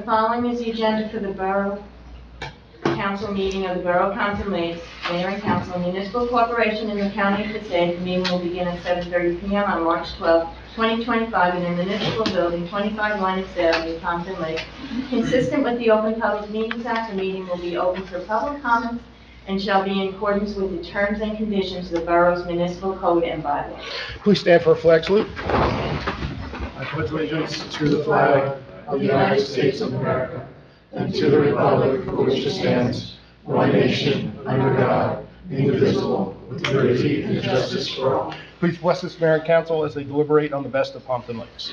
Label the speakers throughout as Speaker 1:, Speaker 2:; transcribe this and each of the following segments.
Speaker 1: The following is the agenda for the Borough Council meeting of the Borough of Pompton Lakes, Mayor and Council, Municipal Corporation in the County of Passaic. The meeting will begin at 7:30 p.m. on March 12, 2025 in the Municipal Building, 25 Lenox Avenue, Pompton Lake. Consistent with the Open Public Meetings Act, the meeting will be open for public comments and shall be in accordance with the terms and conditions of the Borough's Municipal Code and bylaws.
Speaker 2: Please stand for a flag salute.
Speaker 3: I pledge allegiance to the flag of the United States of America and to the republic for which it stands, one nation, under God, indivisible, with liberty and justice for all.
Speaker 2: Please bless this mayor and council as they deliberate on the best of Pompton Lakes.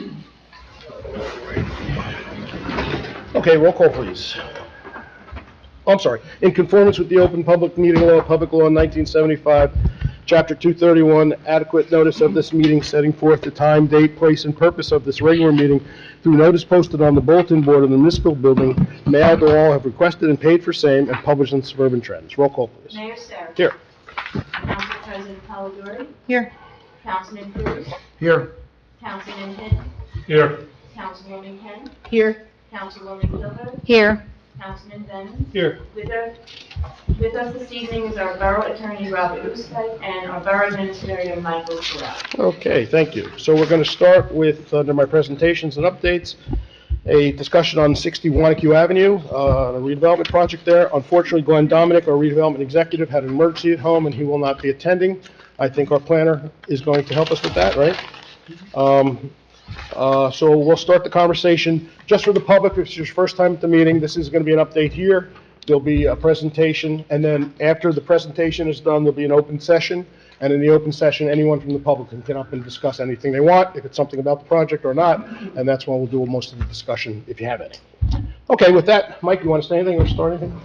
Speaker 2: Okay, roll call, please. Oh, I'm sorry. In conformance with the Open Public Meeting Law, Public Law 1975, Chapter 231, adequate notice of this meeting setting forth the time, date, place, and purpose of this regular meeting through notice posted on the bulletin board of the municipal building, mailed to all, have requested and paid for same, and published in Suburban Trends. Roll call, please.
Speaker 1: Mayor Sarah.
Speaker 2: Here.
Speaker 1: Council President Polidori.
Speaker 4: Here.
Speaker 1: Councilman Cruz.
Speaker 2: Here.
Speaker 1: Councilman Hitt.
Speaker 3: Here.
Speaker 1: Councilwoman Ken.
Speaker 4: Here.
Speaker 1: Councilwoman Hilbert.
Speaker 4: Here.
Speaker 1: Councilman Bennett.
Speaker 2: Here.
Speaker 1: With us this evening is our Borough Attorney Robert Usbeck and our Borough Administrator Michael Corral.
Speaker 2: Okay, thank you. So we're going to start with, under my presentations and updates, a discussion on 60 Wanacue Avenue, a redevelopment project there. Unfortunately, Glenn Dominic, our redevelopment executive, had an emergency at home and he will not be attending. I think our planner is going to help us with that, right? So we'll start the conversation. Just for the public, if it's your first time at the meeting, this is going to be an update here. There'll be a presentation, and then after the presentation is done, there'll be an open session. And in the open session, anyone from the public can get up and discuss anything they want, if it's something about the project or not, and that's when we'll do most of the discussion, if you have any. Okay, with that, Mike, you want to say anything or start anything?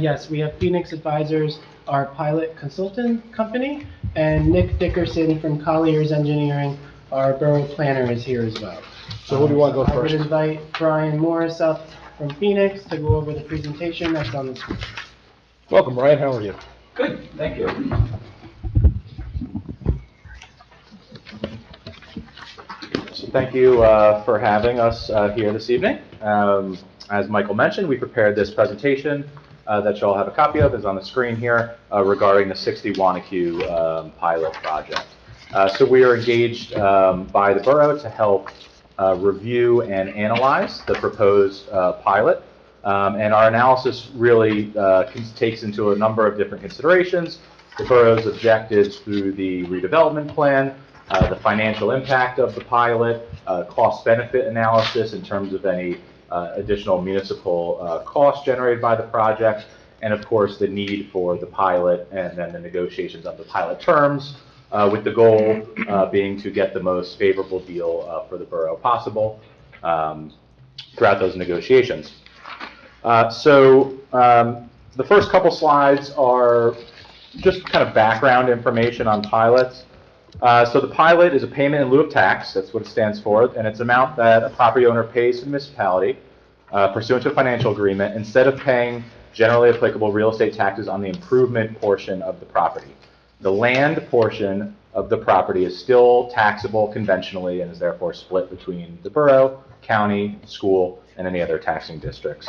Speaker 4: Yes, we have Phoenix Advisors, our pilot consultant company, and Nick Dickerson from Colliers Engineering, our borough planner, is here as well.
Speaker 2: So who do you want to go
Speaker 4: I would
Speaker 2: first?
Speaker 4: invite Brian Morris up from Phoenix to go over the presentation that's on the screen.
Speaker 2: Welcome, Brian, how are you?
Speaker 5: Good, thank you. So thank you for having us here this evening. As Michael mentioned, we prepared this presentation that you all have a copy of, is on the screen here, regarding the 60 Wanacue pilot project. So we are engaged by the borough to help review and analyze the proposed pilot. And our analysis really takes into a number of different considerations: the borough's objectives through the redevelopment plan, the financial impact of the pilot, cost-benefit analysis in terms of any additional municipal costs generated by the project, and of course the need for the pilot, and then the negotiations of the pilot terms, with the goal being to get the most favorable deal for the borough possible throughout those negotiations. So the first couple slides are just kind of background information on pilots. So the pilot is a payment in lieu of tax, that's what it stands for, and it's an amount that a property owner pays to the municipality pursuant to a financial agreement instead of paying generally applicable real estate taxes on the improvement portion of the property. The land portion of the property is still taxable conventionally and is therefore split between the borough, county, school, and any other taxing districts.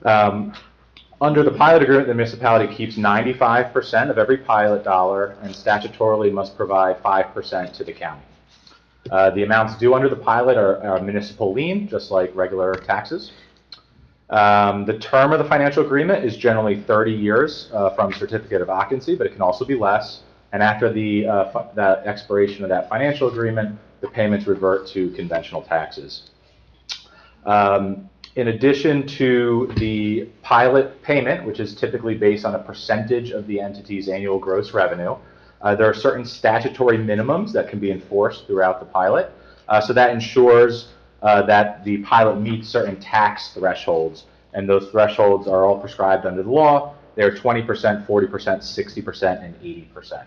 Speaker 5: Under the pilot agreement, the municipality keeps 95% of every pilot dollar and statutorily must provide 5% to the county. The amounts due under the pilot are municipal lien, just like regular taxes. The term of the financial agreement is generally 30 years from certificate of occupancy, but it can also be less. And after the expiration of that financial agreement, the payments revert to conventional taxes. In addition to the pilot payment, which is typically based on a percentage of the entity's annual gross revenue, there are certain statutory minimums that can be enforced throughout the pilot. So that ensures that the pilot meets certain tax thresholds, and those thresholds are all prescribed under the law. They're 20%, 40%, 60%, and 80%.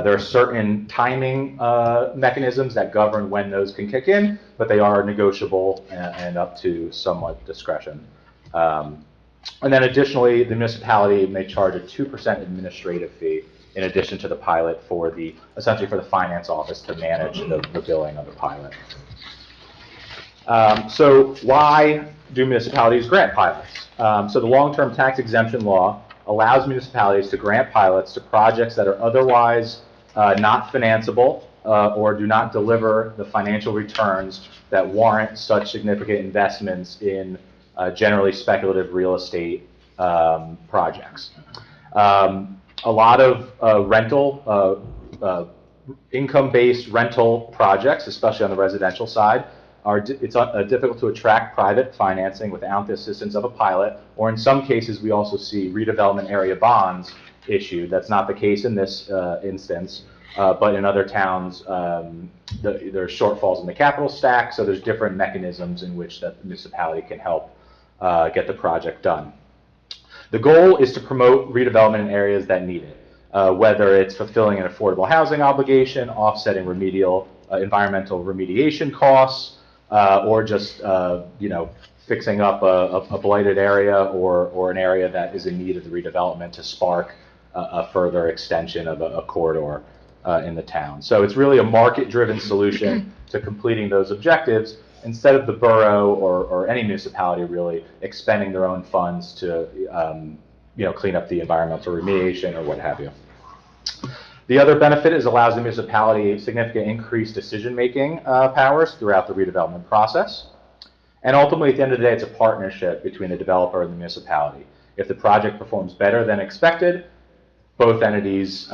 Speaker 5: There are certain timing mechanisms that govern when those can kick in, but they are negotiable and up to somewhat discretion. And then additionally, the municipality may charge a 2% administrative fee in addition to the pilot for the, essentially for the finance office to manage the billing of the pilot. So why do municipalities grant pilots? So the long-term tax exemption law allows municipalities to grant pilots to projects that are otherwise not financeable or do not deliver the financial returns that warrant such significant investments in generally speculative real estate projects. A lot of income-based rental projects, especially on the residential side, it's difficult to attract private financing without the assistance of a pilot, or in some cases we also see redevelopment area bonds issued. That's not the case in this instance, but in other towns there's shortfalls in the capital stack, so there's different mechanisms in which the municipality can help get the project done. The goal is to promote redevelopment in areas that need it, whether it's fulfilling an affordable housing obligation, offsetting environmental remediation costs, or just fixing up a blighted area or an area that is in need of the redevelopment to spark a further extension of a corridor in the town. So it's really a market-driven solution to completing those objectives, instead of the borough or any municipality really expending their own funds to clean up the environmental remediation or what have you. The other benefit is allows the municipality significant increased decision-making powers throughout the redevelopment process. And ultimately, at the end of the day, it's a partnership between the developer and the municipality. If the project performs better than expected, both entities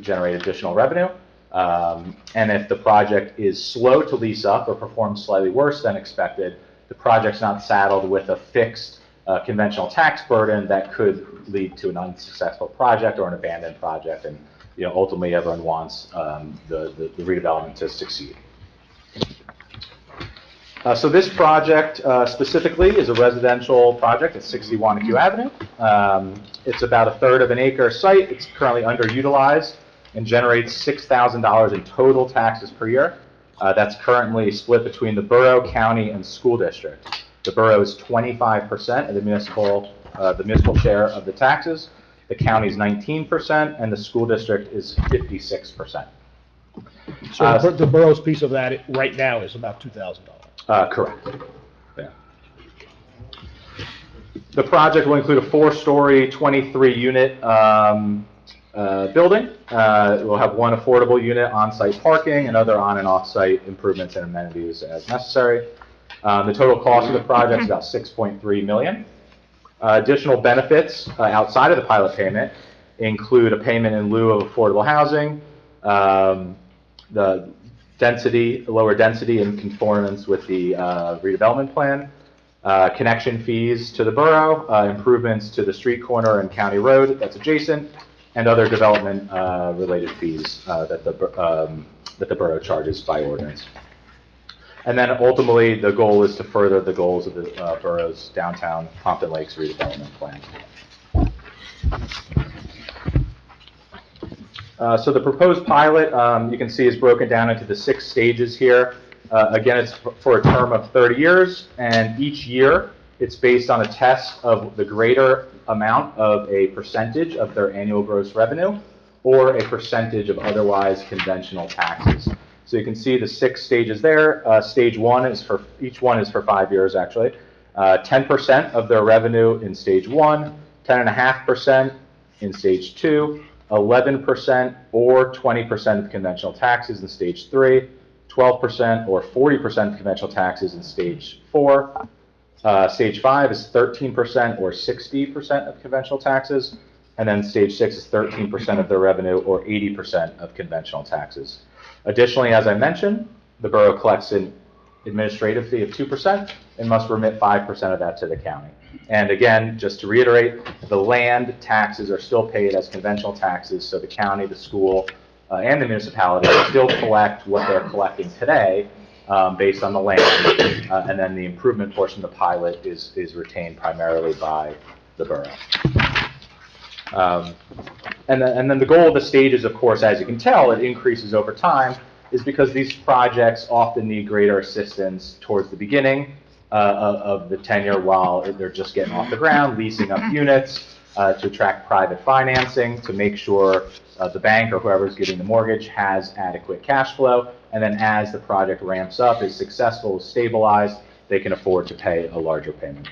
Speaker 5: generate additional revenue. And if the project is slow to lease up or performs slightly worse than expected, the project's not saddled with a fixed conventional tax burden that could lead to an unsuccessful project or an abandoned project. And ultimately, everyone wants the redevelopment to succeed. So this project specifically is a residential project at 60 Wanacue Avenue. It's about a third of an acre site. It's currently underutilized and generates $6,000 in total taxes per year. That's currently split between the borough, county, and school district. The borough is 25% of the municipal share of the taxes. The county is 19%, and the school district is 56%.
Speaker 2: So the borough's piece of that right now is about $2,000.
Speaker 5: Correct. Yeah. The project will include a 4-story, 23-unit building. It will have one affordable unit, on-site parking, and other on- and off-site improvements and amenities as necessary. The total cost of the project is about $6.3 million. Additional benefits outside of the pilot payment include a payment in lieu of affordable housing, the lower density in conformance with the redevelopment plan, connection fees to the borough, improvements to the street corner and county road that's adjacent, and other development related fees that the borough charges by ordinance. And then ultimately, the goal is to further the goals of the borough's downtown Pompton Lakes redevelopment plan. So the proposed pilot, you can see, is broken down into the 6 stages here. Again, it's for a term of 30 years, and each year it's based on a test of the greater amount of a percentage of their annual gross revenue or a percentage of otherwise conventional taxes. So you can see the 6 stages there. Stage 1 is each one is for 5 years actually. 10% of their revenue in stage 1, 10.5% in stage 2, 11% or 20% of conventional taxes in stage 3, 12% or 40% of conventional taxes in stage 4. Stage 5 is 13% or 60% of conventional taxes, and then stage 6 is 13% of their revenue or 80% of conventional taxes. Additionally, as I mentioned, the borough collects an administrative fee of 2% and must remit 5% of that to the county. And again, just to reiterate, the land taxes are still paid as conventional taxes, so the county, the school, and the municipality still collect what they're collecting today based on the land, and then the improvement portion of the pilot is retained primarily by the borough. And then the goal of the stages, of course, as you can tell, it increases over time, is because these projects often need greater assistance towards the beginning of the tenure while they're just getting off the ground, leasing up units, to attract private financing, to make sure the bank or whoever's giving the mortgage has adequate cash flow. And then as the project ramps up, is successful, is stabilized, they can afford to pay a larger payment.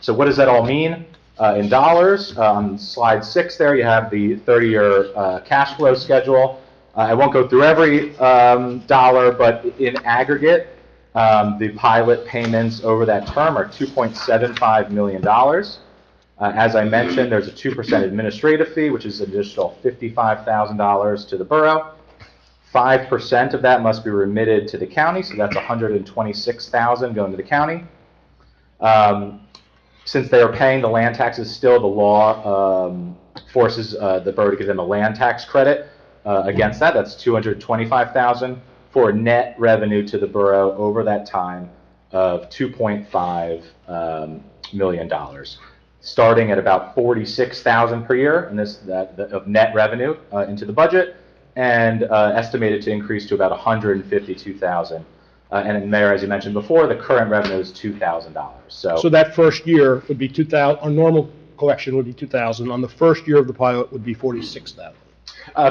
Speaker 5: So what does that all mean in dollars? On slide 6 there, you have the 30-year cash flow schedule. I won't go through every dollar, but in aggregate, the pilot payments over that term are $2.75 million. As I mentioned, there's a 2% administrative fee, which is an additional $55,000 to the borough. 5% of that must be remitted to the county, so that's $126,000 going to the county. Since they are paying the land taxes still, the law forces the borough to give them a land tax credit against that. That's $225,000 for net revenue to the borough over that time of $2.5 million, starting at about $46,000 per year, and of net revenue into the budget, and estimated to increase to about $152,000. And in there, as you mentioned before, the current revenue is $2,000.
Speaker 2: So that first year would be 2,000, our normal collection would be 2,000. On the first year of the pilot would be 46,000.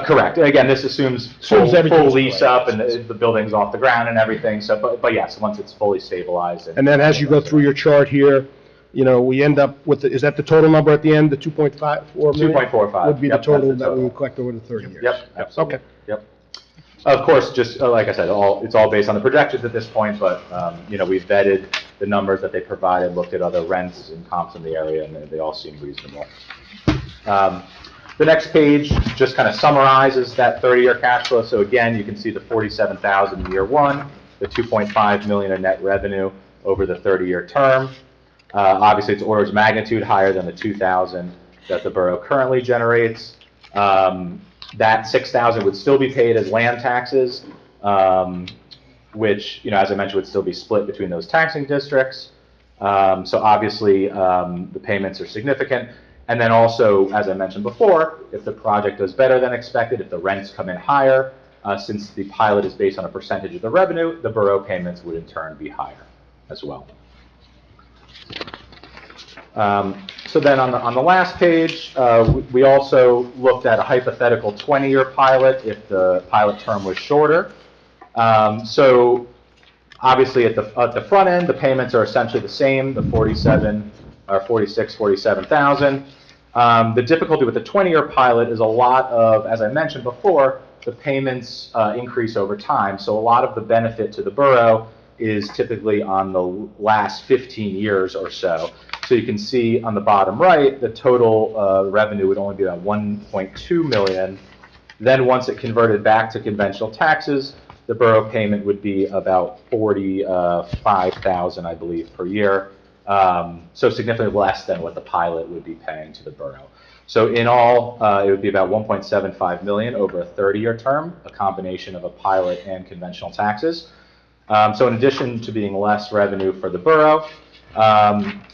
Speaker 5: Correct. Again, this assumes full lease up and the building's off the ground and everything. So, but yes, once it's fully stabilized.
Speaker 2: And then as you go through your chart here, you know, we end up with, is that the total number at the end, the 2.54 million?
Speaker 5: 2.45.
Speaker 2: Would be the
Speaker 5: Yep,
Speaker 2: total
Speaker 5: that's the
Speaker 2: that we
Speaker 5: total.
Speaker 2: would collect over the 30 years.
Speaker 5: Yep, absolutely.
Speaker 2: Okay.
Speaker 5: Yep. Of course, just like I said, it's all based on the projections at this point, but you know, we've vetted the numbers that they provided, looked at other rents and comps in the area, and they all seem reasonable. The next page just kind of summarizes that 30-year cash flow. So again, you can see the $47,000 in year one, the $2.5 million in net revenue over the 30-year term. Obviously, it's orders of magnitude higher than the $2,000 that the borough currently generates. That $6,000 would still be paid as land taxes, which, you know, as I mentioned, would still be split between those taxing districts. So obviously, the payments are significant. And then also, as I mentioned before, if the project does better than expected, if the rents come in higher, since the pilot is based on a percentage of the revenue, the borough payments would in turn be higher as well. So then on the last page, we also looked at a hypothetical 20-year pilot if the pilot term was shorter. So obviously at the front end, the payments are essentially the same, the 47,000. The difficulty with the 20-year pilot is a lot of, as I mentioned before, the payments increase over time. So a lot of the benefit to the borough is typically on the last 15 years or so. So you can see on the bottom right, the total revenue would only be about $1.2 million. Then once it converted back to conventional taxes, the borough payment would be about $45,000, I believe, per year. So significantly less than what the pilot would be paying to the borough. So in all, it would be about $1.75 million over a 30-year term, a combination of a pilot and conventional taxes. So in addition to being less revenue for the borough,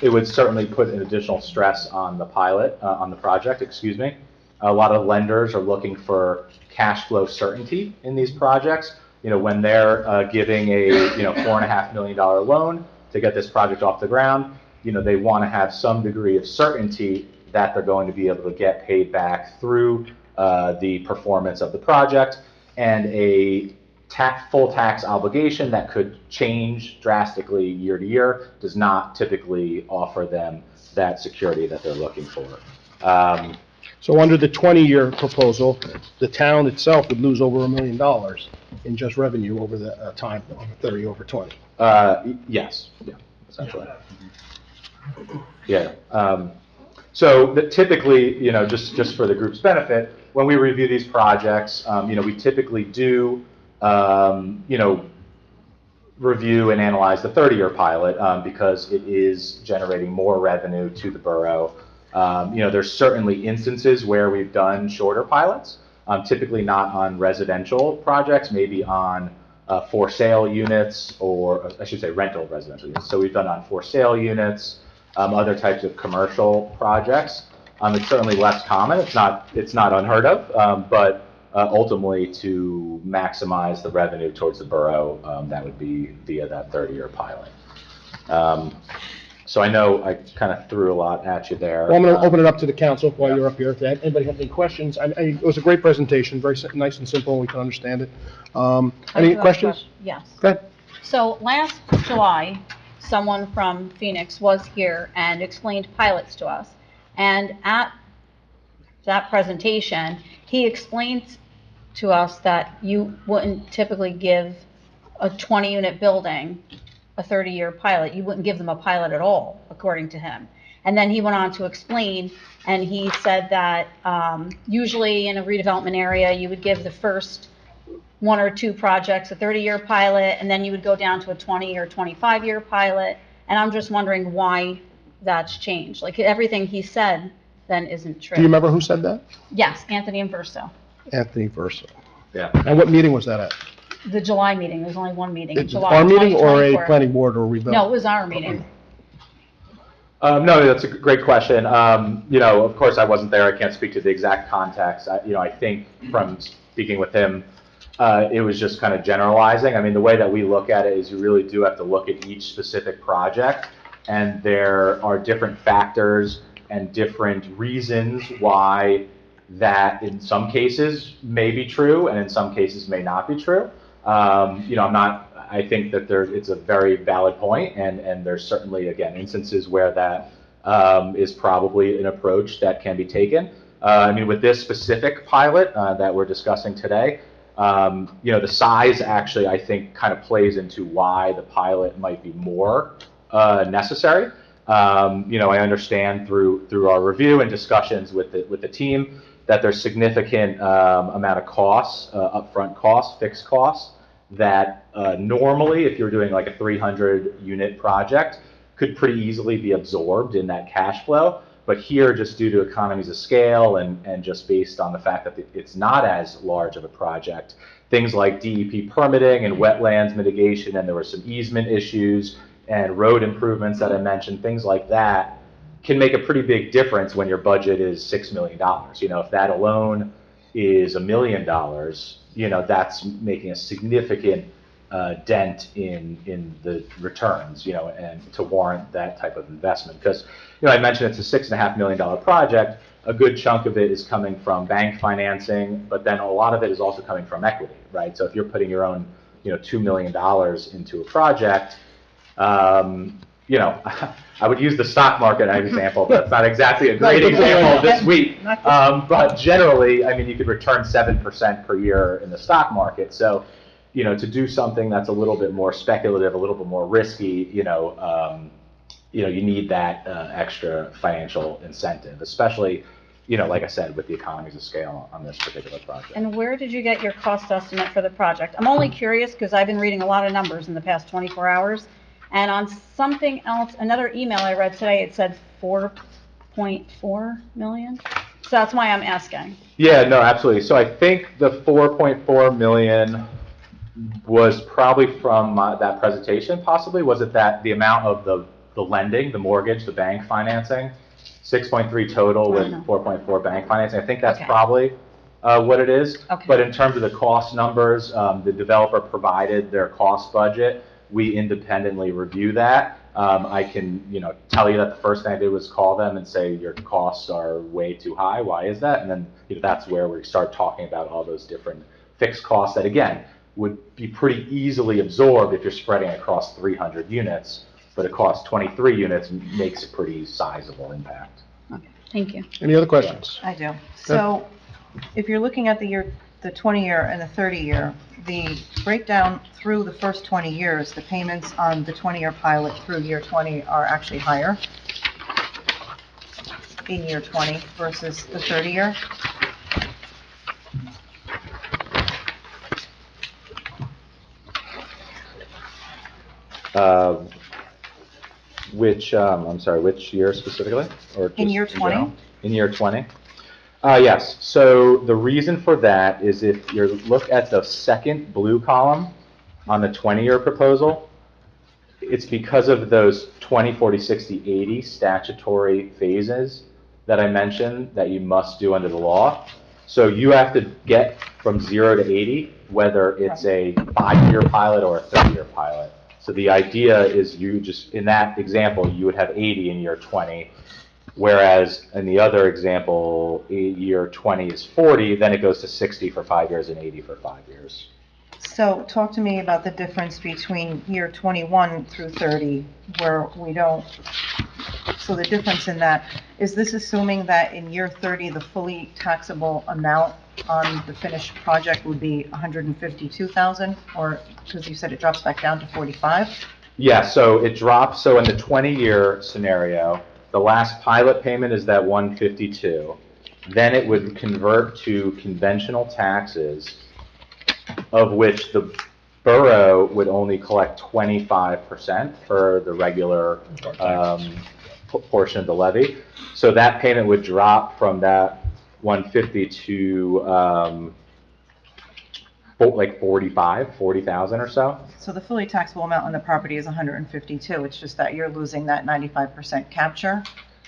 Speaker 5: it would certainly put an additional stress on the project, excuse me. A lot of lenders are looking for cash flow certainty in these projects. You know, when they're giving a, you know, $4.5 million loan to get this project off the ground, you know, they want to have some degree of certainty that they're going to be able to get paid back through the performance of the project, and a full tax obligation that could change drastically year to year does not typically offer them that security that they're looking for.
Speaker 2: So under the 20-year proposal, the town itself would lose over $1 million in just revenue over the time, 30 over 20.
Speaker 5: Yes, yeah, essentially. Yeah. So typically, you know, just for the group's benefit, when we review these projects, you know, we typically do, you know, review and analyze the 30-year pilot because it is generating more revenue to the borough. You know, there's certainly instances where we've done shorter pilots, typically not on residential projects, maybe on for sale units, or I should say rental residential units. So we've done on for sale units, other types of commercial projects. It's certainly less common. It's not unheard of, but ultimately to maximize the revenue towards the borough, that would be via that 30-year pilot. So I know I kind of threw a lot at you there.
Speaker 2: Well, I'm going to open it up to the council while you're up here. If anybody has any questions, it was a great presentation, very nice and simple, and we can understand it. Any questions?
Speaker 6: Yes.
Speaker 2: Go ahead.
Speaker 6: So last July, someone from Phoenix was here and explained pilots to us. And at that presentation, he explained to us that you wouldn't typically give a 20-unit building a 30-year pilot. You wouldn't give them a pilot at all, according to him. And then he went on to explain, and he said that usually in a redevelopment area, you would give the first 1 or 2 projects a 30-year pilot, and then you would go down to a 20 or 25-year pilot. And I'm just wondering why that's changed. Like, everything he said then isn't true.
Speaker 2: Do you remember who said that?
Speaker 6: Yes, Anthony and Verso.
Speaker 2: Anthony Verso.
Speaker 5: Yeah.
Speaker 2: And what meeting was that at?
Speaker 6: The July meeting, there's only one meeting.
Speaker 2: It's
Speaker 6: July
Speaker 2: our meeting or a
Speaker 6: 2024.
Speaker 2: planning board or redevelopment?
Speaker 6: No, it was our meeting.
Speaker 5: No, that's a great question. Of course, I wasn't there. I can't speak to the exact context. I think from speaking with him, it was just kind of generalizing. I mean, the way that we look at it is you really do have to look at each specific project, and there are different factors and different reasons why that in some cases may be true and in some cases may not be true. I think that it's a very valid point, and there's certainly, again, instances where that is probably an approach that can be taken. With this specific pilot that we're discussing today, the size actually, I think, kind of plays into why the pilot might be more necessary. I understand through our review and discussions with the team that there's significant amount of costs, upfront costs, fixed costs, that normally, if you're doing like a 300-unit project, could pretty easily be absorbed in that cash flow. But here, just due to economies of scale and just based on the fact that it's not as large of a project, things like DEP permitting and wetlands mitigation, and there were some easement issues and road improvements that I mentioned, things like that, can make a pretty big difference when your budget is $6 million. If that alone is $1 million, that's making a significant dent in the returns, and to warrant that type of investment. Because, I mentioned it's a $6.5 million project. A good chunk of it is coming from bank financing, but then a lot of it is also coming from equity, right? So if you're putting your own, $2 million into a project, I would use the stock market as an example, but it's not exactly a great example this week. But generally, you could return 7% per year in the stock market. So, to do something that's a little bit more speculative, a little bit more risky, you need that extra financial incentive, especially, like I said, with the economies of scale on this particular project.
Speaker 6: And where did you get your cost estimate for the project? I'm only curious because I've been reading a lot of numbers in the past 24 hours. And on something else, another email I read today, it said 4.4 million. So that's why I'm asking.
Speaker 5: Yeah, no, absolutely. So I think the 4.4 million was probably from that presentation, possibly. Was it that the amount of the lending, the mortgage, the bank financing? 6.3 total with 4.4 bank financing. I think that's probably what it is.
Speaker 6: Okay.
Speaker 5: But in terms of the cost numbers, the developer provided their cost budget. We independently review that. I can, tell you that the first thing I did was call them and say your costs are way too high. Why is that? And then that's where we start talking about all those different fixed costs that, again, would be pretty easily absorbed if you're spreading across 300 units. But it costs 23 units, makes a pretty sizable impact.
Speaker 6: Okay, thank you.
Speaker 2: Any other questions?
Speaker 7: I do. So if you're looking at the 20-year and the 30-year, the breakdown through the first 20 years, the payments on the 20-year pilot through year 20 are actually higher in year 20 versus the 30-year.
Speaker 5: Which year specifically? Or just
Speaker 7: In year 20?
Speaker 5: general? In year 20? Yes. So the reason for that is if you look at the second blue column on the 20-year proposal, it's because of those 20, 40, 60, 80 statutory phases that I mentioned that you must do under the law. So you have to get from 0 to 80, whether it's a 5-year pilot or a 30-year pilot. So the idea is in that example, you would have 80 in year 20, whereas in the other example, year 20 is 40, then it goes to 60 for 5 years and 80 for 5 years.
Speaker 7: So talk to me about the difference between year 21 through 30, where we don't, so the difference in that, is this assuming that in year 30, the fully taxable amount on the finished project would be 152,000, or, because you said it drops back down to 45?
Speaker 5: Yeah, so it drops, so in the 20-year scenario, the last pilot payment is that 152. Then it would convert to conventional taxes, of which the borough would only collect 25% for the regular portion of the levy. So that payment would drop from that 150 to like 40,000 or so.
Speaker 7: So the fully taxable amount on the property is 152, it's just that you're losing that 95% capture?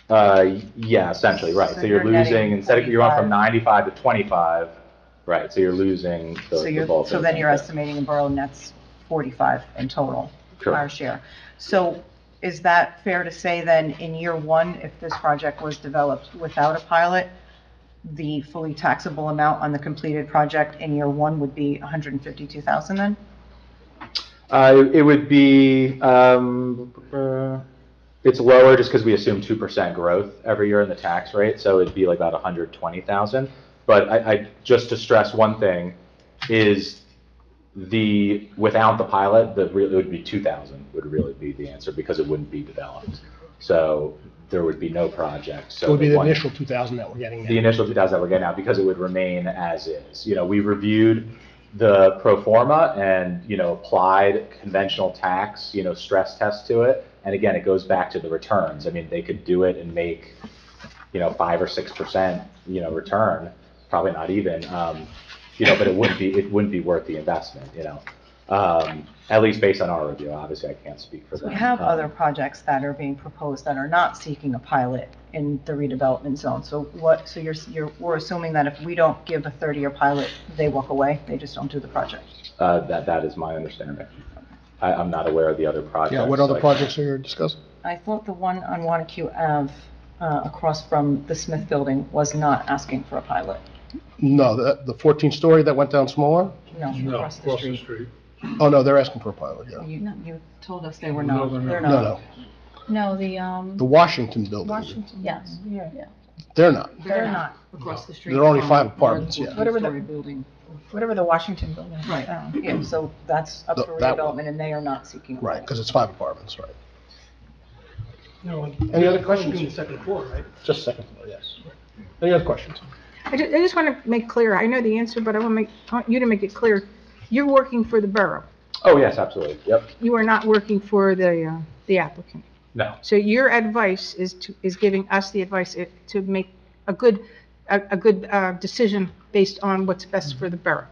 Speaker 5: Yeah, essentially, right.
Speaker 7: So
Speaker 5: So you're
Speaker 7: you're netting
Speaker 5: losing, instead of, you're going from
Speaker 7: 45.
Speaker 5: 95 to 25, right, so you're losing
Speaker 7: So
Speaker 5: the bulk.
Speaker 7: so then you're estimating the borough nets 45 in total,
Speaker 5: Correct.
Speaker 7: our share. So is that fair to say then, in year one, if this project was developed without a pilot, the fully taxable amount on the completed project in year one would be 152,000 then?
Speaker 5: It would be, it's lower just because we assume 2% growth every year in the tax rate, so it'd be like about 120,000. But I just to stress one thing is without the pilot, it would be 2,000 would really be the answer because it wouldn't be developed. So there would be no project. So
Speaker 2: It would be the initial 2,000 that we're getting now.
Speaker 5: the initial 2,000 that we're getting out because it would remain as is. You know, we reviewed the pro forma and, you know, applied conventional tax, you know, stress test to it. And again, it goes back to the returns. I mean, they could do it and make, you know, 5 or 6%, you know, return, probably not even, you know, but it wouldn't be worth the investment, you know. At least based on our review. Obviously, I can't speak for them.
Speaker 7: We have other projects that are being proposed that are not seeking a pilot in the redevelopment zone. So we're assuming that if we don't give a 30-year pilot, they walk away, they just don't do the project.
Speaker 5: That is my understanding. I'm not aware of the other projects.
Speaker 2: Yeah, what other projects are you discussing?
Speaker 7: I thought the one on Wanacue Ave, across from the Smith Building, was not asking for a pilot.
Speaker 2: No, the 14-story that went down smaller?
Speaker 7: No, across the street.
Speaker 2: Oh, no, they're asking for a pilot, yeah.
Speaker 7: You told us they were
Speaker 3: No,
Speaker 7: not.
Speaker 3: they're
Speaker 7: They're
Speaker 2: No,
Speaker 7: not.
Speaker 2: no,
Speaker 6: No,
Speaker 2: the Washington building.
Speaker 6: Washington, yes.
Speaker 2: They're not.
Speaker 7: They're not across the street.
Speaker 2: There are only
Speaker 7: from
Speaker 2: 5 apartments,
Speaker 7: the
Speaker 2: yeah.
Speaker 7: Whatever the building.
Speaker 8: Whatever the Washington building is.
Speaker 7: Right, yeah, so that's up for
Speaker 2: That one.
Speaker 7: redevelopment, and they are not seeking. a
Speaker 2: Right,
Speaker 7: pilot.
Speaker 2: because it's 5 apartments, right.
Speaker 9: No,
Speaker 2: Any other questions?
Speaker 9: on the second floor, right?
Speaker 2: Just second floor, yes. Any other questions?
Speaker 8: I just want to make clear, I know the answer, but I want you to make it clear. You're working for the borough.
Speaker 5: Oh, yes, absolutely. Yep.
Speaker 8: You are not working for the applicant.
Speaker 5: No.
Speaker 8: So your advice is giving us the advice to make a good decision based on what's best for the borough.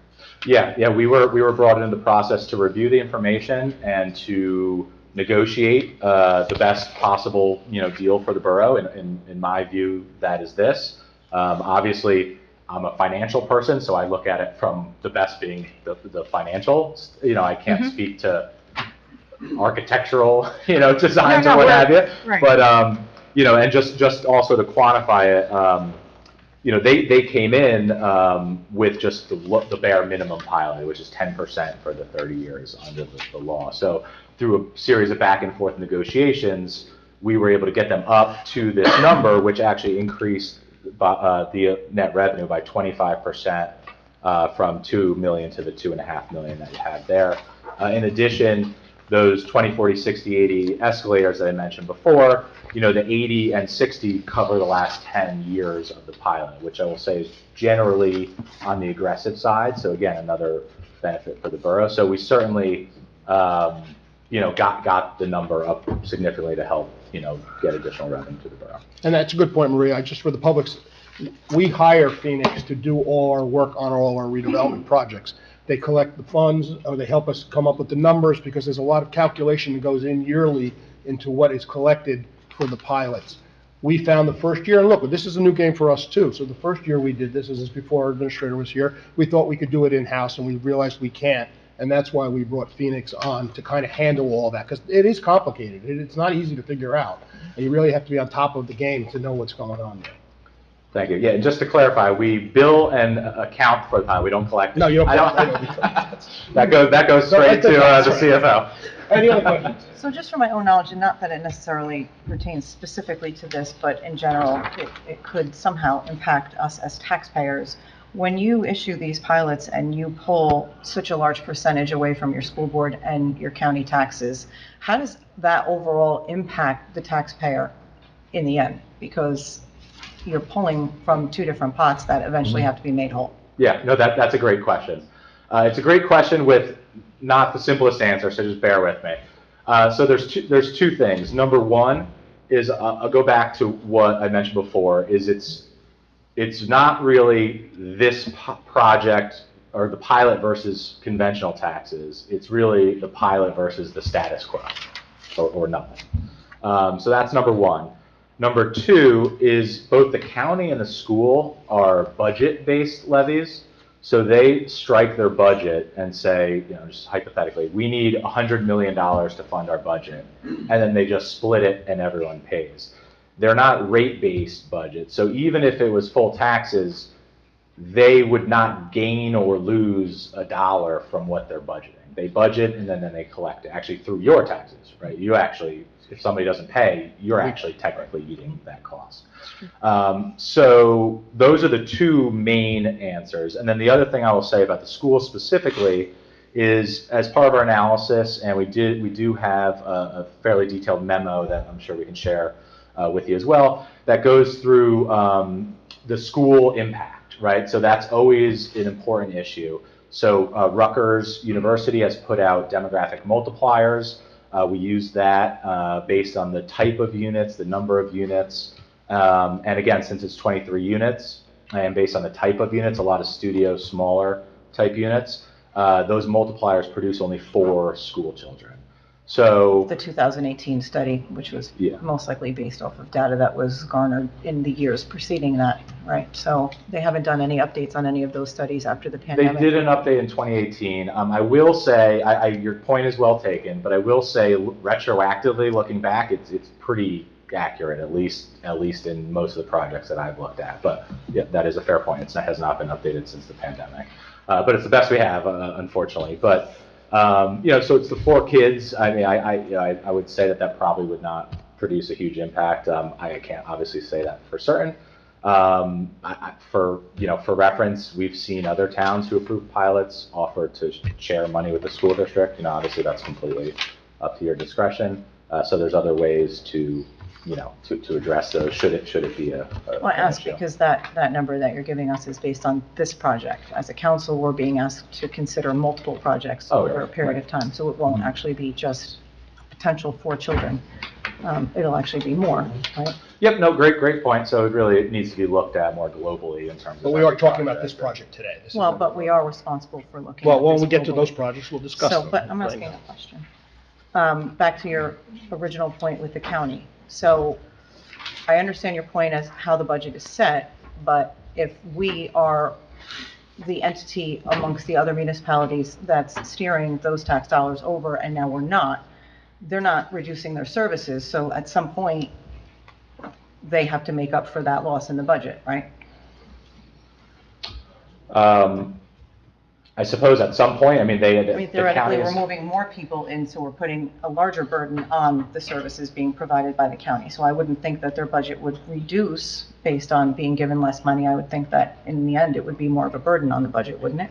Speaker 5: Yeah, we were brought into the process to review the information and to negotiate the best possible, you know, deal for the borough. In my view, that is this. Obviously, I'm a financial person, so I look at it from the best being the financial. You know, I can't speak to architectural, you know, designs or what have you.
Speaker 8: Right.
Speaker 5: But you know, and just also to quantify it. You know, they came in with just the bare minimum pilot, which is 10% for the 30 years under the law. So through a series of back and forth negotiations, we were able to get them up to this number, which actually increased the net revenue by 25% from 2 million to the 2.5 million that you have there. In addition, those 20, 40, 60, 80 escalators that I mentioned before, you know, the 80 and 60 cover the last 10 years of the pilot, which I will say is generally on the aggressive side. So again, another benefit for the borough. So we certainly, you know, got the number up significantly to help, you know, get additional revenue to the borough.
Speaker 2: And that's a good point, Maria. Just for the public's, we hire Phoenix to do all our work on all our redevelopment projects. They collect the funds, or they help us come up with the numbers, because there's a lot of calculation that goes in yearly into what is collected for the pilots. We found the first year, and look, this is a new game for us too. So the first year we did this is before our administrator was here. We thought we could do it in-house, and we realized we can't. And that's why we brought Phoenix on to kind of handle all that, because it is complicated. It's not easy to figure out. And you really have to be on top of the game to know what's going on there.
Speaker 5: Thank you. Yeah, and just to clarify, we bill and account for the pilot. We don't collect.
Speaker 2: No, you don't
Speaker 5: I
Speaker 2: collect.
Speaker 5: That goes straight to the CFO.
Speaker 2: Any other questions?
Speaker 7: So just for my own knowledge, and not that it necessarily pertains specifically to this, but in general, it could somehow impact us as taxpayers. When you issue these pilots and you pull such a large percentage away from your school board and your county taxes, how does that overall impact the taxpayer in the end? Because you're pulling from two different pots that eventually have to be made whole.
Speaker 5: Yeah, no, that's a great question. It's a great question with not the simplest answer, so just bear with me. So there's two things. Number one is, I'll go back to what I mentioned before, is it's not really this project or the pilot versus conventional taxes. It's really the pilot versus the status quo, or nothing. So that's number one. Number two is both the county and the school are budget-based levies. So they strike their budget and say, just hypothetically, we need $100 million to fund our budget. And then they just split it and everyone pays. They're not rate-based budgets. So even if it was full taxes, they would not gain or lose a dollar from what they're budgeting. They budget and then they collect it, actually through your taxes, right? You actually, if somebody doesn't pay, you're actually technically eating that cost. So those are the two main answers. And then the other thing I will say about the school specifically is, as part of our analysis, and we do have a fairly detailed memo that I'm sure we can share with you as well, that goes through the school impact, right? So that's always an important issue. So Rutgers University has put out demographic multipliers. We use that based on the type of units, the number of units, and again, since it's 23 units, and based on the type of units, a lot of studio, smaller type units, those multipliers produce only 4 school children. So
Speaker 7: The 2018 study, which was most likely based off of data that was garnered in the years preceding that, right? So they haven't done any updates on any of those studies after the pandemic?
Speaker 5: They did an update in 2018. I will say, your point is well taken, but I will say retroactively looking back, it's pretty accurate, at least in most of the projects that I've looked at. But yeah, that is a fair point. It has not been updated since the pandemic. But it's the best we have, unfortunately. But so it's the 4 kids. I mean, I would say that probably would not produce a huge impact. I can't obviously say that for certain. For reference, we've seen other towns who approve pilots offer to share money with the school district. Obviously that's completely up to your discretion. So there's other ways to address those. Should it be a
Speaker 7: Well, I ask because that number that you're giving us is based on this project. As a council, we're being asked to consider multiple projects over a period of time. So it won't actually be just potential 4 children. It'll actually be more, right?
Speaker 5: Yep, no, great point. So it needs to be looked at more globally in terms of.
Speaker 2: But we are talking about this project today.
Speaker 7: Well, but we are responsible for looking at
Speaker 2: Well,
Speaker 7: this
Speaker 2: when we get to
Speaker 7: globally.
Speaker 2: those projects, we'll discuss them.
Speaker 7: But I'm asking a question. Back to your original point with the county. So I understand your point as how the budget is set, but if we are the entity amongst the other municipalities that's steering those tax dollars over and now we're not, they're not reducing their services. So at some point, they have to make up for that loss in the budget, right?
Speaker 5: I suppose at some point,
Speaker 7: Theoretically, we're moving more people in, so we're putting a larger burden on the services being provided by the county. So I wouldn't think that their budget would reduce based on being given less money. I would think that in the end, it would be more of a burden on the budget, wouldn't it?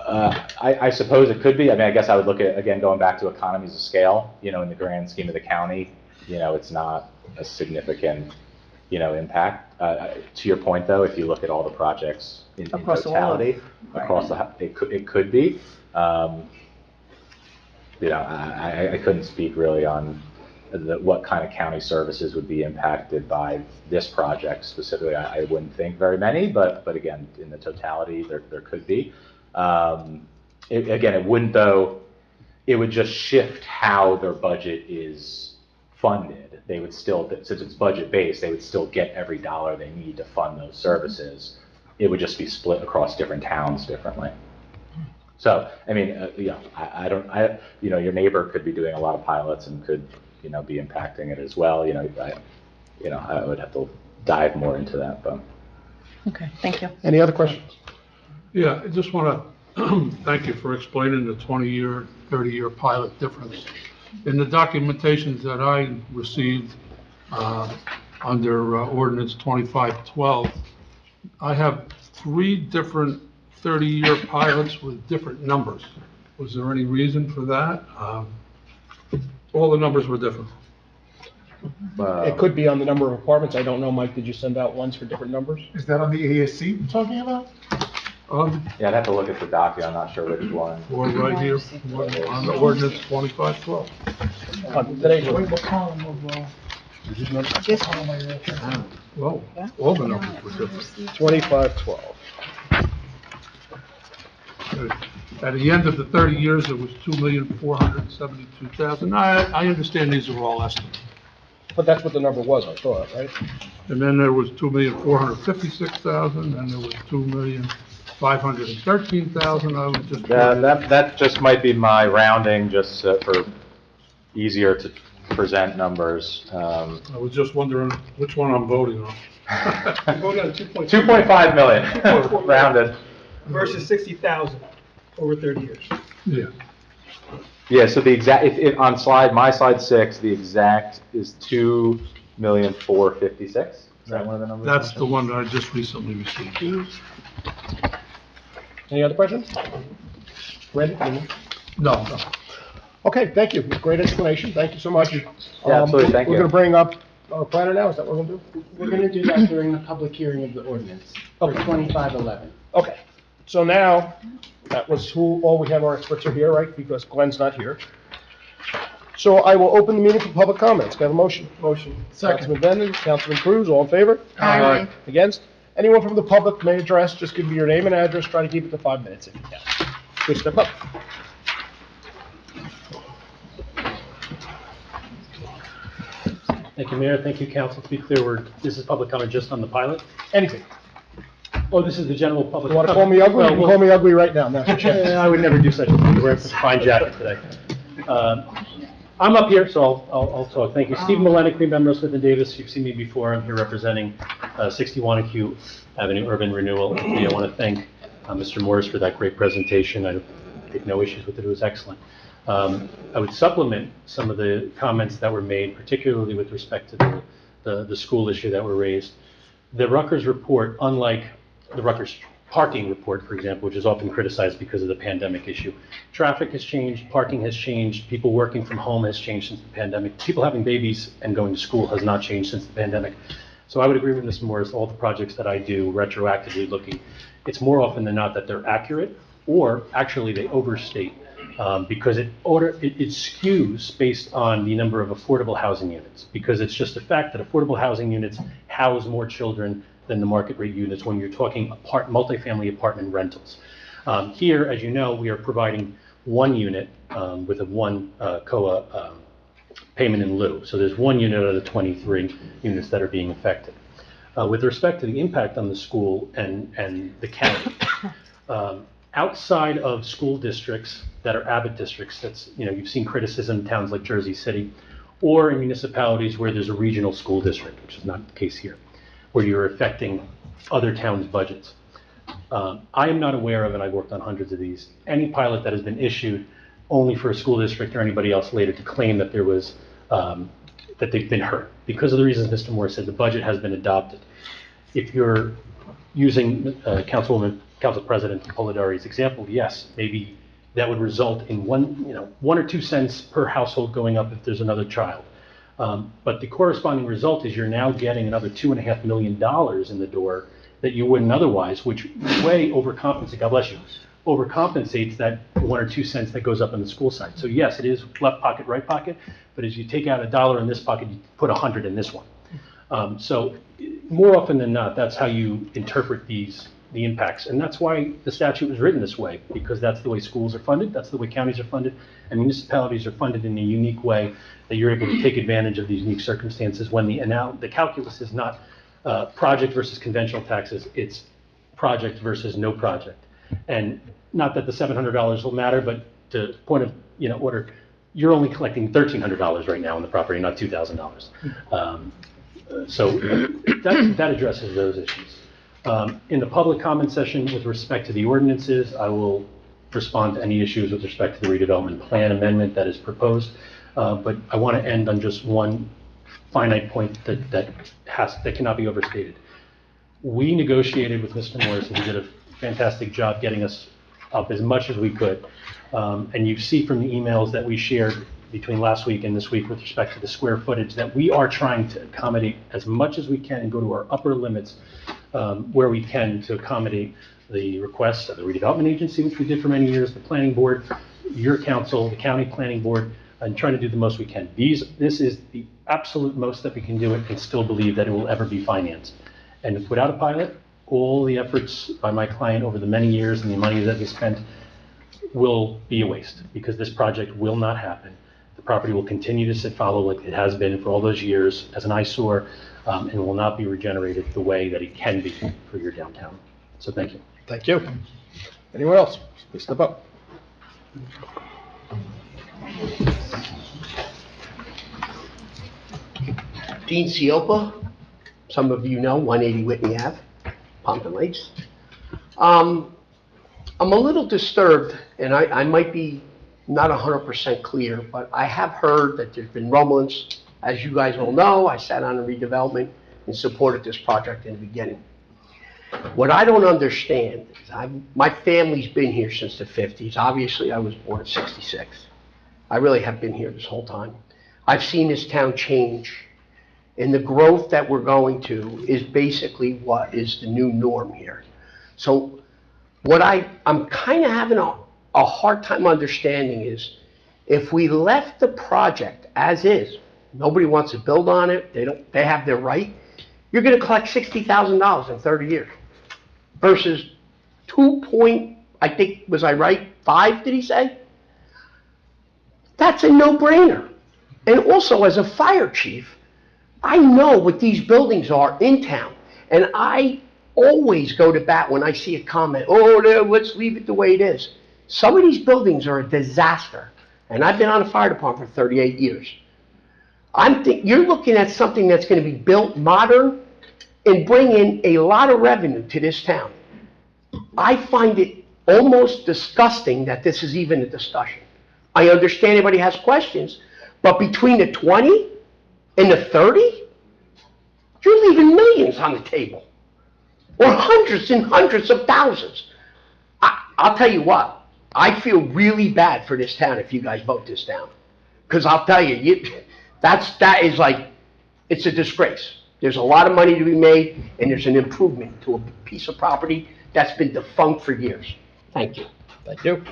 Speaker 5: I suppose it could be. I guess I would look at, again, going back to economies of scale, in the grand scheme of the county, it's not a significant, impact. To your point, though, if you look at all the projects in totality, it could be. I couldn't speak really on what kind of county services would be impacted by this project specifically. I wouldn't think very many, but again, in the totality, there could be. It wouldn't, though. It would just shift how their budget is funded. They would still, since it's budget based, they would still get every dollar they need to fund those services. It would just be split across different towns differently. So, your neighbor could be doing a lot of pilots and could, be impacting it as well. I would have to dive more into that, but.
Speaker 7: Okay, thank you.
Speaker 2: Any other questions?
Speaker 9: Yeah, I just want to thank you for explaining the 20-year, 30-year pilot difference. In the documentations that I received under ordinance 2512, I have 3 different 30-year pilots with different numbers. Was there any reason for that? All the numbers were different.
Speaker 2: It could be on the number of apartments. I don't know, Mike, did you send out ones for different numbers?
Speaker 3: Is that on the ASC you're talking about?
Speaker 5: Yeah, I'd have to look at the document, I'm not sure which one.
Speaker 9: Or right here, on the ordinance 2512.
Speaker 2: Today's
Speaker 3: Wait,
Speaker 2: one.
Speaker 3: what column of,
Speaker 8: This-
Speaker 3: column are you referring to?
Speaker 9: Well, all the numbers were different.
Speaker 2: 2512.
Speaker 9: At the end of the 30 years, it was 2,472,000. I understand these are all estimates.
Speaker 2: But that's what the number was, I thought, right?
Speaker 9: And then there was 2,456,000, and there was 2,513,000. I was just.
Speaker 5: That just might be my rounding, just for easier to present numbers.
Speaker 9: I was just wondering which one I'm voting on. Voted on 2.2
Speaker 5: 2.5 million, rounded.
Speaker 9: versus 60,000 over 30 years. Yeah.
Speaker 5: Yeah, so the exact, on my slide 6, the exact is 2,456,000. Is that one of the numbers?
Speaker 9: That's the one that I just recently received.
Speaker 2: Any other questions? Randy?
Speaker 9: No.
Speaker 2: Okay, thank you. Great explanation. Thank you so much.
Speaker 5: Yeah, absolutely, thank you.
Speaker 2: We're going to bring up our planner now. Is that what we're going to do?
Speaker 4: We're going to do that during the public hearing of the ordinance for
Speaker 2: Okay.
Speaker 4: 2511.
Speaker 2: Okay. So now, that was all we have, our experts are here, right? Because Glenn's not here. So I will open the meeting for public comments. Can I have a motion? Motion. Councilman Benden, Councilman Cruz, all in favor?
Speaker 8: Aye.
Speaker 2: Against? Anyone from the public may address, just give me your name and address, try to keep it to 5 minutes if you can. Please step up.
Speaker 10: Thank you, Mayor. Thank you, Council. To be clear, this is public comment just on the pilot.
Speaker 2: Anything.
Speaker 10: Oh, this is the general public.
Speaker 2: You want to call me ugly? You can call me ugly right now. Now's your chance.
Speaker 10: I would never do such a thing. We're in a fine jacket today. I'm up here, so I'll talk. Thank you. Steve Malenik, Green Bend, Smith and Davis. You've seen me before. I'm here representing 61 Acute Avenue Urban Renewal. I want to thank Mr. Morris for that great presentation. I take no issues with it. It was excellent. I would supplement some of the comments that were made, particularly with respect to the school issue that were raised. The Rutgers report, unlike the Rutgers parking report, for example, which is often criticized because of the pandemic issue, traffic has changed, parking has changed, people working from home has changed since the pandemic, people having babies and going to school has not changed since the pandemic. So I would agree with Ms. Morris, all the projects that I do retroactively looking, it's more often than not that they're accurate, or actually they overstate. Because it skews based on the number of affordable housing units, because it's just a fact that affordable housing units house more children than the market rate units when you're talking multifamily apartment rentals. Here, as you know, we are providing 1 unit with a 1 COA payment in lieu. So there's 1 unit out of the 23 units that are being affected. With respect to the impact on the school and the county, outside of school districts that are Abbott districts, you've seen criticism in towns like Jersey City, or in municipalities where there's a regional school district, which is not the case here, where you're affecting other towns' budgets. I am not aware of, and I've worked on hundreds of these, any pilot that has been issued only for a school district or anybody else later to claim that there was, that they've been hurt. Because of the reasons Mr. Moore said, the budget has been adopted. If you're using Council President Polidori's example, yes, maybe that would result in 1 or 2 cents per household going up if there's another child. But the corresponding result is you're now getting another $2.5 million in the door that you wouldn't otherwise, which way overcompensates, God bless you, overcompensates that 1 or 2 cents that goes up on the school side. So yes, it is left pocket, right pocket, but as you take out $1 in this pocket, you put 100 in this one. So more often than not, that's how you interpret the impacts. And that's why the statute was written this way, because that's the way schools are funded, that's the way counties are funded, and municipalities are funded in a unique way that you're able to take advantage of these unique circumstances when the calculus is not project versus conventional taxes, it's project versus no project. And not that the $700 will matter, but to point of order, you're only collecting $1,300 right now on the property, not $2,000. So that addresses those issues. In the public comment session with respect to the ordinances, I will respond to any issues with respect to the redevelopment plan amendment that is proposed. But I want to end on just one finite point that cannot be overstated. We negotiated with Mr. Morris, and he did a fantastic job getting us up as much as we could. And you see from the emails that we shared between last week and this week with respect to the square footage that we are trying to accommodate as much as we can and go to our upper limits where we can to accommodate the requests of the redevelopment agency, which we did for many years, the planning board, your council, the county planning board, and trying to do the most we can. This is the absolute most that we can do it and still believe that it will ever be financed. And without a pilot, all the efforts by my client over the many years and the money that they spent will be a waste, because this project will not happen. The property will continue to sit fallow like it has been for all those years as an eyesore, and will not be regenerated the way that it can be for your downtown. So thank you.
Speaker 2: Thank you. Anyone else? Please step up.
Speaker 11: Dean Ciopa, some of you know, 180 Whitney Ave, Pompton Lakes. I'm a little disturbed, and I might be not 100% clear, but I have heard that there's been rumblings. As you guys all know, I sat on a redevelopment and supported this project in the beginning. What I don't understand is my family's been here since the 50s. Obviously, I was born in 66. I really have been here this whole time. I've seen this town change, and the growth that we're going to is basically what is the new norm here. So what I'm kind of having a hard time understanding is, if we left the project as is, nobody wants to build on it, they have their right, you're going to collect $60,000 in 30 years versus 2 point, I think, was I right, 5, did he say? That's a no-brainer. And also, as a fire chief, I know what these buildings are in town, and I always go to bat when I see a comment, oh, let's leave it the way it is. Some of these buildings are a disaster, and I've been on the fire department for 38 years. You're looking at something that's going to be built modern and bring in a lot of revenue to this town. I find it almost disgusting that this is even a discussion. I understand everybody has questions, but between the 20 and the 30, you're leaving millions on the table, or hundreds and hundreds of thousands. I'll tell you what, I feel really bad for this town if you guys vote this down, because I'll tell you, that is like, it's a disgrace. There's a lot of money to be made, and there's an improvement to a piece of property that's been defunct for years. Thank you.
Speaker 2: Thank you.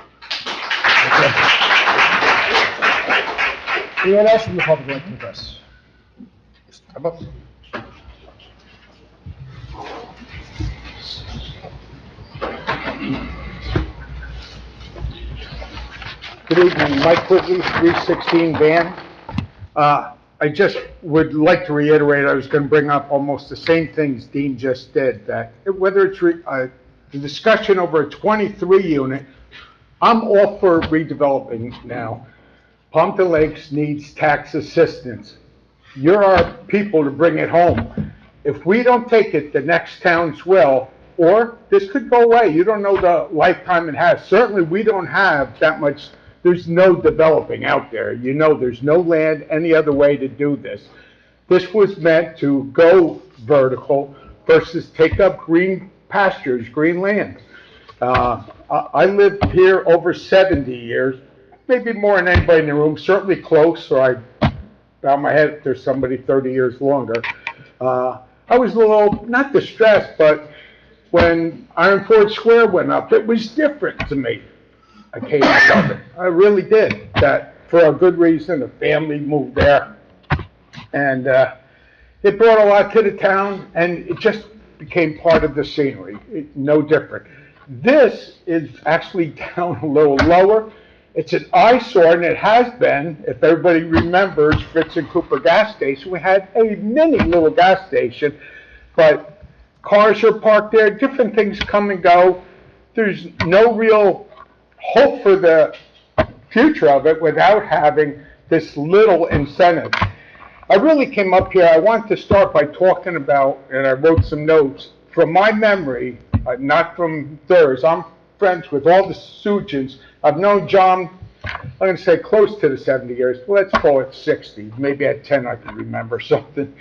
Speaker 2: Anyone else from the public like to address? Step up.
Speaker 12: Good evening, Mike Quigley, 316 Van. I just would like to reiterate, I was going to bring up almost the same things Dean just did, that whether it's the discussion over a 23 unit, I'm all for redeveloping now. Pompton Lakes needs tax assistance. You're our people to bring it home. If we don't take it, the next towns will, or this could go away. You don't know the lifetime it has. Certainly we don't have that much. There's no developing out there. You know, there's no land any other way to do this. This was meant to go vertical versus take up green pastures, green land. I lived here over 70 years, maybe more than anybody in the room, certainly close, so I bow my head if there's somebody 30 years longer. I was a little, not distressed, but when Iron Ford Square went up, it was different to me. I came out of it. I really did. That for a good reason. The family moved there, and it brought a lot to the town, and it just became part of the scenery. No different. This is actually down a little lower. It's an eyesore, and it has been. If everybody remembers Fritz and Cooper gas station, we had a mini little gas station, but cars are parked there. Different things come and go. There's no real hope for the future of it without having this little incentive. I really came up here, I want to start by talking about, and I wrote some notes, from my memory, not from theirs, I'm friends with all the Sujins. I've known John, I'm going to say close to the 70 years, let's call it 60. Maybe at 10 I can remember something.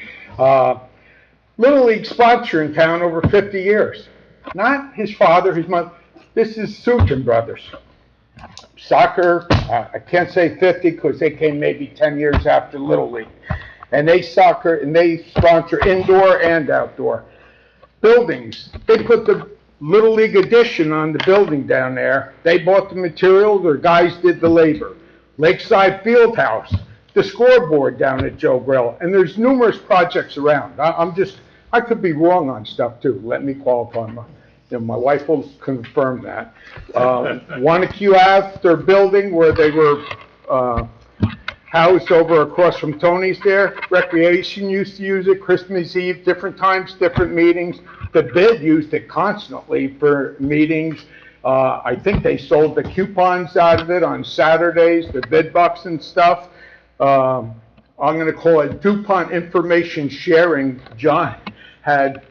Speaker 12: Little League sponsor in town over 50 years. Not his father, his mother. This is Sujin brothers. Soccer, I can't say 50 because they came maybe 10 years after Little League. And they sponsor indoor and outdoor buildings. They put the Little League edition on the building down there. They bought the material, their guys did the labor. Lakeside Fieldhouse, the scoreboard down at Joe Grill, and there's numerous projects around. I could be wrong on stuff too. Let me qualify my wife will confirm that. Wanacue Ave, their building where they were housed over across from Tony's there. Recreation used to use it, Christmas Eve, different times, different meetings. The bid used it constantly for meetings. I think they sold the coupons out of it on Saturdays, the bid bucks and stuff. I'm going to call it DuPont information sharing. John had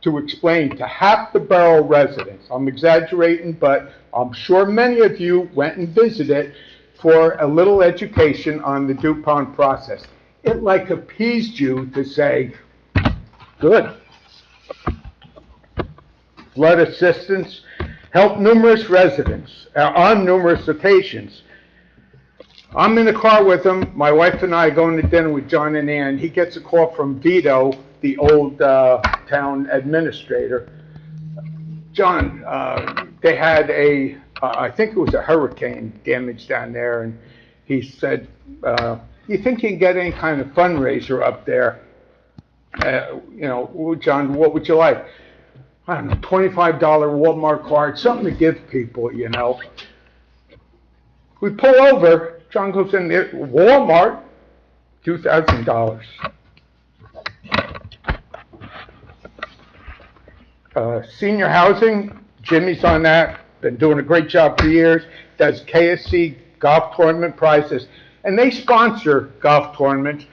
Speaker 12: to explain to half the borough residents. I'm exaggerating, but I'm sure many of you went and visited for a little education on the DuPont process. It like appeased you to say, good. Flood assistance helped numerous residents on numerous occasions. I'm in the car with him. My wife and I are going to dinner with John and Ann. He gets a call from Vito, the old town administrator. John, they had I think it was a hurricane damage down there, and he said, you think you can get any kind of fundraiser up there? John, what would you like? I don't know, $25 Walmart card, something to give people, We pull over, John goes in there, Walmart, $2,000. Senior housing, Jimmy's on that, been doing a great job for years, does KSC golf tournament prizes, and they sponsor golf tournaments.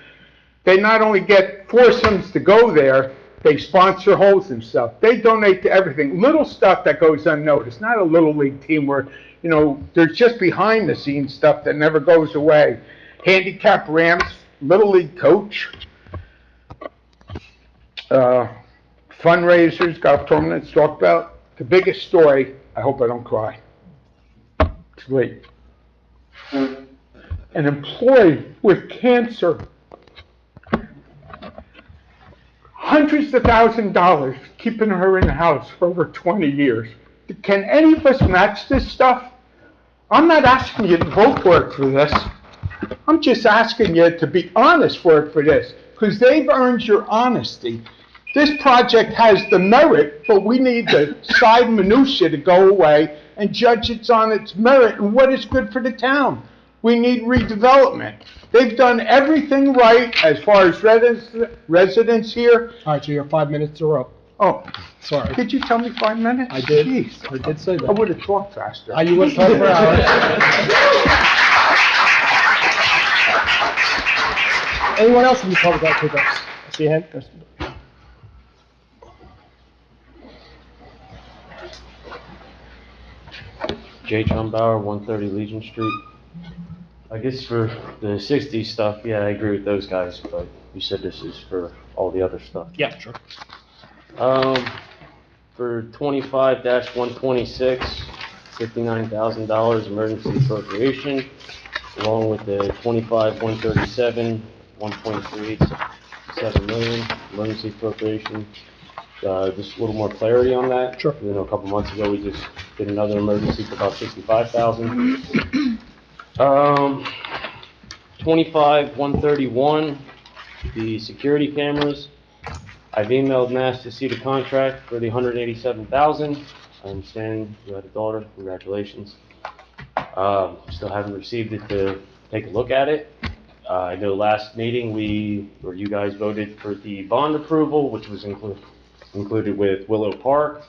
Speaker 12: They not only get foursomes to go there, they sponsor holes and stuff. They donate to everything. Little stuff that goes unnoticed. Not a Little League team where, there's just behind the scenes stuff that never goes away. Handicap ramps, Little League coach, fundraisers, golf tournaments, talk about. The biggest story, I hope I don't cry. It's late. An employee with cancer, hundreds of $1,000s keeping her in the house for over 20 years. Can any of us match this stuff? I'm not asking you to vote for it for this. I'm just asking you to be honest for this, because they've earned your honesty. This project has the merit, but we need the side minutia to go away and judge it on its merit and what is good for the town. We need redevelopment. They've done everything right as far as residents here.
Speaker 2: All right, so your 5 minutes are up.
Speaker 12: Oh,
Speaker 2: Sorry.
Speaker 12: did you tell me 5 minutes?
Speaker 2: I did.
Speaker 12: Jeez.
Speaker 2: I did say that.
Speaker 12: I would have talked faster.
Speaker 2: You would talk for hours. Anyone else in the public like to address? I see a hand. Yes.
Speaker 13: J. Trumbauer, 130 Legion Street. I guess for the 60s stuff, yeah, I agree with those guys, but you said this is for all the other stuff.
Speaker 2: Yeah, sure.
Speaker 13: For 25-126, $59,000 emergency appropriation, along with the 25-137, $1.387 million emergency appropriation. Just a little more clarity on that.
Speaker 2: Sure.
Speaker 13: A couple months ago, we just did another emergency for about $65,000. 25-131, the security cameras. I've emailed and asked to see the contract for the $187,000. I understand you had a daughter. Congratulations. Still haven't received it to take a look at it. I know last meeting you guys voted for the bond approval, which was included with Willow Park.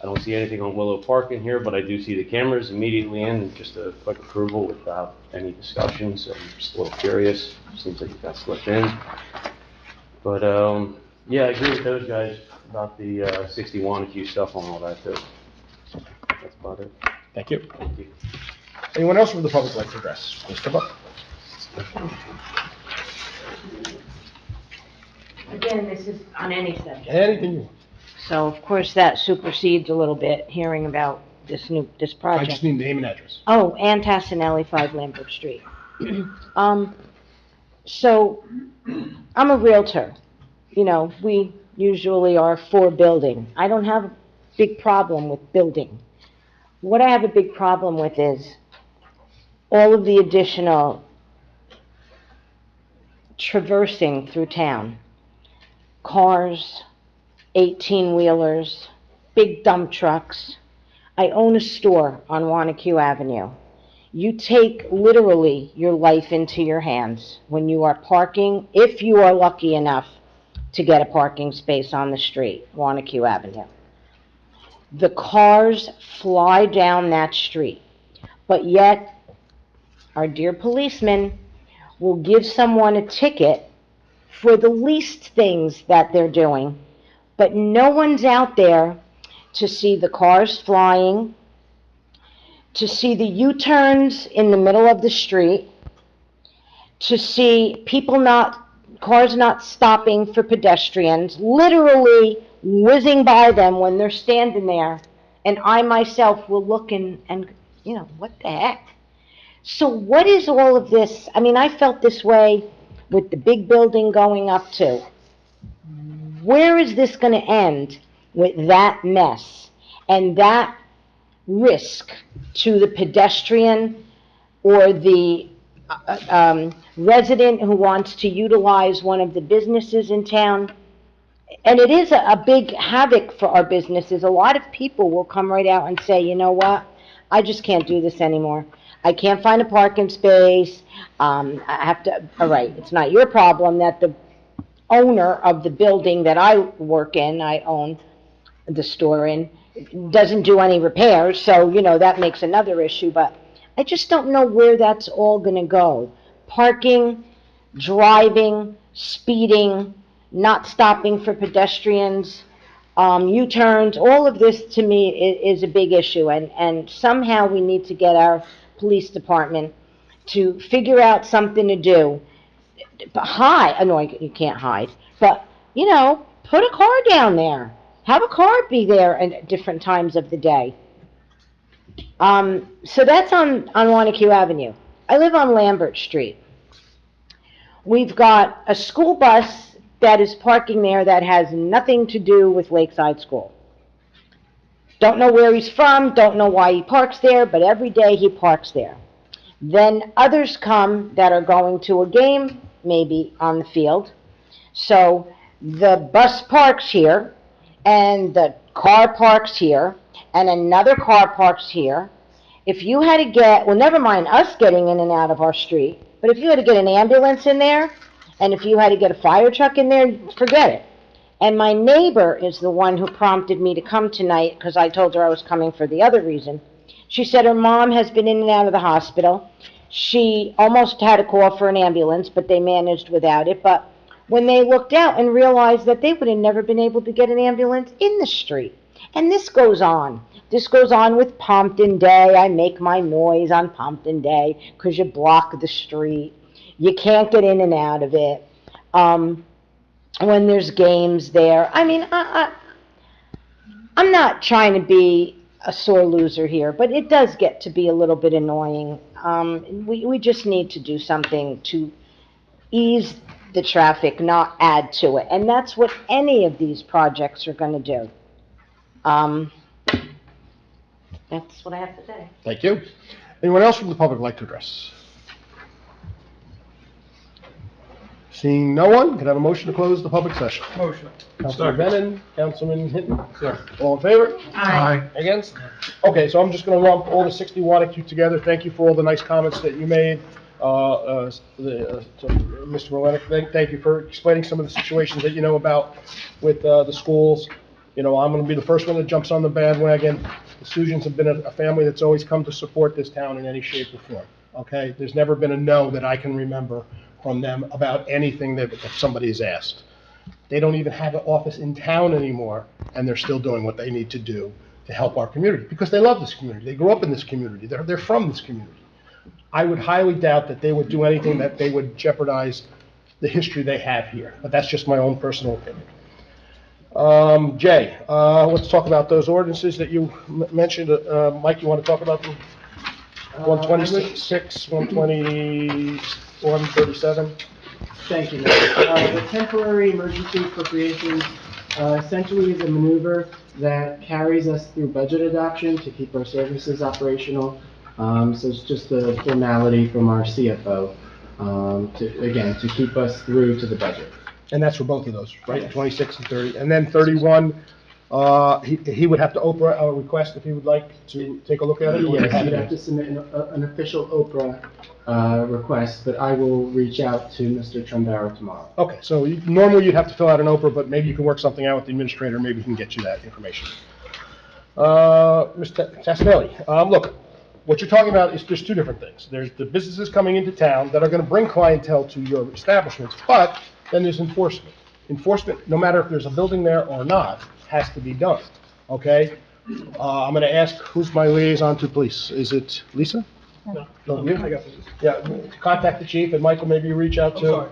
Speaker 13: I don't see anything on Willow Park in here, but I do see the cameras immediately in, just a quick approval without any discussion, so I'm just a little curious. Seems like it got slipped in. But Yeah, I agree with those guys about the 61 Q stuff and all that too. That's about it.
Speaker 2: Thank you.
Speaker 13: Thank you.
Speaker 2: Anyone else from the public like to address? Mr. Buck?
Speaker 1: Again, this is on any subject.
Speaker 2: Anything you want.
Speaker 14: So of course that supersedes a little bit, hearing about this
Speaker 2: I
Speaker 14: project.
Speaker 2: just need name and address.
Speaker 14: Oh, Ann Tassinelli, 5 Lambert Street. So, I'm a Realtor. You know, we usually are for building. I don't have a big problem with building. What I have a big problem with is all of the additional traversing through town. Cars, 18-wheelers, big dump trucks. I own a store on Wanacue Avenue. You take literally your life into your hands when you are parking, if you are lucky enough to get a parking space on the street, Wanacue Avenue. The cars fly down that street, but yet our dear policemen will give someone a ticket for the least things that they're doing, but no one's out there to see the cars flying, to see the U-turns in the middle of the street, to see cars not stopping for pedestrians, literally whizzing by them when they're standing there, and I myself will look and what the heck? So what is all of this? I mean, I felt this way with the big building going up too. Where is this going to end with that mess and that risk to the pedestrian or the resident who wants to utilize one of the businesses in town? And it is a big havoc for our businesses. A lot of people will come right out and say, you know what, I just can't do this anymore. I can't find a parking space. I have to, all right, it's not your problem that the owner of the building that I work in, I own the store in, doesn't do any repairs, so, that makes another issue, but I just don't know where that's all gonna go. Parking, driving, speeding, not stopping for pedestrians, U-turns, all of this to me is a big issue, and somehow we need to get our police department to figure out something to do. No, you can't hide, but, put a car down there. Have a car be there at different times of the day. So that's on Wanacue Avenue. I live on Lambert Street. We've got a school bus that is parking there that has nothing to do with Lakeside School. Don't know where he's from, don't know why he parks there, but every day he parks there. Then others come that are going to a game, maybe on the field. So the bus parks here, and the car parks here, and another car parks here. If you had to well, never mind us getting in and out of our street, but if you had to get an ambulance in there, and if you had to get a fire truck in there, forget it. And my neighbor is the one who prompted me to come tonight, because I told her I was coming for the other reason. She said her mom has been in and out of the hospital. She almost had to call for an ambulance, but they managed without it. But when they looked out and realized that they would have never been able to get an ambulance in the street. And this goes on. This goes on with Pompton Day. I make my noise on Pompton Day because you block the street. You can't get in and out of it. When there's games there. I mean, I'm not trying to be a sore loser here, but it does get to be a little bit annoying. We just need to do something to ease the traffic, not add to it. And that's what any of these projects are going to do. That's what I have to say.
Speaker 2: Thank you. Anyone else from the public like to address? Seeing no one, can I have a motion to close the public session?
Speaker 12: Motion.
Speaker 2: Councilman Brennan, Councilman Hinton. All in favor?
Speaker 9: Aye.
Speaker 2: Against? Okay, so I'm just going to lump all the 61 of you together. Thank you for all the nice comments that you made. To Mr. Malenik, thank you for explaining some of the situations that you know about with the schools. I'm going to be the first one that jumps on the bandwagon. The Sujans have been a family that's always come to support this town in any shape or form. Okay? There's never been a no that I can remember from them about anything that somebody has asked. They don't even have an office in town anymore, and they're still doing what they need to do to help our community, because they love this community. They grew up in this community. They're from this community. I would highly doubt that they would do anything that they would jeopardize the history they have here, but that's just my own personal opinion. Jay, let's talk about those ordinances that you mentioned. Mike, you want to talk about them? 126, 120, 137?
Speaker 4: Thank you, Mayor. The temporary emergency appropriations essentially is a maneuver that carries us through budget adoption to keep our services operational. So it's just a formality from our CFO, to keep us through to the budget.
Speaker 2: And that's for both of those, right?
Speaker 4: Yes.
Speaker 2: 26 and 30. And then 31, he would have to Oprah a request if he would like to take a look at it? or
Speaker 4: Yes,
Speaker 2: have
Speaker 4: you'd
Speaker 2: it?
Speaker 4: have to submit an official Oprah request, but I will reach out to Mr. Trumbauer tomorrow.
Speaker 2: Okay, so normally you'd have to fill out an Oprah, but maybe you can work something out with the administrator, maybe he can get you that information. Mr. Tassinelli, look, what you're talking about is there's two different things. There's the businesses coming into town that are going to bring clientele to your establishments, but then there's enforcement. Enforcement, no matter if there's a building there or not, has to be done, okay? I'm going to ask, who's my liaison to police? Is it Lisa?
Speaker 12: No.
Speaker 2: No, you?
Speaker 12: I got this.
Speaker 2: Yeah, contact the chief, and Michael, maybe you reach out to...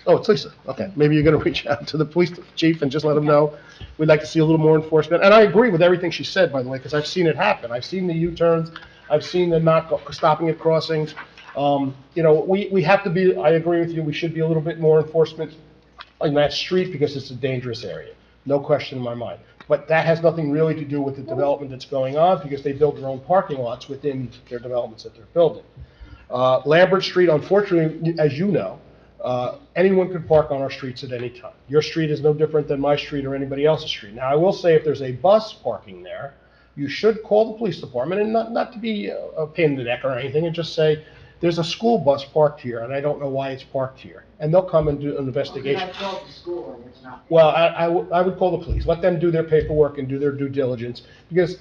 Speaker 2: Oh, it's Lisa, okay. Maybe you're going to reach out to the police chief and just let him know. We'd like to see a little more enforcement. And I agree with everything she said, by the way, because I've seen it happen. I've seen the U-turns, I've seen the stopping at crossings. We have to be, I agree with you, we should be a little bit more enforcement on that street because it's a dangerous area. No question in my mind. But that has nothing really to do with the development that's going on because they build their own parking lots within their developments that they're building. Lambert Street, unfortunately, as you know, anyone can park on our streets at any time. Your street is no different than my street or anybody else's street. Now, I will say if there's a bus parking there, you should call the police department, and not to be a pain in the neck or anything, and just say, there's a school bus parked here, and I don't know why it's parked here. And they'll come and do an investigation. Well, I would call the police. Let them do their paperwork and do their due diligence, because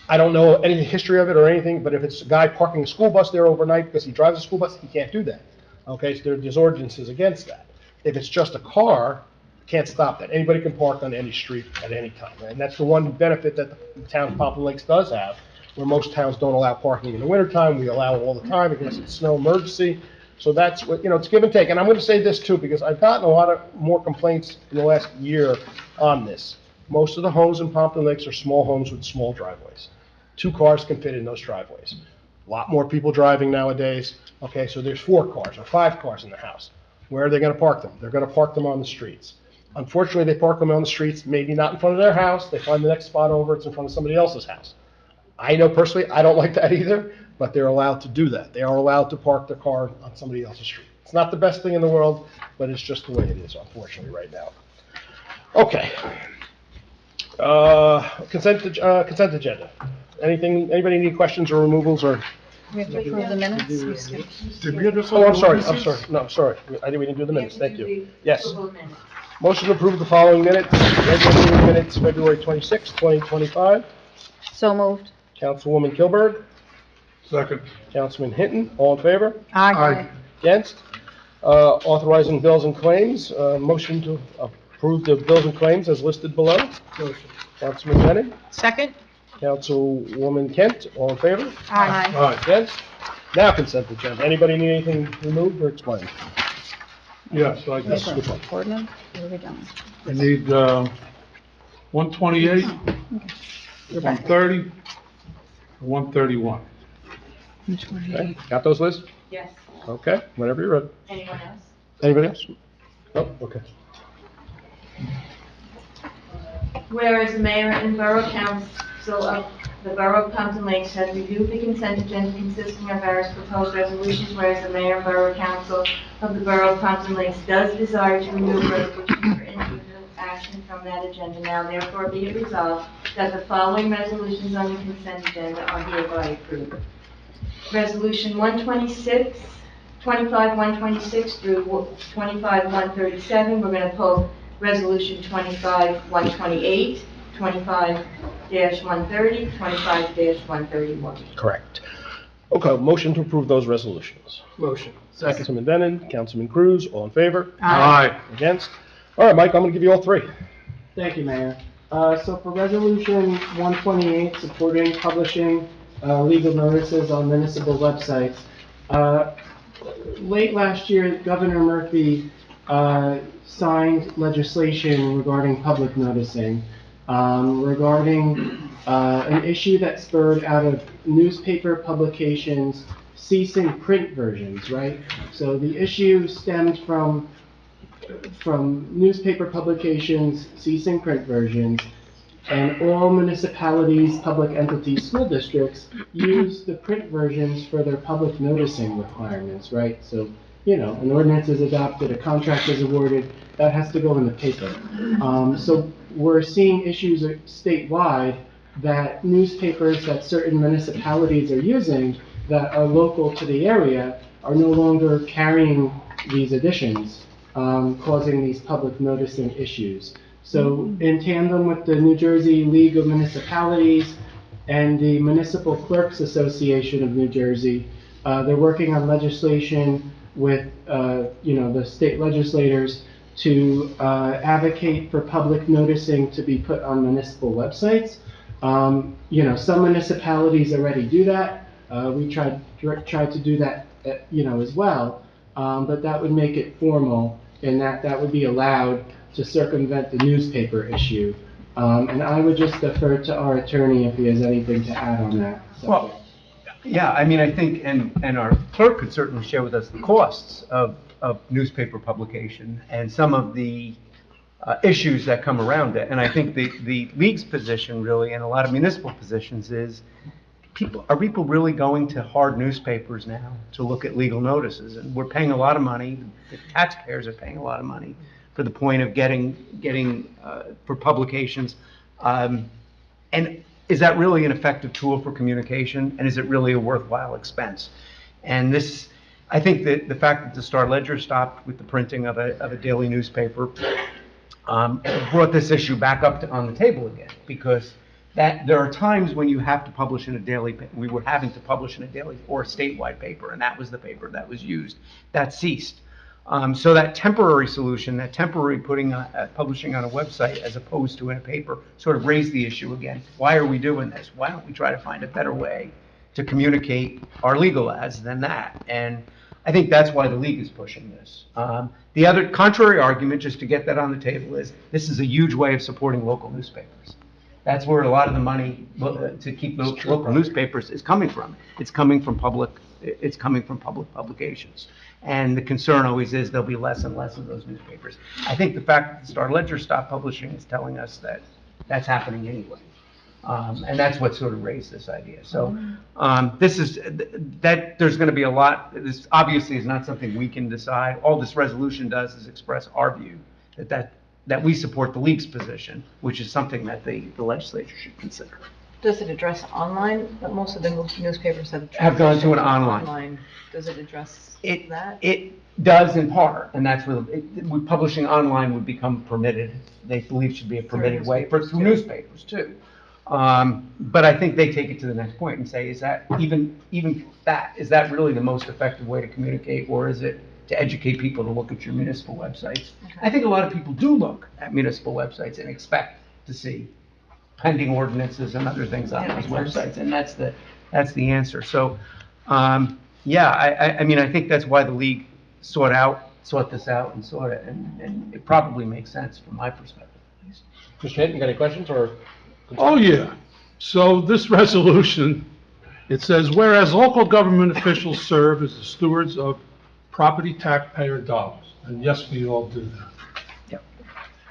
Speaker 2: I don't know any history of it or anything, but if it's a guy parking a school bus there overnight because he drives a school bus, he can't do that. Okay, so there's ordinances against that. If it's just a car, can't stop that. Anybody can park on any street at any time. And that's the one benefit that the town of Pompton Lakes does have, where most towns don't allow parking in the wintertime. We allow it all the time because it's snow emergency. So that's what, it's give and take. And I'm going to say this too, because I've gotten a lot of more complaints in the last year on this. Most of the homes in Pompton Lakes are small homes with small driveways. 2 cars can fit in those driveways. A lot more people driving nowadays. Okay, so there's 4 cars or 5 cars in the house. Where are they going to park them? They're going to park them on the streets. Unfortunately, they park them on the streets, maybe not in front of their house. They find the next spot over, it's in front of somebody else's house. I know personally, I don't like that either, but they're allowed to do that. They are allowed to park their car on somebody else's street. It's not the best thing in the world, but it's just the way it is, unfortunately, right now. Okay. Consent agenda. Anybody need questions or removals or?
Speaker 6: We have to approve the minutes?
Speaker 12: Did we address?
Speaker 2: Oh, I'm sorry. No, I'm sorry. We didn't do the minutes. Thank you. Yes. Motion to approve the following minutes. Regular meeting minutes, February 26, 2025.
Speaker 6: So moved.
Speaker 2: Councilwoman Kilberg,
Speaker 9: Second.
Speaker 2: Councilman Hinton, all in favor?
Speaker 12: Aye.
Speaker 2: Against? Authorizing bills and claims, motion to approve the bills and claims as listed below. Councilman Bennett,
Speaker 8: Second?
Speaker 2: Councilwoman Kent, all in favor?
Speaker 8: Aye.
Speaker 9: Aye.
Speaker 2: Against? Now consent agenda. Anybody need anything removed or explained?
Speaker 9: Yes, I guess.
Speaker 2: Which one?
Speaker 6: Ordinance? What are we doing?
Speaker 9: I need 128, 130, 131.
Speaker 2: Okay, got those lists?
Speaker 1: Yes.
Speaker 2: Okay, whenever you're ready.
Speaker 1: Anyone else?
Speaker 2: Anybody else? Oh, okay.
Speaker 1: Whereas the mayor and borough council of the Borough of Pompton Lakes has reviewed the consent agenda consisting of various proposed resolutions, whereas the mayor and borough council of the Borough of Pompton Lakes does desire to remove resolutions for individual action from that agenda. Now therefore be it resolved that the following resolutions on the consent agenda are hereby approved. Resolution 126, 25-126 through 25-137. We're going to pull Resolution 25-128, 25-130, 25-131.
Speaker 2: Correct. Okay, motion to approve those resolutions.
Speaker 12: Motion.
Speaker 2: Councilman Denon, Councilman Cruz, all in favor?
Speaker 9: Aye.
Speaker 2: Against? All right, Mike, I'm gonna give you all three.
Speaker 4: Thank you, Mayor. So for Resolution 128, supporting publishing legal notices on municipal websites, late last year, Governor Murphy signed legislation regarding public noticing, regarding an issue that spurred out of newspaper publications ceasing print versions, right? So the issue stemmed from newspaper publications ceasing print versions, and all municipalities, public entities, school districts use the print versions for their public noticing requirements, right? So, an ordinance is adopted, a contract is awarded, that has to go in the paper. So we're seeing issues statewide that newspapers that certain municipalities are using that are local to the area are no longer carrying these editions, causing these public noticing issues. So in tandem with the New Jersey League of Municipalities and the Municipal Clerks Association of New Jersey, they're working on legislation with, the state legislators to advocate for public noticing to be put on municipal websites. Some municipalities already do that. We tried to do that, as well. But that would make it formal, and that would be allowed to circumvent the newspaper issue. And I would just defer to our attorney if he has anything to add on that subject.
Speaker 11: Well, yeah, I mean, I think, and our clerk could certainly share with us the costs of newspaper publication and some of the issues that come around it. And I think the league's position really, and a lot of municipal positions is, are people really going to hard newspapers now to look at legal notices? And we're paying a lot of money, the taxpayers are paying a lot of money for the point of getting for publications. And is that really an effective tool for communication? And is it really a worthwhile expense? And this, I think that the fact that the Star-Ledger stopped with the printing of a daily newspaper brought this issue back up on the table again, because there are times when you have to publish in a daily, we were having to publish in a daily or a statewide paper, and that was the paper that was used. That ceased. So that temporary solution, that temporary publishing on a website as opposed to in a paper, sort of raised the issue again. Why are we doing this? Why don't we try to find a better way to communicate our legal ads than that? And I think that's why the league is pushing this. The other contrary argument, just to get that on the table, is this is a huge way of supporting local newspapers. That's where a lot of the money to keep those local newspapers is coming from. It's coming from public publications. And the concern always is there'll be less and less of those newspapers. I think the fact that the Star-Ledger stopped publishing is telling us that that's happening anyway. And that's what sort of raised this idea. So there's going to be a lot. This obviously is not something we can decide. All this resolution does is express our view that we support the league's position, which is something that the legislature should consider.
Speaker 7: Does it address online? Most of the newspapers
Speaker 11: have gone to an online.
Speaker 7: Does it address that?
Speaker 11: It does in part, and that's where publishing online would become permitted. They believe should be a permitted way through newspapers too. But I think they take it to the next point and say, is that is that really the most effective way to communicate, or is it to educate people to look at your municipal websites? Okay. I think a lot of people do look at municipal websites and expect to see pending ordinances and other things on those websites, and that's the answer. So, I mean, I think that's why the league sought this out and sought it, and it probably makes sense from my perspective.
Speaker 2: Mr. Hinton, you got any questions or?
Speaker 9: Oh, yeah. So this resolution, it says, whereas local government officials serve as the stewards of property taxpayer dollars, and yes, we all do that.
Speaker 11: Yep.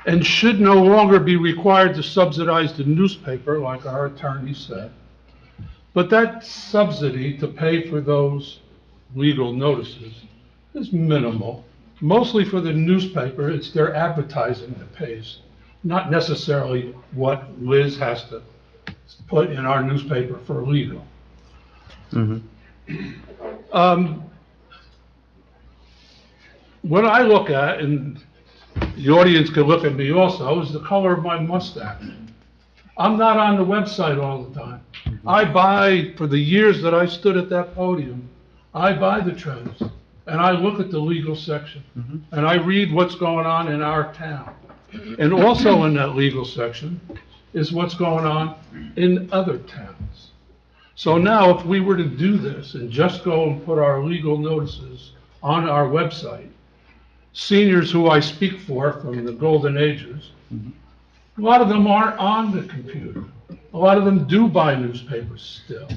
Speaker 9: And should no longer be required to subsidize the newspaper, like our attorney said, but that subsidy to pay for those legal notices is minimal. Mostly for the newspaper, it's their advertising that pays, not necessarily what Liz has to put in our newspaper for legal.
Speaker 11: Mm-hmm.
Speaker 9: What I look at, and the audience can look at me also, is the color of my mustache. I'm not on the website all the time. I buy, for the years that I stood at that podium, I buy the Trends. and I look at the legal section, and I read what's going on in our town. And also in that legal section is what's going on in other towns. So now, if we were to do this and just go and put our legal notices on our website, seniors who I speak for from the golden ages, a lot of them aren't on the computer. A lot of them do buy newspapers still.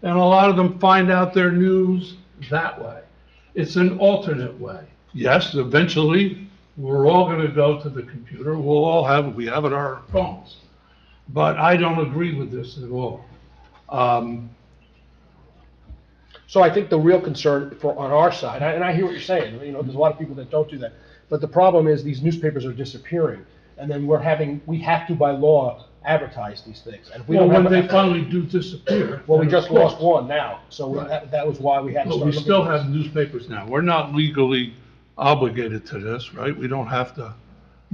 Speaker 9: And a lot of them find out their news that way. It's an alternate way. Yes, eventually, we're all going to go to the computer. We have it on our phones. But I don't agree with this at all.
Speaker 2: So I think the real concern on our side, and I hear what you're saying, there's a lot of people that don't do that. But the problem is these newspapers are disappearing. And then we have to by law advertise these things. And if we
Speaker 9: Well,
Speaker 2: don't
Speaker 9: when they
Speaker 2: have,
Speaker 9: finally do disappear.
Speaker 2: well, we
Speaker 9: then
Speaker 2: just
Speaker 9: of course.
Speaker 2: lost one now. So that was why we had to
Speaker 9: But
Speaker 2: start
Speaker 9: we
Speaker 2: looking
Speaker 9: still
Speaker 2: at this.
Speaker 9: have newspapers now. We're not legally obligated to this, right? We don't have to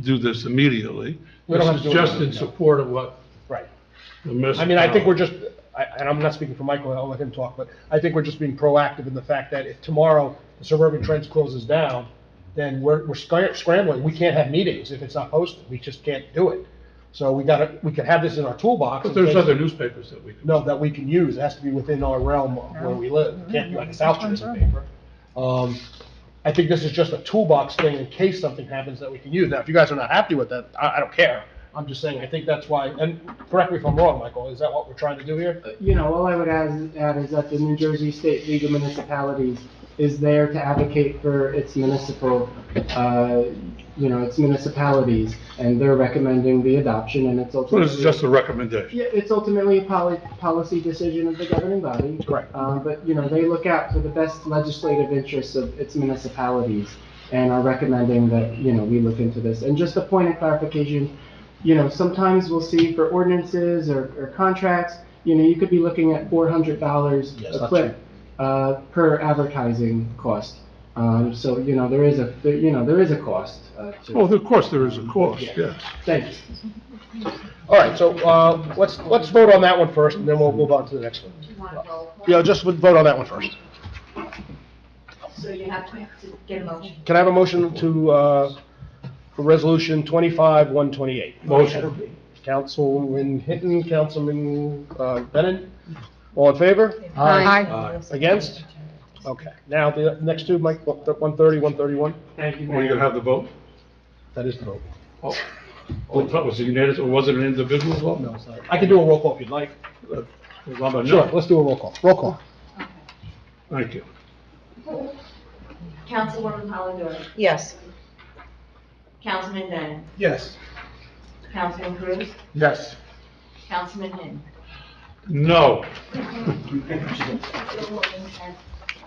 Speaker 9: do this immediately.
Speaker 2: We don't have
Speaker 9: This
Speaker 2: to
Speaker 9: is
Speaker 2: do it
Speaker 9: just in
Speaker 2: immediately, no.
Speaker 9: support of what
Speaker 2: Right.
Speaker 9: the
Speaker 2: I
Speaker 9: municipality.
Speaker 2: mean, I think we're just, and I'm not speaking for Michael, I'll let him talk, but I think we're just being proactive in the fact that if tomorrow the Suburban Trends closes down, then we're scrambling. We can't have meetings if it's not posted. We just can't do it. So we can have this in our toolbox.
Speaker 9: But
Speaker 2: in
Speaker 9: there's
Speaker 2: case-
Speaker 9: other newspapers that we can.
Speaker 2: No, that we can use. It has to be within our realm of where we live. It can't be like a South Jersey paper. I think this is just a toolbox thing in case something happens that we can use. Now, if you guys are not happy with that, I don't care. I'm just saying, I think that's why, and correct me if I'm wrong, Michael, is that what we're trying to do here?
Speaker 4: All I would add is that the New Jersey State League of Municipalities is there to advocate for its its municipalities, and they're recommending the adoption, and it's
Speaker 9: So
Speaker 4: ultimately.
Speaker 9: this is just a recommendation.
Speaker 4: Yeah, it's ultimately a policy decision of the governing body.
Speaker 2: Correct.
Speaker 4: But, they look out for the best legislative interests of its municipalities and are recommending that, we look into this. And just a point of clarification, sometimes we'll see for ordinances or contracts, you could be looking at $400
Speaker 2: Yes,
Speaker 4: a
Speaker 2: that's
Speaker 4: clip per advertising cost. So, there is a cost to
Speaker 9: Well, of course, there is a cost,
Speaker 4: Yeah.
Speaker 9: yes.
Speaker 4: Thank you.
Speaker 2: All right, so let's vote on that one first, and then we'll move on to the next one. Yeah, just vote on that one first.
Speaker 1: So you have to get a motion.
Speaker 2: Can I have a motion for Resolution 25-128?
Speaker 9: Motion.
Speaker 2: Councilman Hinton, Councilman Bennett, all in favor?
Speaker 8: Aye.
Speaker 2: Against? Okay, now the next two, Mike, 130, 131,
Speaker 4: Thank you,
Speaker 9: Are you gonna have the vote?
Speaker 2: that is the vote.
Speaker 9: Oh, that was unanimous, or was it an individual vote?
Speaker 2: No, sorry. I can do a roll call if you'd like.
Speaker 9: Well, I'm a no.
Speaker 2: Sure, let's do a roll call. Roll call.
Speaker 9: Thank you.
Speaker 1: Councilwoman Polidori.
Speaker 7: Yes.
Speaker 1: Councilman Bennett.
Speaker 12: Yes.
Speaker 1: Councilman Cruz.
Speaker 12: Yes.
Speaker 1: Councilman Hin.
Speaker 9: No.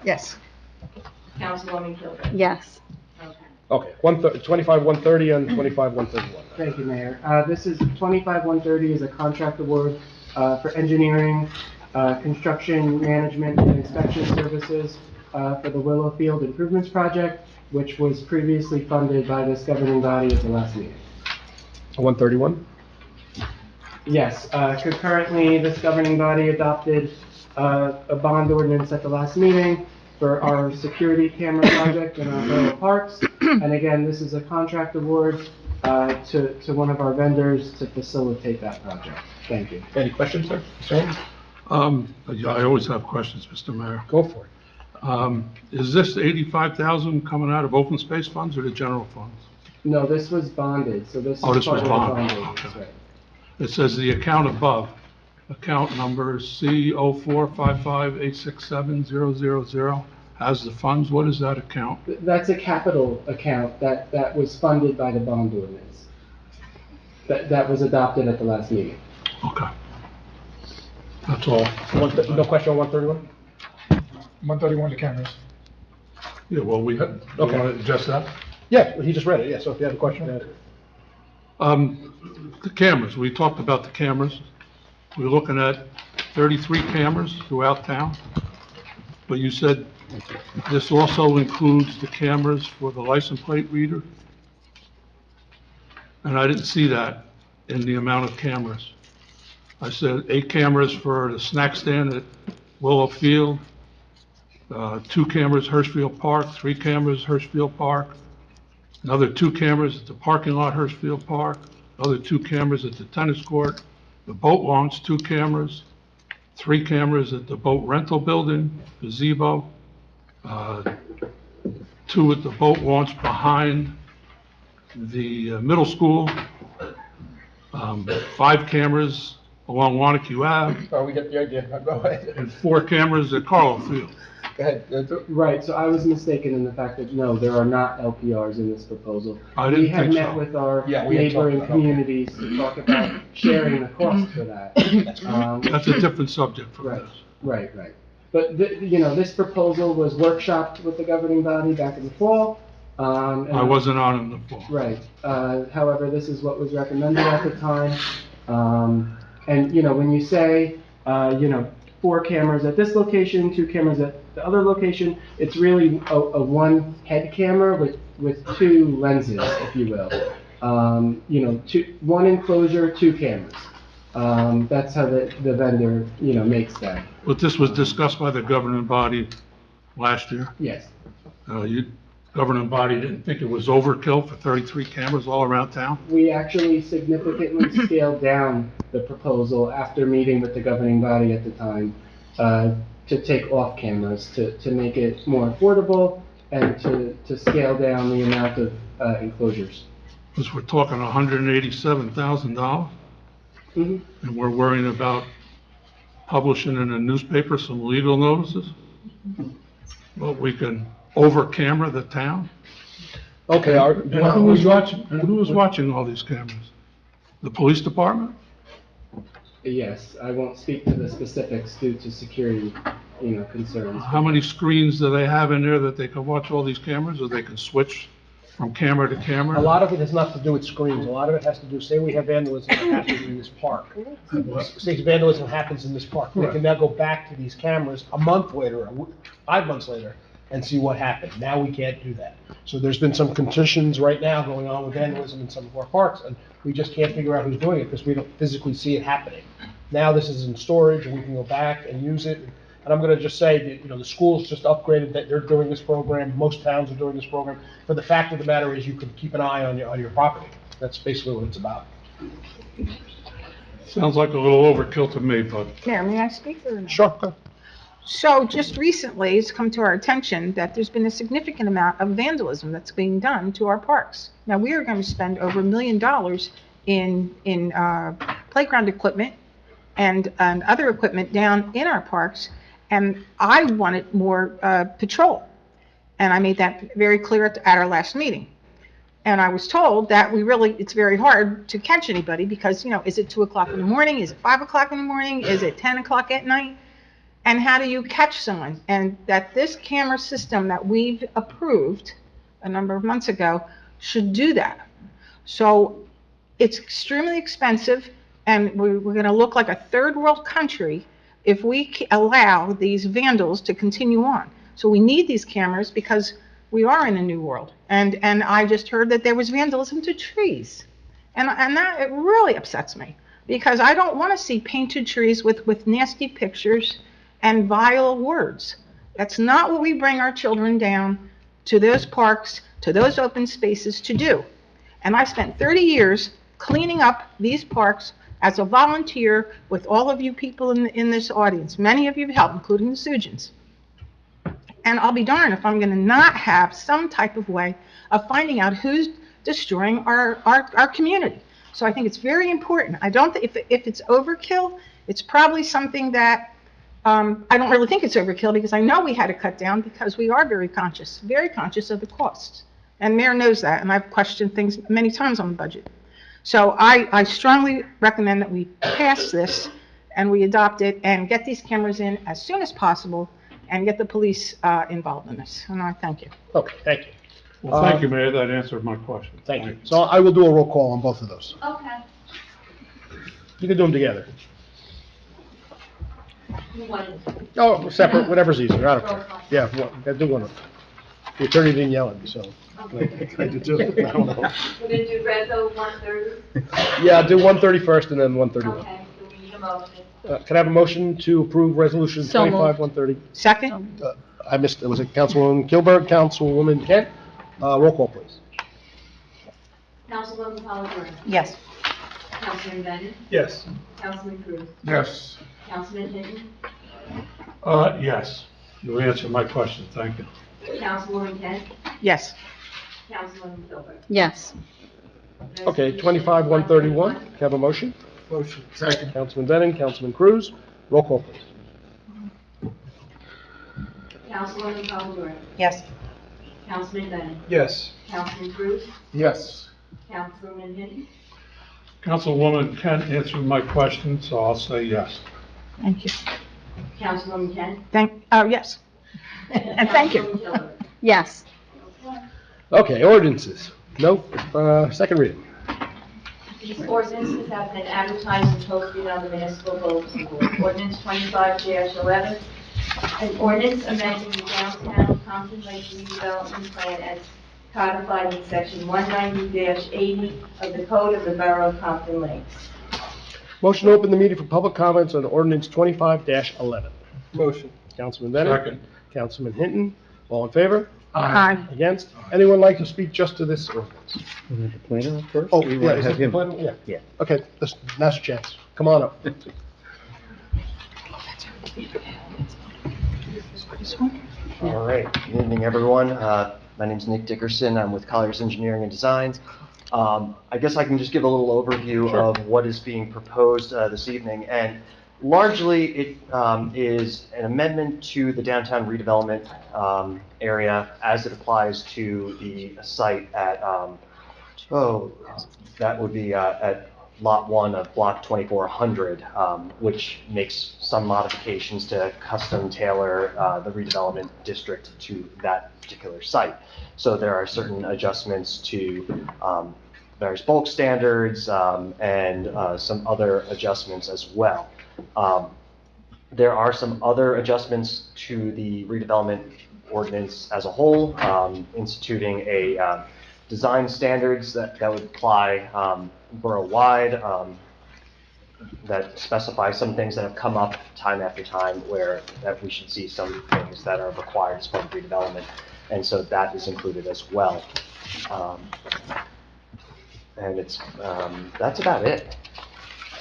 Speaker 8: Yes.
Speaker 1: Councilwoman Kilburn.
Speaker 6: Yes.
Speaker 1: Okay.
Speaker 2: Okay, 25-130 and 25-131.
Speaker 4: Thank you, Mayor. This is 25-130 is a contract award for engineering, construction management, and inspection services for the Willow Field Improvements Project, which was previously funded by this governing body at the last meeting.
Speaker 2: 131?
Speaker 4: Yes, concurrently, this governing body adopted a bond ordinance at the last meeting for our security camera project in our borough parks. And again, this is a contract award to one of our vendors to facilitate that project. Thank you.
Speaker 2: Any questions, sir? Sir?
Speaker 9: Yeah, I always have questions, Mr. Mayor.
Speaker 2: Go for it.
Speaker 9: Is this 85,000 coming out of open space funds or the general funds?
Speaker 4: No, this was bonded, so this is
Speaker 9: Oh, this
Speaker 4: part
Speaker 9: was
Speaker 4: of the
Speaker 9: bonded,
Speaker 4: bond ordinance,
Speaker 9: okay.
Speaker 4: right.
Speaker 9: It says the account above, account number C0455867000, has the funds. What is that account?
Speaker 4: That's a capital account that was funded by the bond ordinance. That was adopted at the last meeting.
Speaker 9: Okay. That's all.
Speaker 2: No question on 131?
Speaker 12: 131 the cameras.
Speaker 9: Yeah, well, we had,
Speaker 2: Okay.
Speaker 9: want to adjust that?
Speaker 2: Yeah, he just read it, yeah, so if you have a question, go ahead.
Speaker 9: The cameras, we talked about the cameras. We're looking at 33 cameras throughout town. But you said this also includes the cameras for the license plate reader? And I didn't see that in the amount of cameras. I said 8 cameras for the snack stand at Willow Field, 2 cameras Hirschfield Park, 3 cameras Hirschfield Park, another 2 cameras at the parking lot Hirschfield Park, another 2 cameras at the tennis court, the boat launch, 2 cameras, 3 cameras at the boat rental building, gazebo, 2 at the boat launch behind the middle school, 5 cameras along Wanacue Ave,
Speaker 2: Oh, we get the idea. Go ahead.
Speaker 9: and 4 cameras at Carlo Field.
Speaker 2: Go ahead.
Speaker 4: Right, so I was mistaken in the fact that, no, there are not LPRs in this proposal.
Speaker 9: I didn't
Speaker 4: We had
Speaker 9: think
Speaker 4: met
Speaker 9: so.
Speaker 4: with our
Speaker 2: Yeah, we had talked
Speaker 4: neighboring
Speaker 2: about it, okay.
Speaker 4: communities to talk about sharing the cost for that.
Speaker 9: That's a different subject from
Speaker 4: Right,
Speaker 9: this.
Speaker 4: right. But, this proposal was workshopped with the governing body back in the fall. And
Speaker 9: I wasn't on in the fall.
Speaker 4: Right. However, this is what was recommended at the time. And, when you say, 4 cameras at this location, 2 cameras at the other location, it's really a one head camera with 2 lenses, if you will. 1 enclosure, 2 cameras. That's how the vendor, makes them.
Speaker 9: But this was discussed by the governing body last year.
Speaker 4: Yes.
Speaker 9: Governing body didn't think it was overkill for 33 cameras all around town?
Speaker 4: We actually significantly scaled down the proposal after meeting with the governing body at the time, to take off cameras, to make it more affordable and to scale down the amount of enclosures.
Speaker 9: Because we're talking $187,000,
Speaker 4: Mhm.
Speaker 9: and we're worrying about publishing in a newspaper some legal notices? But we can over-camera the town?
Speaker 2: Okay,
Speaker 9: And who was watching all these cameras? The police department?
Speaker 4: Yes, I won't speak to the specifics due to security, concerns.
Speaker 9: How many screens do they have in there that they can watch all these cameras, or they can switch from camera to camera?
Speaker 2: A lot of it has nothing to do with screens. A lot of it has to do, say we have vandalism that happens in this park. Say vandalism happens in this park. They can now go back to these cameras a month later, 5 months later, and see what happened. Now we can't do that. So there's been some conditions right now going on with vandalism in some of our parks, and we just can't figure out who's doing it because we don't physically see it happening. Now this is in storage, and we can go back and use it. And I'm gonna just say that, the school's just upgraded, that they're doing this program, most towns are doing this program. But the fact of the matter is, you can keep an eye on your property. That's basically what it's about.
Speaker 9: Sounds like a little overkill to me, but
Speaker 8: Mayor, may I speak or no?
Speaker 2: Sure, go.
Speaker 8: So just recently, it's come to our attention that there's been a significant amount of vandalism that's being done to our parks. Now, we are going to spend over $1 million in playground equipment and other equipment down in our parks, and I wanted more patrol. And I made that very clear at our last meeting. And I was told that it's very hard to catch anybody because, is it 2 o'clock in the morning? Is it 5 o'clock in the morning? Is it 10 o'clock at night? And how do you catch someone? And that this camera system that we've approved a number of months ago should do that. So it's extremely expensive, and we're going to look like a third world country if we allow these vandals to continue on. So we need these cameras because we are in a new world. And I just heard that there was vandalism to trees. And that, it really upsets me because I don't want to see painted trees with nasty pictures and vile words. That's not what we bring our children down to those parks, to those open spaces to do. And I spent 30 years cleaning up these parks as a volunteer with all of you people in this audience. Many of you have helped, including the Sujans. And I'll be darned if I'm going to not have some type of way of finding out who's destroying our community. So I think it's very important. I don't think if it's overkill, it's probably something that I don't really think it's overkill because I know we had to cut down because we are very conscious of the costs. And Mayor knows that, and I've questioned things many times on the budget. So I strongly recommend that we pass this and we adopt it and get these cameras in as soon as possible and get the police involved in this. And I thank you.
Speaker 2: Okay, thank you.
Speaker 9: well, thank you, Mayor, that answered my question.
Speaker 2: Thank you. So I will do a roll call on both of those.
Speaker 1: Okay.
Speaker 2: You can do them together.
Speaker 1: You wanted-
Speaker 2: Oh, separate, whatever's easier, I don't care. Yeah, do one of them. The attorney didn't yell at me, so. I did too. I don't know.
Speaker 1: We're gonna do Reso 130?
Speaker 2: Yeah, I'll do 130 first and then 131.
Speaker 1: Okay, so we need a motion.
Speaker 2: Can I have a motion to approve resolution
Speaker 8: So moved.
Speaker 2: 25-130?
Speaker 8: Second?
Speaker 2: I missed, was it Councilwoman Kilburg, Councilwoman Kent? Roll call, please.
Speaker 1: Councilwoman Polidori?
Speaker 7: Yes.
Speaker 1: Councilman Bennett?
Speaker 12: Yes.
Speaker 1: Councilman Cruz?
Speaker 9: Yes.
Speaker 1: Councilman Hinton?
Speaker 9: Yes. You answered my question, thank you.
Speaker 1: Councilwoman Kent?
Speaker 8: Yes.
Speaker 1: Councilwoman Kilburg?
Speaker 6: Yes.
Speaker 2: Okay, 25-131, can I have a motion?
Speaker 12: Motion. Second.
Speaker 2: Councilman Bennett, Councilman Cruz, roll call, please.
Speaker 1: Councilwoman Polidori?
Speaker 7: Yes.
Speaker 1: Councilman Bennett?
Speaker 12: Yes.
Speaker 1: Councilman Cruz?
Speaker 12: Yes.
Speaker 1: Councilman Hinton?
Speaker 9: Councilwoman Kent answered my question, so I'll say yes.
Speaker 8: Thank you.
Speaker 1: Councilwoman Kent?
Speaker 8: Yes. And thank you.
Speaker 1: Councilwoman Kilburg?
Speaker 6: Yes.
Speaker 2: Okay, ordinances. No, second reading.
Speaker 1: These ordinances have been advertised and posted on the municipal bulletin board. Ordinance 25-11, an ordinance amending the downtown Pompton Lake redevelopment plan as codified in section 190-80 of the Code of the Borough of Pompton Lakes.
Speaker 2: Motion to open the meeting for public comments on ordinance 25-11.
Speaker 12: Motion.
Speaker 2: Councilman Bennett?
Speaker 9: Second.
Speaker 2: Councilman Hinton, all in favor?
Speaker 8: Aye.
Speaker 2: Against? Anyone like to speak just to this ordinance?
Speaker 3: The planner first?
Speaker 2: Oh, yeah, is that the plan? Yeah.
Speaker 3: Yeah.
Speaker 2: Okay, now's your chance. Come on up.
Speaker 15: All right, good evening, everyone. My name's Nick Dickerson. I'm with Colliers Engineering and Designs. I guess I can just give a little overview of what is being proposed this evening. And largely, it is an amendment to the downtown redevelopment area as it applies to the site at, that would be at Lot 1 of Block 2400, which makes some modifications to custom tailor the redevelopment district to that particular site. So there are certain adjustments to various bulk standards and some other adjustments as well. There are some other adjustments to the redevelopment ordinance as a whole, instituting a design standards that would apply borough-wide, that specify some things that have come up time after time where that we should see some things that are required as part of redevelopment. And so that is included as well. And it's, that's about it.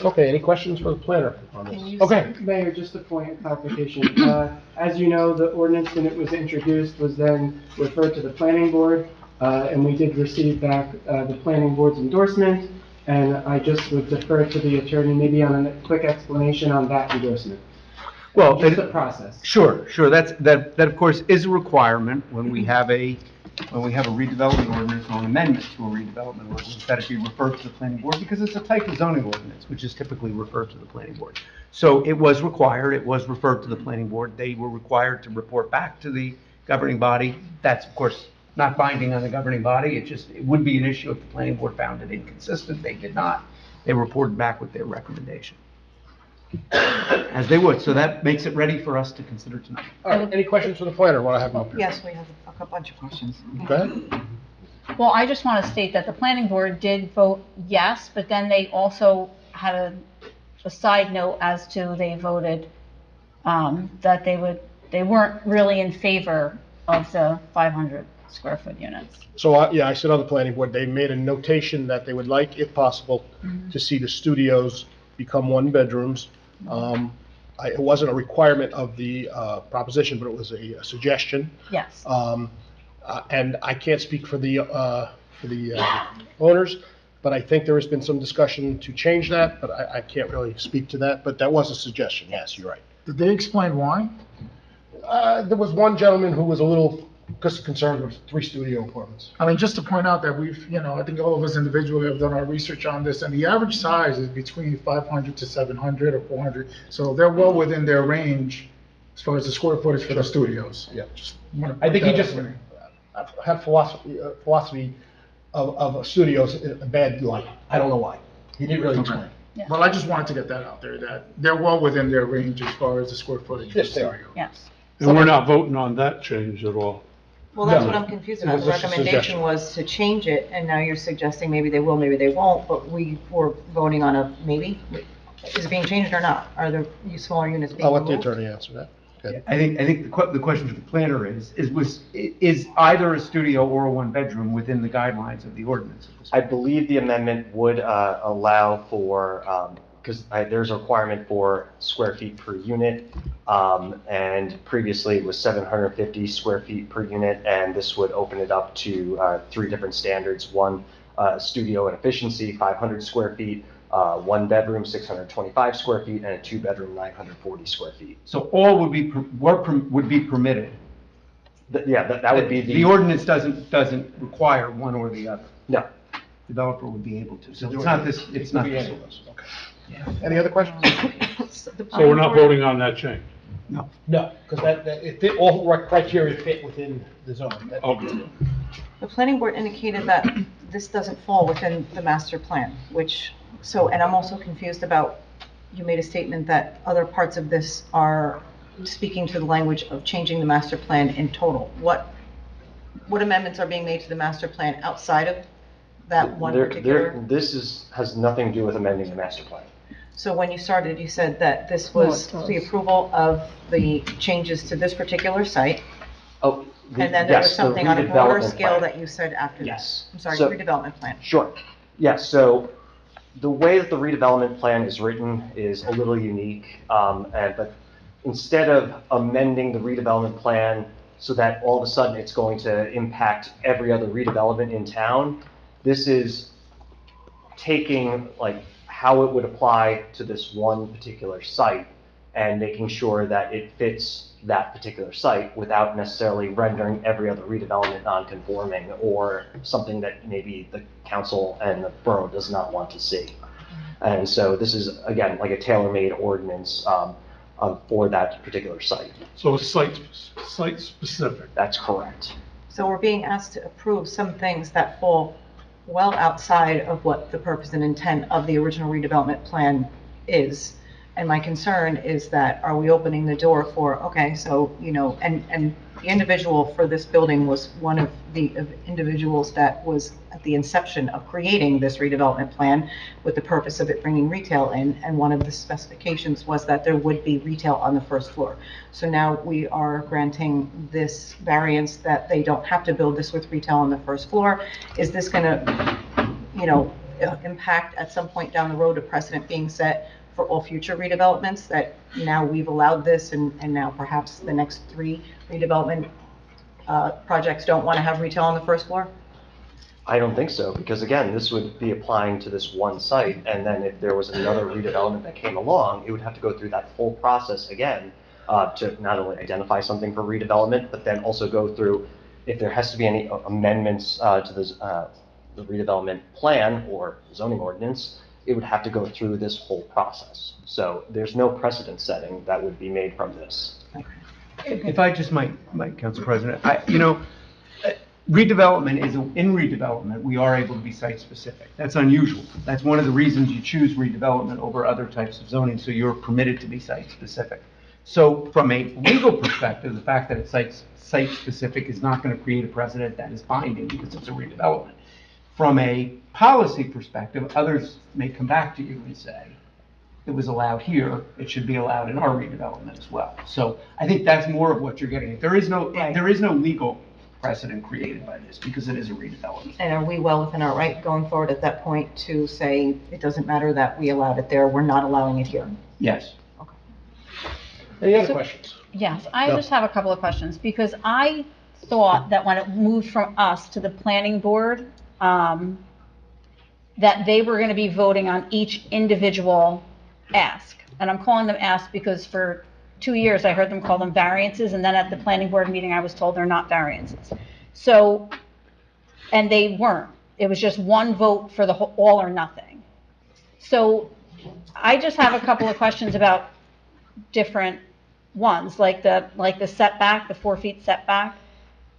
Speaker 2: Okay, any questions for the planner on this? Okay.
Speaker 4: Mayor, just a point of clarification. As you know, the ordinance when it was introduced was then referred to the planning board, and we did receive back the planning board's endorsement, and I just would defer to the attorney maybe on a quick explanation on that endorsement.
Speaker 11: Well,
Speaker 4: Just the process.
Speaker 11: Sure, that of course is a requirement when we have a redevelopment ordinance or an amendment to a redevelopment ordinance, that it be referred to the planning board, because it's a type of zoning ordinance, which is typically referred to the planning board. So it was required, it was referred to the planning board, they were required to report back to the governing body. That's of course not binding on the governing body, it would be an issue if the planning board found it inconsistent. They did not. They reported back with their recommendation, as they would. So that makes it ready for us to consider tonight.
Speaker 2: All right, any questions for the planner while I have him up here?
Speaker 7: Yes, we have a bunch of questions.
Speaker 2: Go ahead.
Speaker 6: Well, I just want to state that the planning board did vote yes, but then they also had a side note as to they voted that they weren't really in favor of the 500 square foot units.
Speaker 2: So, I sit on the planning board. They made a notation that they would like, if possible, to see the studios become one bedrooms. It wasn't a requirement of the proposition, but it was a suggestion.
Speaker 6: Yes.
Speaker 2: And I can't speak for the owners, but I think there has been some discussion to change that, but I can't really speak to that. But that was a suggestion. Yes, you're right.
Speaker 12: Did they explain why?
Speaker 2: There was one gentleman who was a little concerned with 3 studio apartments.
Speaker 12: I mean, just to point out that we've, I think all of us individually have done our research on this, and the average size is between 500 to 700 or 400. So they're well within their range as far as the square footage for the studios.
Speaker 2: Yeah.
Speaker 12: I
Speaker 2: think he just had philosophy of studios a bad light. I don't know why. He didn't really explain.
Speaker 6: Yeah.
Speaker 12: Well, I just wanted to get that out there, that they're well within their range as far as the square footage of the
Speaker 2: Yes, they are.
Speaker 12: studio.
Speaker 6: Yes.
Speaker 9: And we're not voting on that change at all.
Speaker 7: Well, that's
Speaker 2: No.
Speaker 7: what I'm confused
Speaker 2: It
Speaker 7: about.
Speaker 2: was
Speaker 7: The
Speaker 2: just a
Speaker 7: recommendation
Speaker 2: suggestion.
Speaker 7: was to change it, and now you're suggesting maybe they will, maybe they won't, but we were voting on a maybe? Is it being changed or not? Are the smaller units being
Speaker 2: I'll let the
Speaker 7: removed?
Speaker 2: attorney answer that.
Speaker 12: I think the question for the planner is either a studio or a one-bedroom within the guidelines of the ordinance?
Speaker 15: I believe the amendment would allow for, because there's a requirement for square feet per unit, and previously it was 750 square feet per unit, and this would open it up to 3 different standards. One, studio and efficiency, 500 square feet, 1 bedroom, 625 square feet, and a 2 bedroom, 940 square feet.
Speaker 12: So all would be permitted?
Speaker 15: Yeah, that would be
Speaker 12: The ordinance doesn't require one or the other?
Speaker 15: No.
Speaker 12: Developer would be able to, so it's not this.
Speaker 2: Okay. Any other questions?
Speaker 9: So we're not voting on that change?
Speaker 12: No.
Speaker 2: No, because all criteria fit within the zone.
Speaker 9: Okay.
Speaker 7: The planning board indicated that this doesn't fall within the master plan, and I'm also confused about, you made a statement that other parts of this are speaking to the language of changing the master plan in total. What amendments are being made to the master plan outside of that one particular?
Speaker 15: This has nothing to do with amending the master plan.
Speaker 7: So when you started, you said that this was the approval of the changes to this particular site.
Speaker 15: Oh,
Speaker 7: And then there was something on a broader
Speaker 15: redevelopment
Speaker 7: scale
Speaker 15: plan.
Speaker 7: that you said after that.
Speaker 15: Yes.
Speaker 7: I'm sorry,
Speaker 15: So-
Speaker 7: redevelopment plan.
Speaker 15: Sure. Yes, so the way that the redevelopment plan is written is a little unique, but instead of amending the redevelopment plan so that all of a sudden it's going to impact every other redevelopment in town, this is taking like how it would apply to this one particular site and making sure that it fits that particular site without necessarily rendering every other redevelopment non-conforming or something that maybe the council and the borough does not want to see. And so this is, again, like a tailor-made ordinance for that particular site.
Speaker 9: So it's site-specific?
Speaker 15: That's correct.
Speaker 7: So we're being asked to approve some things that fall well outside of what the purpose and intent of the original redevelopment plan is. And my concern is that, are we opening the door for, okay, so, and the individual for this building was one of the individuals that was at the inception of creating this redevelopment plan with the purpose of it bringing retail in, and one of the specifications was that there would be retail on the first floor. So now we are granting this variance that they don't have to build this with retail on the first floor. Is this gonna, impact at some point down the road a precedent being set for all future redevelopments, that now we've allowed this and now perhaps the next 3 redevelopment projects don't want to have retail on the first floor?
Speaker 15: I don't think so, because again, this would be applying to this one site, and then if there was another redevelopment that came along, it would have to go through that full process again to not only identify something for redevelopment, but then also go through, if there has to be any amendments to the redevelopment plan or zoning ordinance, it would have to go through this whole process. So there's no precedent setting that would be made from this.
Speaker 12: If I just might, Council President, in redevelopment, we are able to be site-specific. That's unusual. That's one of the reasons you choose redevelopment over other types of zoning, so you're permitted to be site-specific. So from a legal perspective, the fact that it's site-specific is not going to create a precedent that is binding because it's a redevelopment. From a policy perspective, others may come back to you and say, it was allowed here, it should be allowed in our redevelopment as well. So I think that's more of what you're getting at. There is no legal precedent created by this because it is a redevelopment.
Speaker 7: And are we well within our right going forward at that point to say, it doesn't matter that we allowed it there, we're not allowing it here?
Speaker 12: Yes.
Speaker 2: Any other questions?
Speaker 6: Yes, I just have a couple of questions, because I thought that when it moved from us to the planning board, that they were going to be voting on each individual ask. And I'm calling them ask because for 2 years I heard them call them variances, and then at the planning board meeting I was told they're not variances. So, and they weren't. It was just one vote for the whole, all or nothing. So I just have a couple of questions about different ones, like the setback, the 4 feet setback.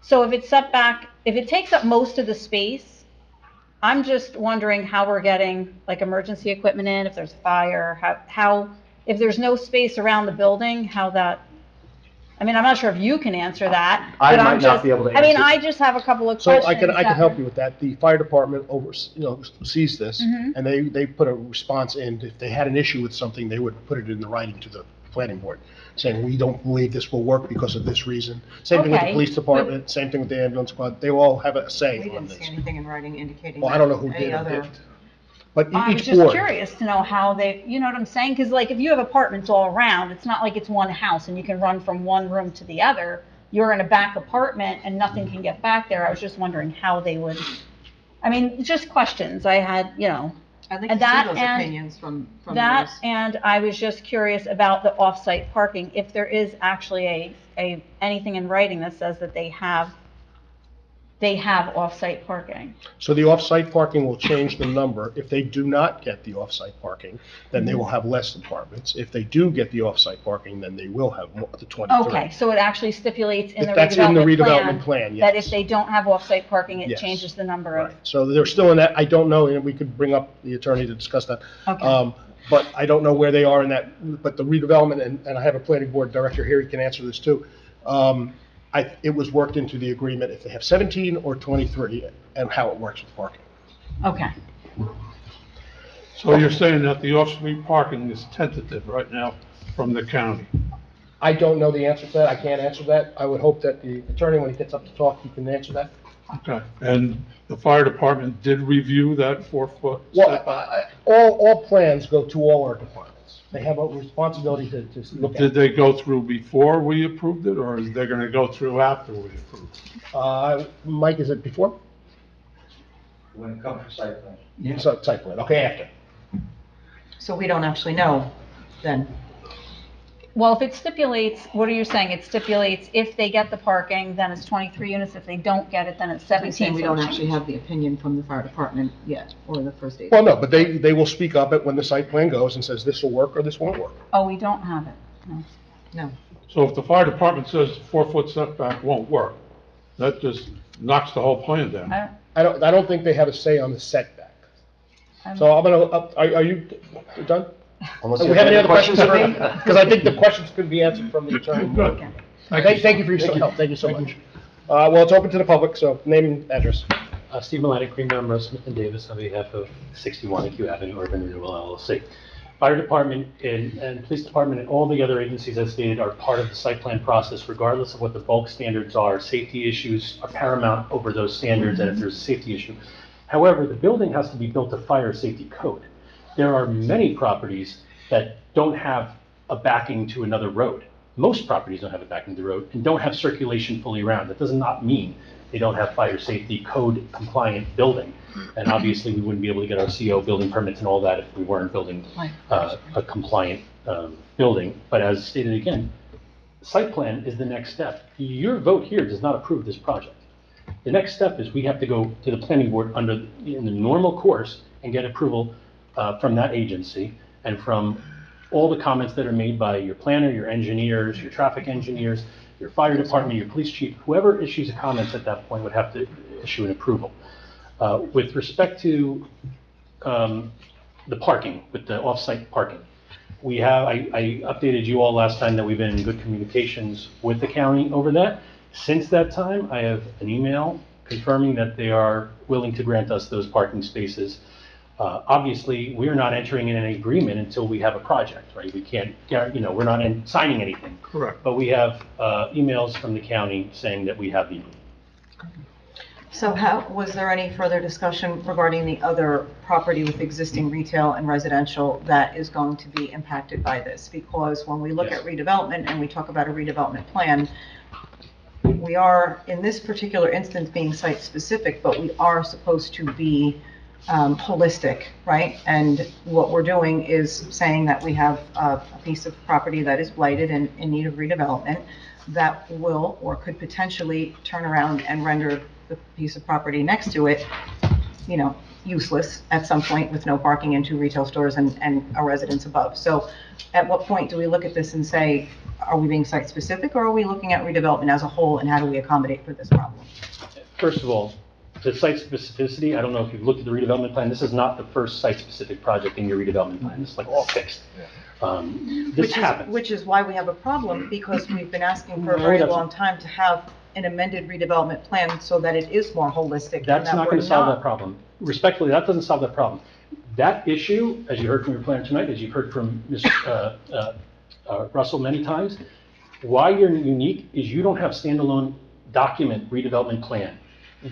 Speaker 6: So if it's setback, if it takes up most of the space, I'm just wondering how we're getting like emergency equipment in, if there's a fire, how if there's no space around the building, how that, I mean, I'm not sure if you can answer that.
Speaker 15: I
Speaker 6: but
Speaker 15: might not be able to
Speaker 6: I mean,
Speaker 15: answer.
Speaker 6: I just have a couple of
Speaker 2: So
Speaker 6: questions.
Speaker 2: I can help you with that. The fire department sees this,
Speaker 6: Mhm.
Speaker 2: and they put a response in. If they had an issue with something, they would put it in the writing to the planning board, saying, we don't believe this will work because of this reason. Same thing with the
Speaker 6: Okay,
Speaker 2: police department, same thing with the ambulance squad, they all have a
Speaker 7: We
Speaker 2: say on
Speaker 7: didn't
Speaker 2: this.
Speaker 7: see anything in writing indicating
Speaker 2: Well, I don't know who
Speaker 7: that
Speaker 2: did
Speaker 7: any
Speaker 2: or
Speaker 7: other.
Speaker 2: didn't. But
Speaker 6: I was
Speaker 2: each
Speaker 6: just
Speaker 2: board,
Speaker 6: curious to know how they, you know what I'm saying? Because like if you have apartments all around, it's not like it's one house and you can run from one room to the other. You're in a back apartment and nothing can get back there. I was just wondering how they would, I mean, just questions I had, you know.
Speaker 7: I'd like
Speaker 6: And
Speaker 7: to see
Speaker 6: that
Speaker 7: those
Speaker 6: and-
Speaker 7: opinions from
Speaker 6: That,
Speaker 7: those.
Speaker 6: and I was just curious about the off-site parking, if there is actually anything in writing that says that they have off-site parking.
Speaker 2: so the off-site parking will change the number. If they do not get the off-site parking, then they will have less apartments. If they do get the off-site parking, then they will have the 23.
Speaker 6: Okay, so it actually stipulates in the
Speaker 2: That's in the
Speaker 6: redevelopment
Speaker 2: redevelopment plan,
Speaker 6: that
Speaker 2: yes.
Speaker 6: if they don't have off-site parking, it
Speaker 2: Yes.
Speaker 6: changes the number of.
Speaker 2: Right, so they're still in that, I don't know, and we could bring up the attorney to discuss that.
Speaker 6: Okay.
Speaker 2: But I don't know where they are in that, but the redevelopment, and I have a planning board director here, he can answer this too. It was worked into the agreement if they have 17 or 23, and how it works with parking.
Speaker 6: Okay.
Speaker 9: So you're saying that the off-street parking is tentative right now from the county?
Speaker 2: I don't know the answer to that, I can't answer that. I would hope that the attorney, when he gets up to talk, he can answer that.
Speaker 9: Okay, and the fire department did review that 4-foot
Speaker 2: Well,
Speaker 9: setback?
Speaker 2: all plans go to all our departments. They have a responsibility to look at
Speaker 9: Did
Speaker 2: it.
Speaker 9: they go through before we approved it, or is they gonna go through after we approved it?
Speaker 2: Mike, is it before?
Speaker 16: When it comes to site plan.
Speaker 2: Site plan, okay, after.
Speaker 7: So we don't actually know then.
Speaker 6: Well, if it stipulates, what are you saying? It stipulates if they get the parking, then it's 23 units. If they don't get it, then it's 17.
Speaker 7: I'm saying we
Speaker 6: so
Speaker 7: don't
Speaker 6: it
Speaker 7: actually have the opinion from the fire department yet, or the first aid.
Speaker 2: Well, no, but they will speak up at when the site plan goes and says this will work or this won't work.
Speaker 6: Oh, we don't have it. No.
Speaker 7: No.
Speaker 9: So if the fire department says 4-foot setback won't work, that just knocks the whole plan down.
Speaker 2: I don't think they have a say on the setback. So I'm gonna, are you done?
Speaker 15: Unless
Speaker 2: Do
Speaker 15: you
Speaker 2: we have any other questions
Speaker 15: for
Speaker 2: for
Speaker 15: me?
Speaker 2: me? Because I think the questions could be answered from the attorney.
Speaker 9: Good.
Speaker 2: Thank you for your help, thank you so much. Well, it's open to the public, so name and address.
Speaker 10: Steve Milani, Green Member, Smith & Davis, on behalf of 61 AQ Avenue Urban Renewal LLC. Fire Department and Police Department and all the other agencies as stated are part of the site plan process regardless of what the bulk standards are. Safety issues are paramount over those standards and if there's a safety issue. However, the building has to be built to fire safety code. There are many properties that don't have a backing to another road. Most properties don't have a backing to the road and don't have circulation fully around. That does not mean they don't have fire safety code compliant building. And obviously, we wouldn't be able to get our CO building permits and all that if we weren't building a compliant building. But as stated again, site plan is the next step. Your vote here does not approve this project. The next step is we have to go to the planning board in the normal course and get approval from that agency and from all the comments that are made by your planner, your engineers, your traffic engineers, your fire department, your police chief, whoever issues a comment at that point would have to issue an approval. With respect to the parking, with the off-site parking, I updated you all last time that we've been in good communications with the county over that. Since that time, I have an email confirming that they are willing to grant us those parking spaces. Obviously, we're not entering in any agreement until we have a project, right? We can't, we're not signing anything.
Speaker 9: Correct.
Speaker 10: But we have emails from the county saying that we have the agreement.
Speaker 7: So was there any further discussion regarding the other property with existing retail and residential that is going to be impacted by this? Because when we look at redevelopment and we talk about a redevelopment plan, we are, in this particular instance, being site-specific, but we are supposed to be holistic, right? And what we're doing is saying that we have a piece of property that is blighted and in need of redevelopment that will or could potentially turn around and render the piece of property next to it, useless at some point with no parking and 2 retail stores and a residence above. So at what point do we look at this and say, are we being site-specific or are we looking at redevelopment as a whole and how do we accommodate for this problem?
Speaker 10: First of all, the site specificity, I don't know if you've looked at the redevelopment plan, this is not the first site-specific project in your redevelopment plan. It's like all fixed. This happens.
Speaker 7: Which is why we have a problem, because we've been asking for a very long time to have an amended redevelopment plan so that it is more holistic.
Speaker 10: That's not going to solve that problem. Respectfully, that doesn't solve that problem. That issue, as you heard from your planner tonight, as you've heard from Ms. Russell many times, why you're unique is you don't have standalone document redevelopment plan.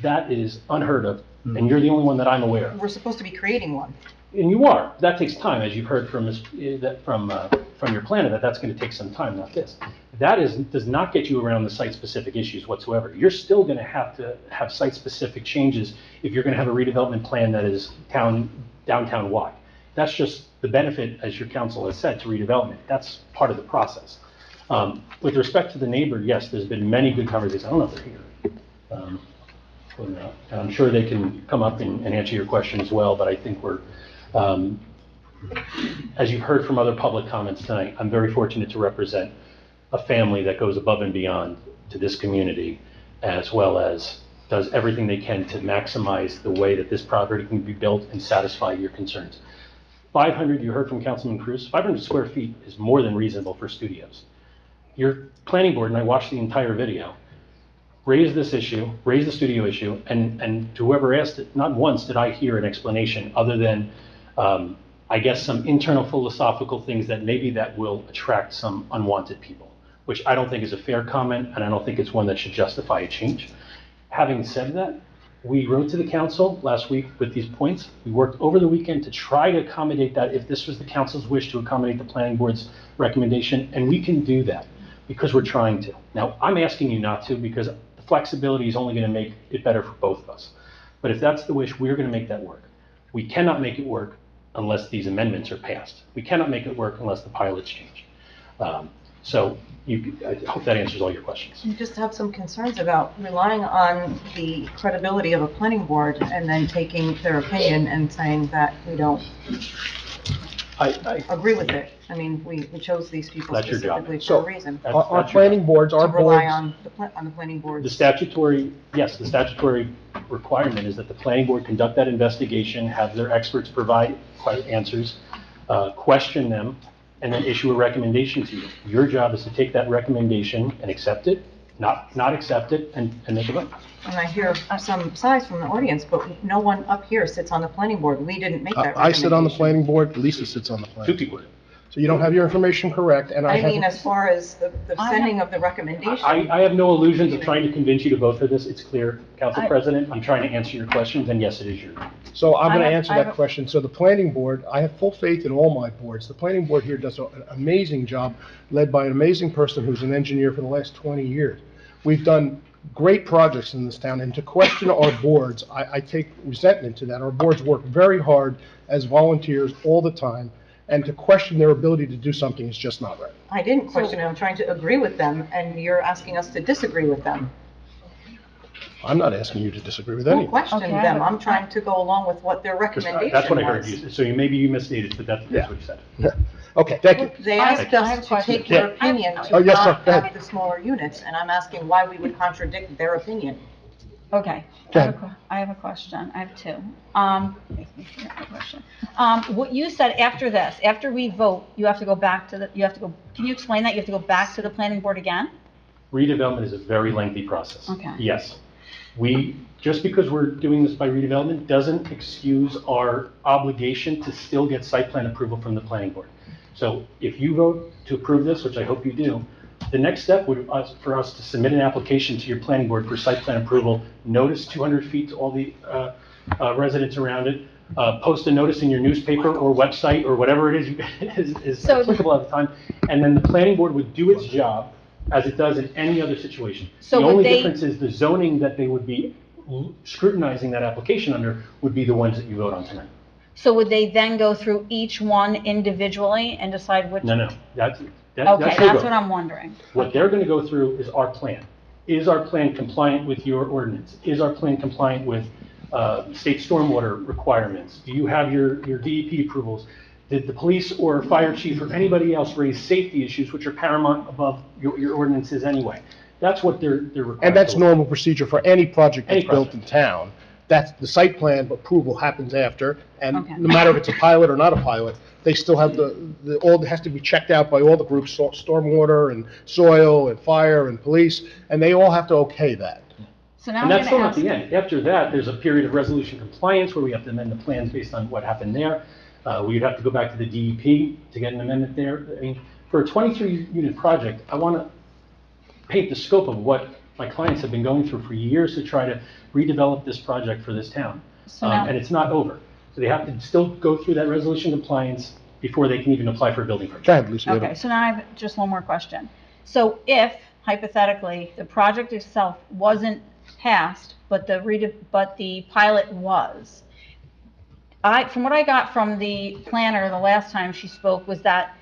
Speaker 10: That is unheard of, and you're the only one that I'm aware of.
Speaker 7: We're supposed to be creating one.
Speaker 10: And you are. That takes time, as you've heard from your planner, that's going to take some time, not this. That does not get you around the site-specific issues whatsoever. You're still going to have site-specific changes if you're going to have a redevelopment plan that is downtown-wide. That's just the benefit, as your council has said, to redevelopment. That's part of the process. With respect to the neighbor, yes, there's been many good conversations. I don't know if they're here. And I'm sure they can come up and answer your question as well, but I think we're, as you've heard from other public comments tonight, I'm very fortunate to represent a family that goes above and beyond to this community, as well as does everything they can to maximize the way that this property can be built and satisfy your concerns. 500, you heard from Councilman Cruz, 500 square feet is more than reasonable for studios. Your planning board, and I watched the entire video, raised this issue, raised the studio issue, and to whoever asked it, not once did I hear an explanation other than, I guess, some internal philosophical things that maybe that will attract some unwanted people, which I don't think is a fair comment, and I don't think it's one that should justify a change. Having said that, we wrote to the council last week with these points. We worked over the weekend to try to accommodate that if this was the council's wish to accommodate the planning board's recommendation, and we can do that because we're trying to. Now, I'm asking you not to because the flexibility is only going to make it better for both of us. But if that's the wish, we're going to make that work. We cannot make it work unless these amendments are passed. We cannot make it work unless the pilots change. I hope that answers all your questions.
Speaker 7: You just have some concerns about relying on the credibility of a planning board and then taking their opinion and saying that we don't agree with it. I mean, we chose these people
Speaker 10: That's your job.
Speaker 7: specifically for a reason.
Speaker 2: Our planning boards, our
Speaker 7: To rely
Speaker 2: boards,
Speaker 7: on the planning boards.
Speaker 10: The statutory requirement is that the planning board conduct that investigation, have their experts provide answers, question them, and then issue a recommendation to you. Your job is to take that recommendation and accept it, not accept it, and make a vote.
Speaker 7: And I hear some sighs from the audience, but no one up here sits on the planning board. We didn't make that recommendation.
Speaker 2: I sit on the planning board, Lisa sits on the planning board.
Speaker 10: 2 people.
Speaker 2: So you don't have your information correct, and
Speaker 7: I mean, as far as the sending of the recommendation.
Speaker 10: I have no illusions of trying to convince you to vote for this. It's clear, Council President. I'm trying to answer your questions, and yes, it is your.
Speaker 2: So I'm going to answer that question. So the planning board, I have full faith in all my boards. The planning board here does an amazing job, led by an amazing person who's an engineer for the last 20 years. We've done great projects in this town, and to question our boards, I take resentment to that. Our boards work very hard as volunteers all the time, and to question their ability to do something is just not right.
Speaker 7: I didn't question it. I'm trying to agree with them, and you're asking us to disagree with them.
Speaker 2: I'm not asking you to disagree with
Speaker 7: Don't
Speaker 2: anything.
Speaker 7: question them. I'm trying to go along with what their recommendation was.
Speaker 10: That's what I heard you say. So maybe you misstated, but that's what you said.
Speaker 2: Okay, thank you.
Speaker 7: They asked us to take their opinion to
Speaker 2: yes, sir.
Speaker 7: not
Speaker 2: Go ahead.
Speaker 7: have the smaller units, and I'm asking why we would contradict their opinion.
Speaker 6: Okay,
Speaker 2: Go
Speaker 6: I
Speaker 2: ahead.
Speaker 6: have a question, I have two. What you said after this, after we vote, you have to go back to can you explain that? You have to go back to the planning board again?
Speaker 10: Redevelopment is a very lengthy process.
Speaker 6: Okay.
Speaker 10: Yes. Just because we're doing this by redevelopment doesn't excuse our obligation to still get site plan approval from the planning board. So if you vote to approve this, which I hope you do, the next step would for us to submit an application to your planning board for site plan approval, notice 200 feet to all the residents around it, post a notice in your newspaper or website or whatever it is applicable at the time, and then the planning board would do its job as it does in any other situation.
Speaker 6: So
Speaker 10: the
Speaker 6: would
Speaker 10: only
Speaker 6: they-
Speaker 10: difference is the zoning that they would be scrutinizing that application under would be the ones that you vote on tonight.
Speaker 6: So would they then go through each one individually and decide which?
Speaker 10: No, that's
Speaker 6: Okay,
Speaker 10: your
Speaker 6: that's
Speaker 10: vote.
Speaker 6: what I'm wondering.
Speaker 10: What they're going to go through is our plan. Is our plan compliant with your ordinance? Is our plan compliant with state stormwater requirements? Do you have your DEP approvals? Did the police or fire chief or anybody else raise safety issues, which are paramount above your ordinances anyway? That's what they're required.
Speaker 2: And that's
Speaker 10: to look
Speaker 2: normal procedure for any project that's
Speaker 10: Any
Speaker 2: built in town. That's, the site plan approval happens after, and
Speaker 6: Okay.
Speaker 2: no matter if it's a pilot or not a pilot, they still have all has to be checked out by all the groups, stormwater and soil and fire and police, and they all have to okay that.
Speaker 6: So now
Speaker 10: And
Speaker 6: I'm
Speaker 10: that's still
Speaker 6: gonna
Speaker 10: not
Speaker 6: ask.
Speaker 10: the end. After that, there's a period of resolution compliance where we have to amend the plans based on what happened there. We'd have to go back to the DEP to get an amendment there. I mean, For a 23-unit project, I want to paint the scope of what my clients have been going through for years to try to redevelop this project for this town.
Speaker 6: So now-
Speaker 10: And it's not over. So they have to still go through that resolution compliance before they can even apply for a building permit.
Speaker 2: Go ahead, Lucy.
Speaker 6: Okay, so now I have just one more question. So if hypothetically, the project itself wasn't passed, but the pilot was, from what I got from the planner the last time she spoke was that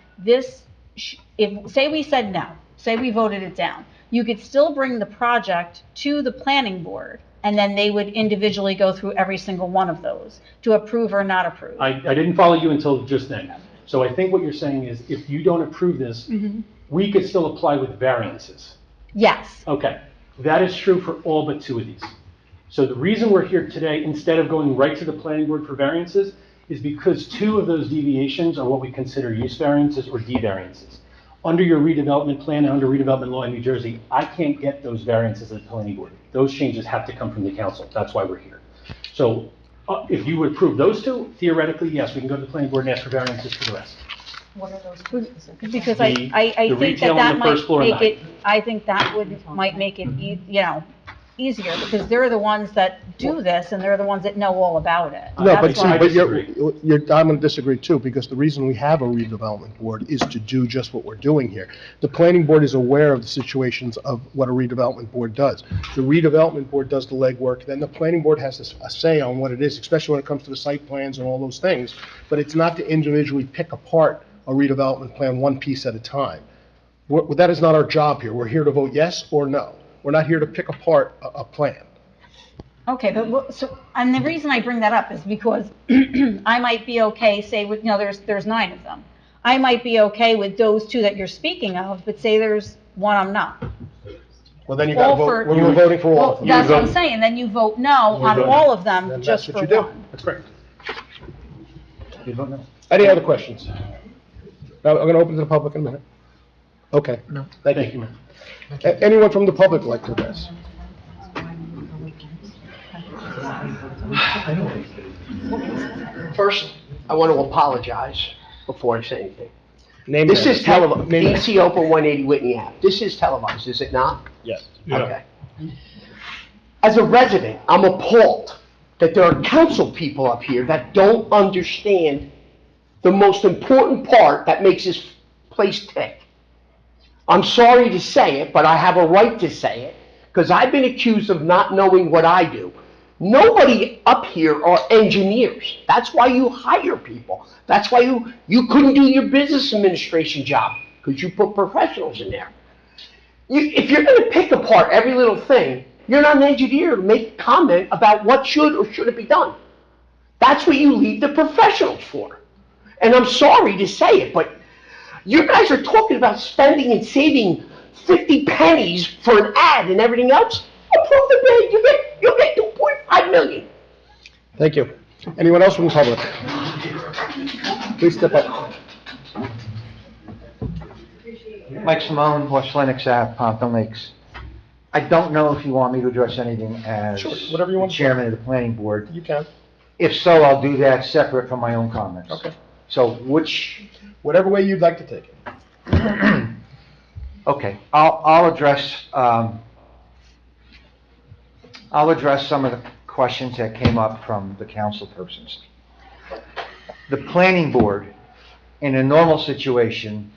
Speaker 6: say we said no, say we voted it down, you could still bring the project to the planning board, and then they would individually go through every single one of those to approve or not approve.
Speaker 10: I didn't follow you until just then. So I think what you're saying is if you don't approve this, we could still apply with variances.
Speaker 6: Yes.
Speaker 10: Okay, that is true for all but 2 of these. So the reason we're here today, instead of going right to the planning board for variances, is because 2 of those deviations are what we consider use variances or D variances. Under your redevelopment plan and under redevelopment law in New Jersey, I can't get those variances at the planning board. Those changes have to come from the council. That's why we're here. So if you would approve those 2, theoretically, yes, we can go to the planning board and ask for variances for the rest.
Speaker 6: What are those? Because
Speaker 10: The
Speaker 6: I think
Speaker 10: retail
Speaker 6: that
Speaker 10: on the
Speaker 6: might
Speaker 10: first floor and
Speaker 6: make it, I think that might make it, easier, because they're the ones that do this, and they're the ones that know all about it.
Speaker 2: No, but
Speaker 6: That's why-
Speaker 2: I'm going to disagree too, because the reason we have a redevelopment board is to do just what we're doing here. The planning board is aware of the situations of what a redevelopment board does. The redevelopment board does the legwork, then the planning board has a say on what it is, especially when it comes to the site plans and all those things. But it's not to individually pick apart a redevelopment plan one piece at a time. That is not our job here. We're here to vote yes or no. We're not here to pick apart a plan.
Speaker 6: Okay, and the reason I bring that up is because I might be okay, say, with, there's 9 of them. I might be okay with those 2 that you're speaking of, but say there's one I'm not.
Speaker 2: Well, then you got to vote, we're voting for all of them.
Speaker 6: That's what I'm saying, then you vote no on all of them,
Speaker 2: Then
Speaker 6: just
Speaker 2: that's
Speaker 6: for
Speaker 2: what you do.
Speaker 6: one.
Speaker 2: That's correct. You vote no. Any other questions? No, I'm going to open to the public in a minute. Okay. No. Thank you. Anyone from the public like to address?
Speaker 11: First, I want to apologize before I say anything.
Speaker 2: This
Speaker 11: is televised, DC Open 180 Whitney Ave. This is televised, is it not?
Speaker 2: Yes.
Speaker 11: Okay. As a resident, I'm appalled that there are council people up here that don't understand the most important part that makes this place tick. I'm sorry to say it, but I have a right to say it, because I've been accused of not knowing what I do. Nobody up here are engineers. That's why you hire people. That's why you couldn't do your business administration job, because you put professionals in there. If you're going to pick apart every little thing, you're not an engineer to make a comment about what should or shouldn't be done. That's what you leave the professionals for. And I'm sorry to say it, but you guys are talking about spending and saving 50 pennies for an ad and everything else. Approve the bid, you'll get 2.5 million.
Speaker 2: Thank you. Anyone else from the public? Please step up.
Speaker 17: Mike Simone, West Lenox Ave, Pompton Lakes. I don't know if you want me to address anything as
Speaker 2: whatever you want.
Speaker 17: Chairman of the Planning Board.
Speaker 2: You can.
Speaker 17: If so, I'll do that separate from my own comments.
Speaker 2: Okay.
Speaker 17: So
Speaker 2: whatever way you'd like to take it.
Speaker 17: Okay, I'll address some of the questions that came up from the council persons. The planning board, in a normal situation,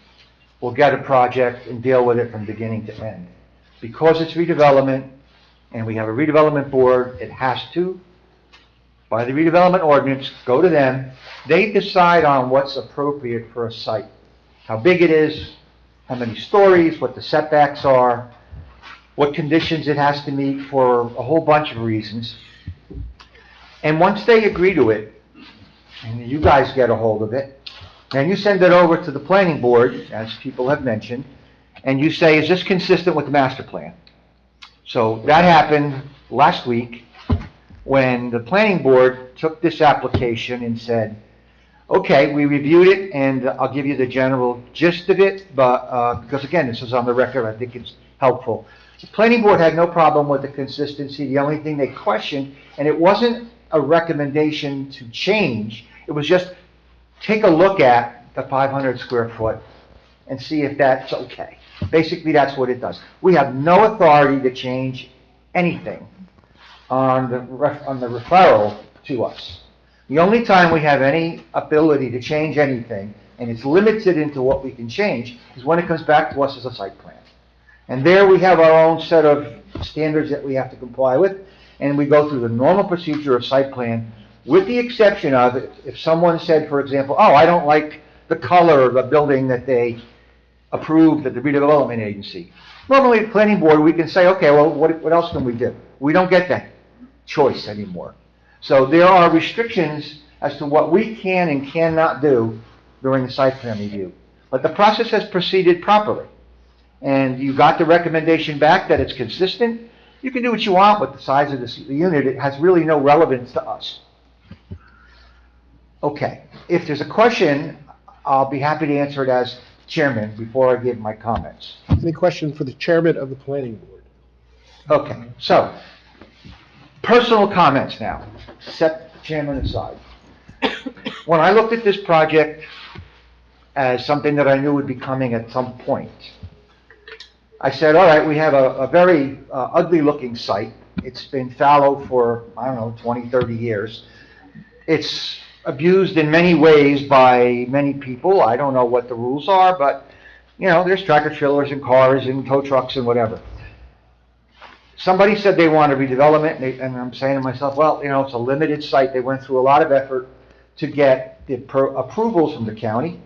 Speaker 17: will get a project and deal with it from beginning to end. Because it's redevelopment, and we have a redevelopment board, it has to, by the redevelopment ordinance, go to them. They decide on what's appropriate for a site, how big it is, how many stories, what the setbacks are, what conditions it has to meet for a whole bunch of reasons. And once they agree to it, and you guys get a hold of it, and you send it over to the planning board, as people have mentioned, and you say, is this consistent with the master plan? So that happened last week when the planning board took this application and said, okay, we reviewed it, and I'll give you the general gist of it, but because again, this is on the record, I think it's helpful. The planning board had no problem with the consistency. The only thing they questioned, and it wasn't a recommendation to change, it was just take a look at the 500 square foot and see if that's okay. Basically, that's what it does. We have no authority to change anything on the referral to us. The only time we have any ability to change anything, and it's limited into what we can change, is when it comes back to us as a site plan. And there we have our own set of standards that we have to comply with, and we go through the normal procedure of site plan, with the exception of if someone said, for example, oh, I don't like the color of the building that they approved at the redevelopment agency. Normally, at the planning board, we can say, okay, well, what else can we do? We don't get that choice anymore. So there are restrictions as to what we can and cannot do during the site plan review. But the process has proceeded properly. And you got the recommendation back that it's consistent. You can do what you want with the size of the unit. It has really no relevance to us. Okay, if there's a question, I'll be happy to answer it as chairman before I give my comments.
Speaker 2: Any question for the chairman of the planning board?
Speaker 17: Okay, so, personal comments now. Set the chairman aside. When I looked at this project as something that I knew would be coming at some point, I said, all right, we have a very ugly-looking site. It's been fallow for, I don't know, 20, 30 years. It's abused in many ways by many people. I don't know what the rules are, but, you know, there's tractor trailers and cars and tow trucks and whatever. Somebody said they want a redevelopment, and I'm saying to myself, well, you know, it's a limited site. They went through a lot of effort to get the approvals from the county,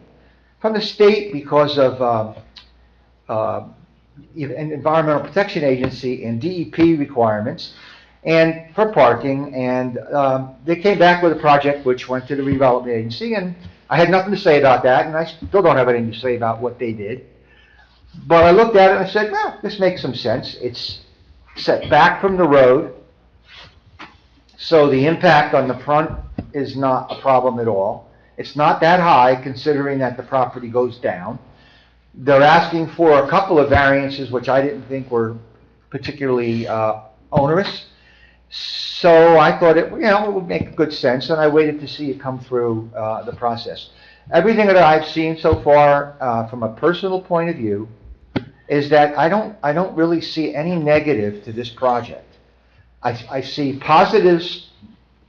Speaker 17: from the state because of Environmental Protection Agency and DEP requirements, and for parking, and they came back with a project which went to the redevelopment agency, and I had nothing to say about that, and I still don't have anything to say about what they did. But I looked at it and I said, well, this makes some sense. It's set back from the road, so the impact on the front is not a problem at all. It's not that high considering that the property goes down. They're asking for a couple of variances, which I didn't think were particularly onerous. So I thought it would make good sense, and I waited to see it come through the process. Everything that I've seen so far, from a personal point of view, is that I don't really see any negative to this project. I see positives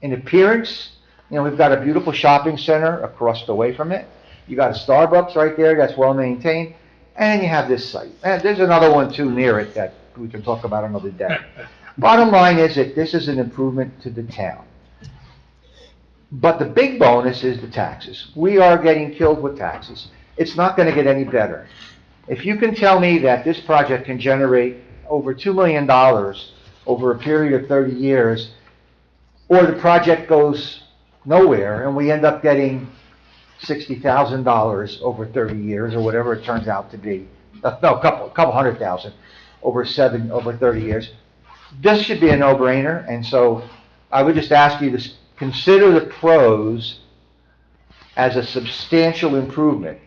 Speaker 17: in appearance. You know, we've got a beautiful shopping center across the way from it. You got a Starbucks right there that's well maintained, and you have this site. And there's another one too near it that we can talk about another day. Bottom line is that this is an improvement to the town. But the big bonus is the taxes. We are getting killed with taxes. It's not going to get any better. If you can tell me that this project can generate over $2 million over a period of 30 years, or the project goes nowhere and we end up getting $60,000 over 30 years, or whatever it turns out to be, no, a couple $100,000 over 30 years, this should be a no-brainer. And so I would just ask you to consider the pros as a substantial improvement.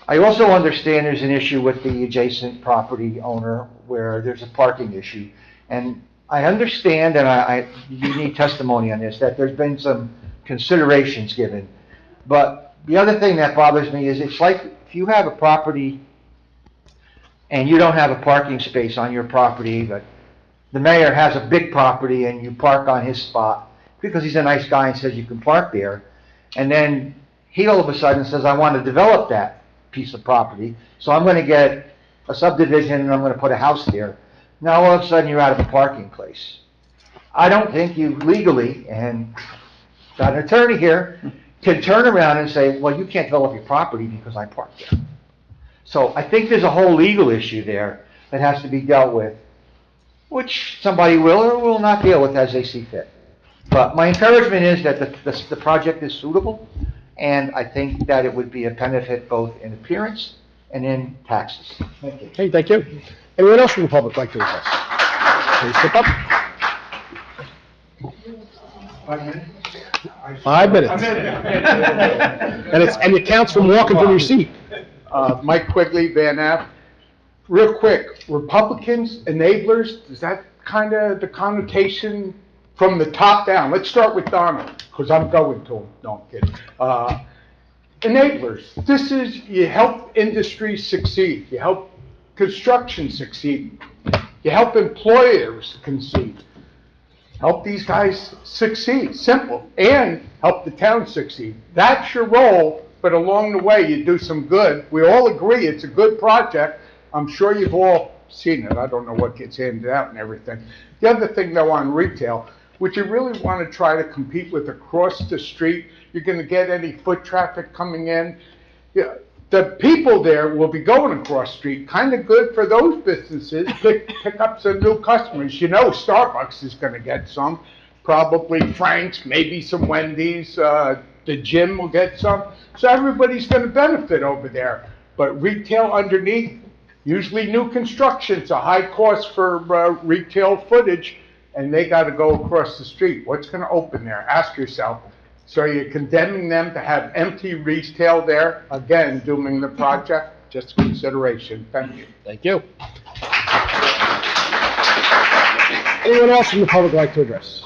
Speaker 17: I also understand there's an issue with the adjacent property owner where there's a parking issue. And I understand, and you need testimony on this, that there's been some considerations given. But the other thing that bothers me is it's like if you have a property and you don't have a parking space on your property, but the mayor has a big property and you park on his spot because he's a nice guy and says you can park there, and then he all of a sudden says, I want to develop that piece of property, so I'm going to get a subdivision and I'm going to put a house there. Now all of a sudden you're out of a parking place. I don't think you legally, and got an attorney here, can turn around and say, well, you can't develop your property because I parked there. So I think there's a whole legal issue there that has to be dealt with, which somebody will or will not deal with as they see fit. But my encouragement is that the project is suitable, and I think that it would be a benefit both in appearance and in taxes. Thank you.
Speaker 2: Okay, thank you. Anyone else from the public like to address? Please step up.
Speaker 12: 5 minutes?
Speaker 2: 5 minutes. And it counts from walking from your seat.
Speaker 12: Mike Quigley, Van Ave. Real quick, Republicans, enablers, is that kind of the connotation from the top down? Let's start with Donald, because I'm going to him. No, I'm kidding. enablers. This is, you help industry succeed, you help construction succeed, you help employers succeed. Help these guys succeed, simple, and help the town succeed. That's your role, but along the way, you do some good. We all agree it's a good project. I'm sure you've all seen it. I don't know what gets handed out and everything. The other thing, though, on retail, would you really want to try to compete with across the street? You're going to get any foot traffic coming in? Yeah, the people there will be going across the street, kind of good for those businesses, pick up some new customers. You know Starbucks is going to get some, probably Frank's, maybe some Wendy's, the gym will get some. So everybody's going to benefit over there. But retail underneath, usually new construction's a high cost for retail footage, and they got to go across the street. What's going to open there? Ask yourself. So you're condemning them to have empty retail there, again, dooming the project? Just consideration. Thank you.
Speaker 2: Thank you. Anyone else from the public like to address?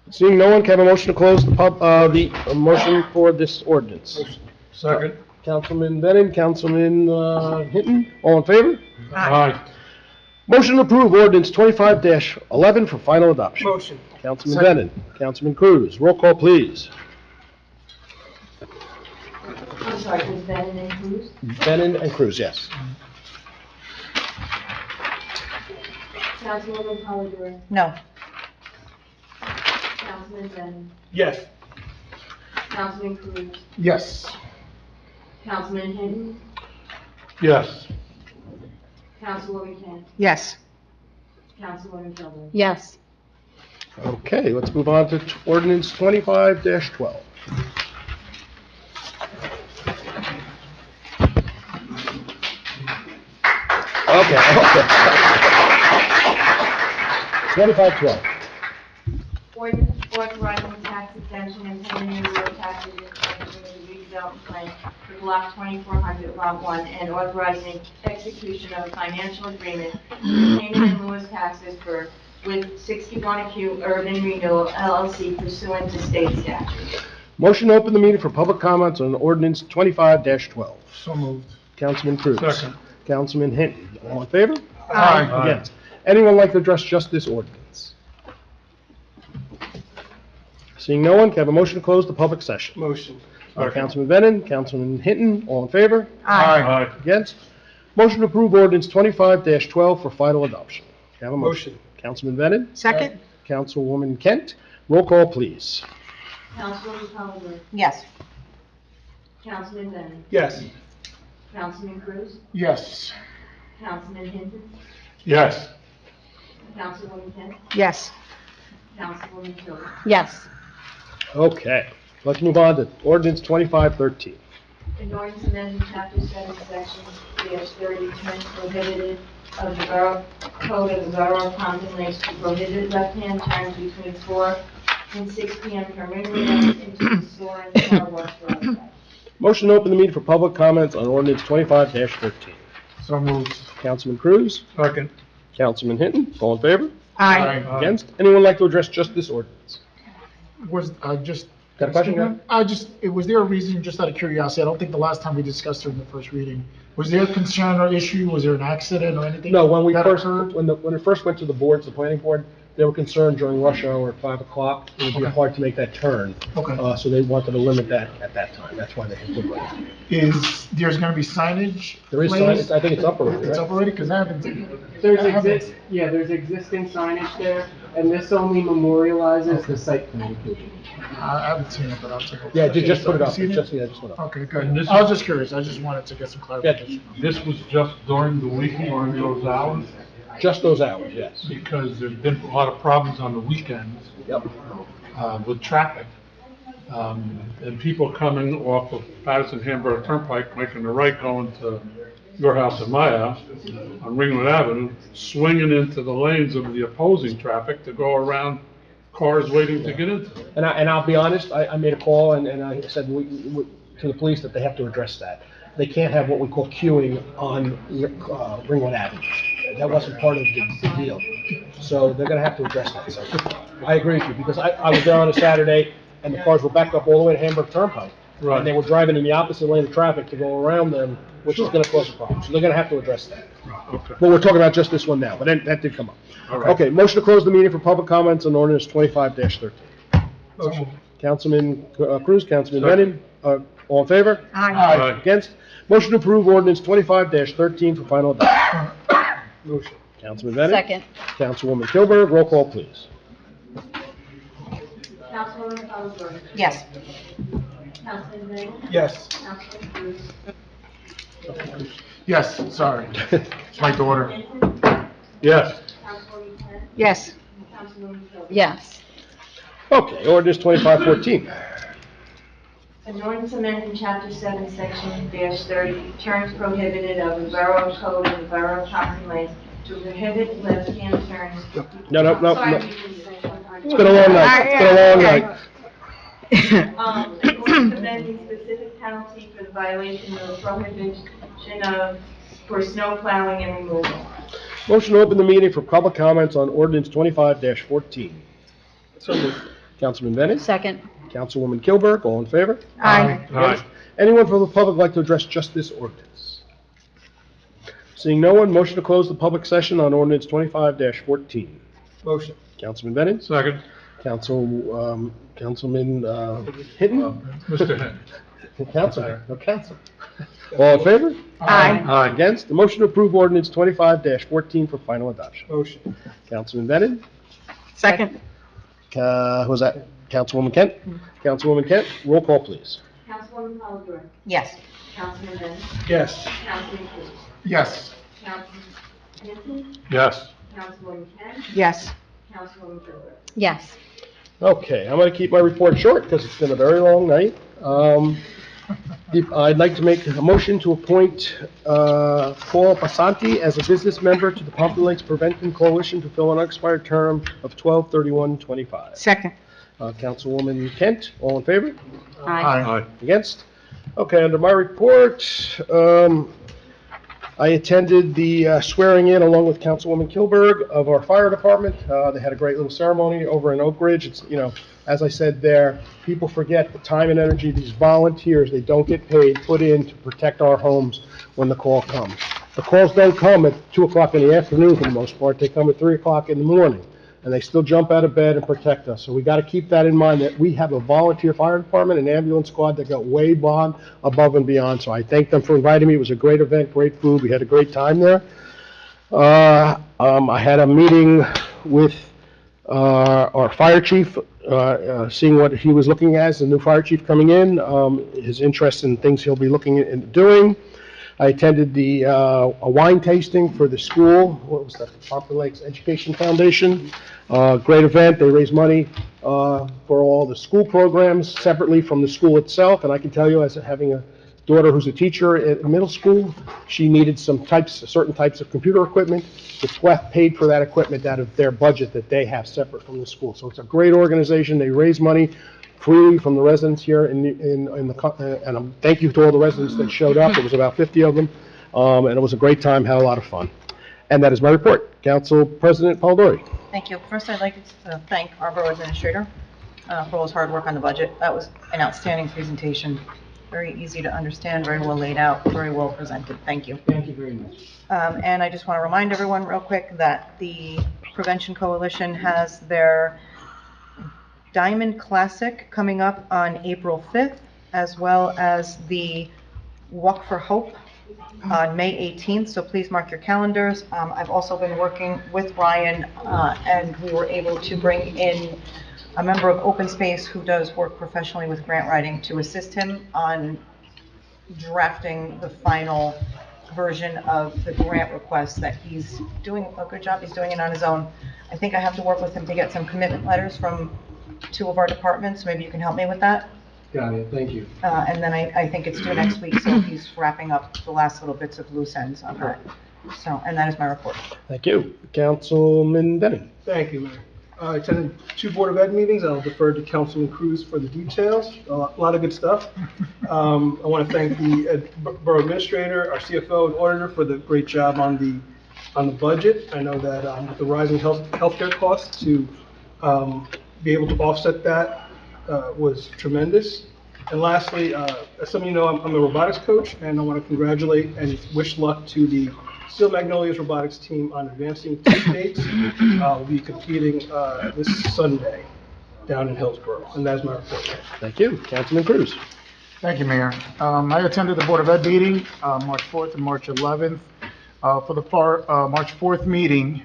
Speaker 2: Seeing no one, can I have a motion to close the motion for this ordinance?
Speaker 9: Second.
Speaker 2: Councilman Bennett, Councilman Hinton, all in favor?
Speaker 9: Aye.
Speaker 2: Motion to approve ordinance 25-11 for final adoption.
Speaker 3: Motion.
Speaker 2: Councilman Bennett, Councilman Cruz, roll call, please.
Speaker 1: I'm sorry, was Bennett and Cruz?
Speaker 2: Bennett and Cruz, yes.
Speaker 1: Councilwoman Polidori?
Speaker 7: No.
Speaker 1: Councilman Bennett?
Speaker 3: Yes.
Speaker 1: Councilman Cruz?
Speaker 3: Yes.
Speaker 1: Councilman Hinton?
Speaker 9: Yes.
Speaker 1: Councilwoman Kent?
Speaker 8: Yes.
Speaker 1: Councilwoman Kilmer?
Speaker 6: Yes.
Speaker 2: Okay, let's move on to ordinance 25-12. Okay. 25-12.
Speaker 1: Ordinance authorizing tax exemption and payment of real taxes in connection with the redevelopment plan for block 2400, lot 1, and authorizing execution of a financial agreement for payment in lieu of taxes with 61 Acute Urban Renewal LLC pursuant to state statute.
Speaker 2: Motion to open the meeting for public comments on ordinance 25-12.
Speaker 3: So moved.
Speaker 2: Councilman Cruz.
Speaker 9: Second.
Speaker 2: Councilman Hinton, all in favor?
Speaker 9: Aye.
Speaker 2: Against? Anyone like to address just this ordinance? Seeing no one, can I have a motion to close the public session?
Speaker 3: Motion.
Speaker 2: Councilman Bennett, Councilman Hinton, all in favor?
Speaker 9: Aye.
Speaker 2: Against? Motion to approve ordinance 25-12 for final adoption. Can I have a motion?
Speaker 3: Motion.
Speaker 2: Councilman Bennett?
Speaker 8: Second?
Speaker 2: Councilwoman Kent, roll call, please.
Speaker 1: Councilwoman Polidori?
Speaker 7: Yes.
Speaker 1: Councilman Bennett?
Speaker 3: Yes.
Speaker 1: Councilman Cruz?
Speaker 3: Yes.
Speaker 1: Councilman Hinton?
Speaker 9: Yes.
Speaker 1: Councilwoman Kent?
Speaker 8: Yes.
Speaker 1: Councilwoman Kilmer?
Speaker 6: Yes.
Speaker 2: Okay, let's move on to ordinance 25-13.
Speaker 1: An ordinance amending chapter 7, section -30, prohibited of the Borough Code of the Borough of Pompton Lakes to prohibit left-hand turns between 4 and 6 p.m. permanently into the store and car wash roadway.
Speaker 2: Motion to open the meeting for public comments on ordinance 25-13.
Speaker 3: So moved.
Speaker 2: Councilman Cruz,
Speaker 3: Second.
Speaker 2: Councilman Hinton, all in favor?
Speaker 8: Aye.
Speaker 2: Against? Anyone like to address just this ordinance?
Speaker 3: Was, just.
Speaker 2: Got a question, Greg?
Speaker 3: Was there a reason, just out of curiosity, I don't think the last time we discussed it in the first reading, was there a concern or issue, was there an accident or anything?
Speaker 2: No, when
Speaker 3: that occurred?
Speaker 2: when it first went to the boards, the planning board, they were concerned during rush hour at 5 o'clock, it would be
Speaker 3: Okay.
Speaker 2: hard to make that turn.
Speaker 3: Okay.
Speaker 2: So they wanted to limit that at that time, that's why they put it.
Speaker 3: There's gonna be signage?
Speaker 2: There is
Speaker 3: placed?
Speaker 2: signage, I think it's up already,
Speaker 3: It's
Speaker 2: right?
Speaker 3: up already, because I haven't.
Speaker 4: There's existing signage there, and this only memorializes the site plan approval.
Speaker 3: I haven't seen it, but I'll take a look.
Speaker 2: Yeah, just put it up,
Speaker 3: You seen
Speaker 2: just went up.
Speaker 3: Okay, good.
Speaker 9: And this
Speaker 3: I was
Speaker 9: is-
Speaker 3: just curious, I just wanted to get some clarification.
Speaker 9: This was just during the week, during those hours,
Speaker 2: Just those hours, yes.
Speaker 9: because there's been a lot of problems on the weekends.
Speaker 2: Yep.
Speaker 9: With traffic. And people coming off of Patterson Hamburg Turnpike, making the right going to your house and my house on Ringwood Avenue, swinging into the lanes of the opposing traffic to go around cars waiting to get into it.
Speaker 2: And I'll be honest, I made a call and I said to the police that they have to address that. They can't have what we call queuing on Ringwood Avenue. That wasn't part of the deal. So they're gonna have to address that. So I agree with you, because I was there on a Saturday and the cars were backed up all the way to Hamburg Turnpike.
Speaker 9: Right.
Speaker 2: And they were driving in the opposite lane of traffic to go around them, which is gonna cause a problem. So they're gonna have to address that.
Speaker 9: Okay.
Speaker 2: But we're talking about just this one now, but that did come up.
Speaker 9: All right.
Speaker 2: Okay, motion to close the meeting for public comments on ordinance 25-13.
Speaker 9: Motion.
Speaker 2: Councilman Cruz, Councilman Lennon, all in favor?
Speaker 9: Aye.
Speaker 2: Against? Motion to approve ordinance 25-13 for final adoption.
Speaker 9: Motion.
Speaker 2: Councilman Bennett?
Speaker 6: Second.
Speaker 2: Councilwoman Kilberg, roll call, please.
Speaker 1: Councilwoman Ellsworth.
Speaker 7: Yes.
Speaker 1: Councilman Bennett.
Speaker 12: Yes.
Speaker 1: Councilman Cruz.
Speaker 12: Yes, sorry. It's my daughter.
Speaker 1: Vincent.
Speaker 9: Yes.
Speaker 1: Councilwoman Kent.
Speaker 8: Yes.
Speaker 1: Councilwoman Kilburn.
Speaker 6: Yes.
Speaker 2: Okay, ordinance 25-14.
Speaker 1: An ordinance amending Chapter 7, Section -30, terms prohibited of the Borough Code of the Borough of Pompton Lakes to prohibit left-hand turns.
Speaker 2: No.
Speaker 1: Sorry,
Speaker 2: It's been a long night. It's been a long night.
Speaker 1: An ordinance amending specific penalty for the violation of prohibition for snow plowing and removal.
Speaker 2: Motion to open the meeting for public comments on ordinance 25-14.
Speaker 9: So moved.
Speaker 2: Councilman Bennett?
Speaker 6: Second.
Speaker 2: Councilwoman Kilberg, all in favor?
Speaker 8: Aye.
Speaker 9: Aye.
Speaker 2: Anyone from the public like to address just this ordinance? Seeing no one, motion to close the public session on ordinance 25-14.
Speaker 9: Motion.
Speaker 2: Councilman Bennett?
Speaker 9: Second.
Speaker 2: Councilman Hinton?
Speaker 9: Mr. Henn.
Speaker 2: Councilman, no council. All in favor?
Speaker 8: Aye.
Speaker 2: Against? The motion to approve ordinance 25-14 for final adoption.
Speaker 9: Motion.
Speaker 2: Councilman Bennett?
Speaker 8: Second.
Speaker 2: Who was that? Councilwoman Kent? Councilwoman Kent, roll call, please.
Speaker 1: Councilwoman Ellsworth.
Speaker 7: Yes.
Speaker 1: Councilman Bennett.
Speaker 12: Yes.
Speaker 1: Councilman Cruz.
Speaker 12: Yes.
Speaker 1: Councilman Vincent.
Speaker 9: Yes.
Speaker 1: Councilwoman Kent.
Speaker 8: Yes.
Speaker 1: Councilwoman Kilburn.
Speaker 6: Yes.
Speaker 2: Okay, I'm going to keep my report short because it's been a very long night. I'd like to make a motion to appoint Paul Basanti as a business member to the Pompton Lakes Prevention Coalition to fill an unexpired term of 12/31/25.
Speaker 8: Second.
Speaker 2: Councilwoman Kent, all in favor?
Speaker 9: Aye.
Speaker 2: Against? Okay, under my report, I attended the swearing in along with Councilwoman Kilberg of our fire department. They had a great little ceremony over in Oak Ridge. It's, as I said there, people forget the time and energy these volunteers, they don't get paid, put in to protect our homes when the call comes. The calls don't come at 2 o'clock in the afternoon for the most part. They come at 3 o'clock in the morning. And they still jump out of bed and protect us. So we got to keep that in mind, that we have a volunteer fire department and ambulance squad that go way above and beyond. So I thank them for inviting me. It was a great event, great food. We had a great time there. I had a meeting with our fire chief, seeing what he was looking at as the new fire chief coming in, his interest in things he'll be looking at doing. I attended the a wine tasting for the school. What was that? The Pompton Lakes Education Foundation. Great event. They raise money for all the school programs separately from the school itself. And I can tell you, as having a daughter who's a teacher at middle school, she needed certain types of computer equipment. The SWEF paid for that equipment out of their budget that they have separate from the school. So it's a great organization. They raise money freely from the residents here and thank you to all the residents that showed up. There was about 50 of them, and it was a great time, had a lot of fun. And that is my report. Council President Polidori.
Speaker 7: Thank you. First, I'd like to thank our borough administrator for all his hard work on the budget. That was an outstanding presentation. Very easy to understand, very well laid out, very well presented. Thank you.
Speaker 4: Thank you very much.
Speaker 7: And I just want to remind everyone real quick that the Prevention Coalition has their Diamond Classic coming up on April 5th, as well as the Walk for Hope on May 18th, so please mark your calendars. I've also been working with Ryan, and we were able to bring in a member of Open Space who does work professionally with grant writing to assist him on drafting the final version of the grant request that he's doing a good job. He's doing it on his own. I think I have to work with him to get some commitment letters from 2 of our departments. Maybe you can help me with that.
Speaker 4: Got it, thank you.
Speaker 7: And then I think it's due next week, so he's wrapping up the last little bits of loose ends on that. So, and that is my report.
Speaker 2: Thank you. Councilman Denny.
Speaker 18: Thank you, Mayor. I attended 2 Board of Ed meetings. I'll defer to Councilman Cruz for the details. A lot of good stuff. I want to thank the Borough Administrator, our CFO and Auditor for the great job on the budget. I know that with the rising healthcare costs, to be able to offset that was tremendous. And lastly, as some of you know, I'm a robotics coach, and I want to congratulate and wish luck to the Steel Magnolias robotics team on advancing 2 states. We'll be competing this Sunday down in Hillsborough, and that's my report.
Speaker 2: Thank you. Councilman Cruz.
Speaker 12: Thank you, Mayor. I attended the Board of Ed meeting, March 4th and March 11th. For the March 4th meeting,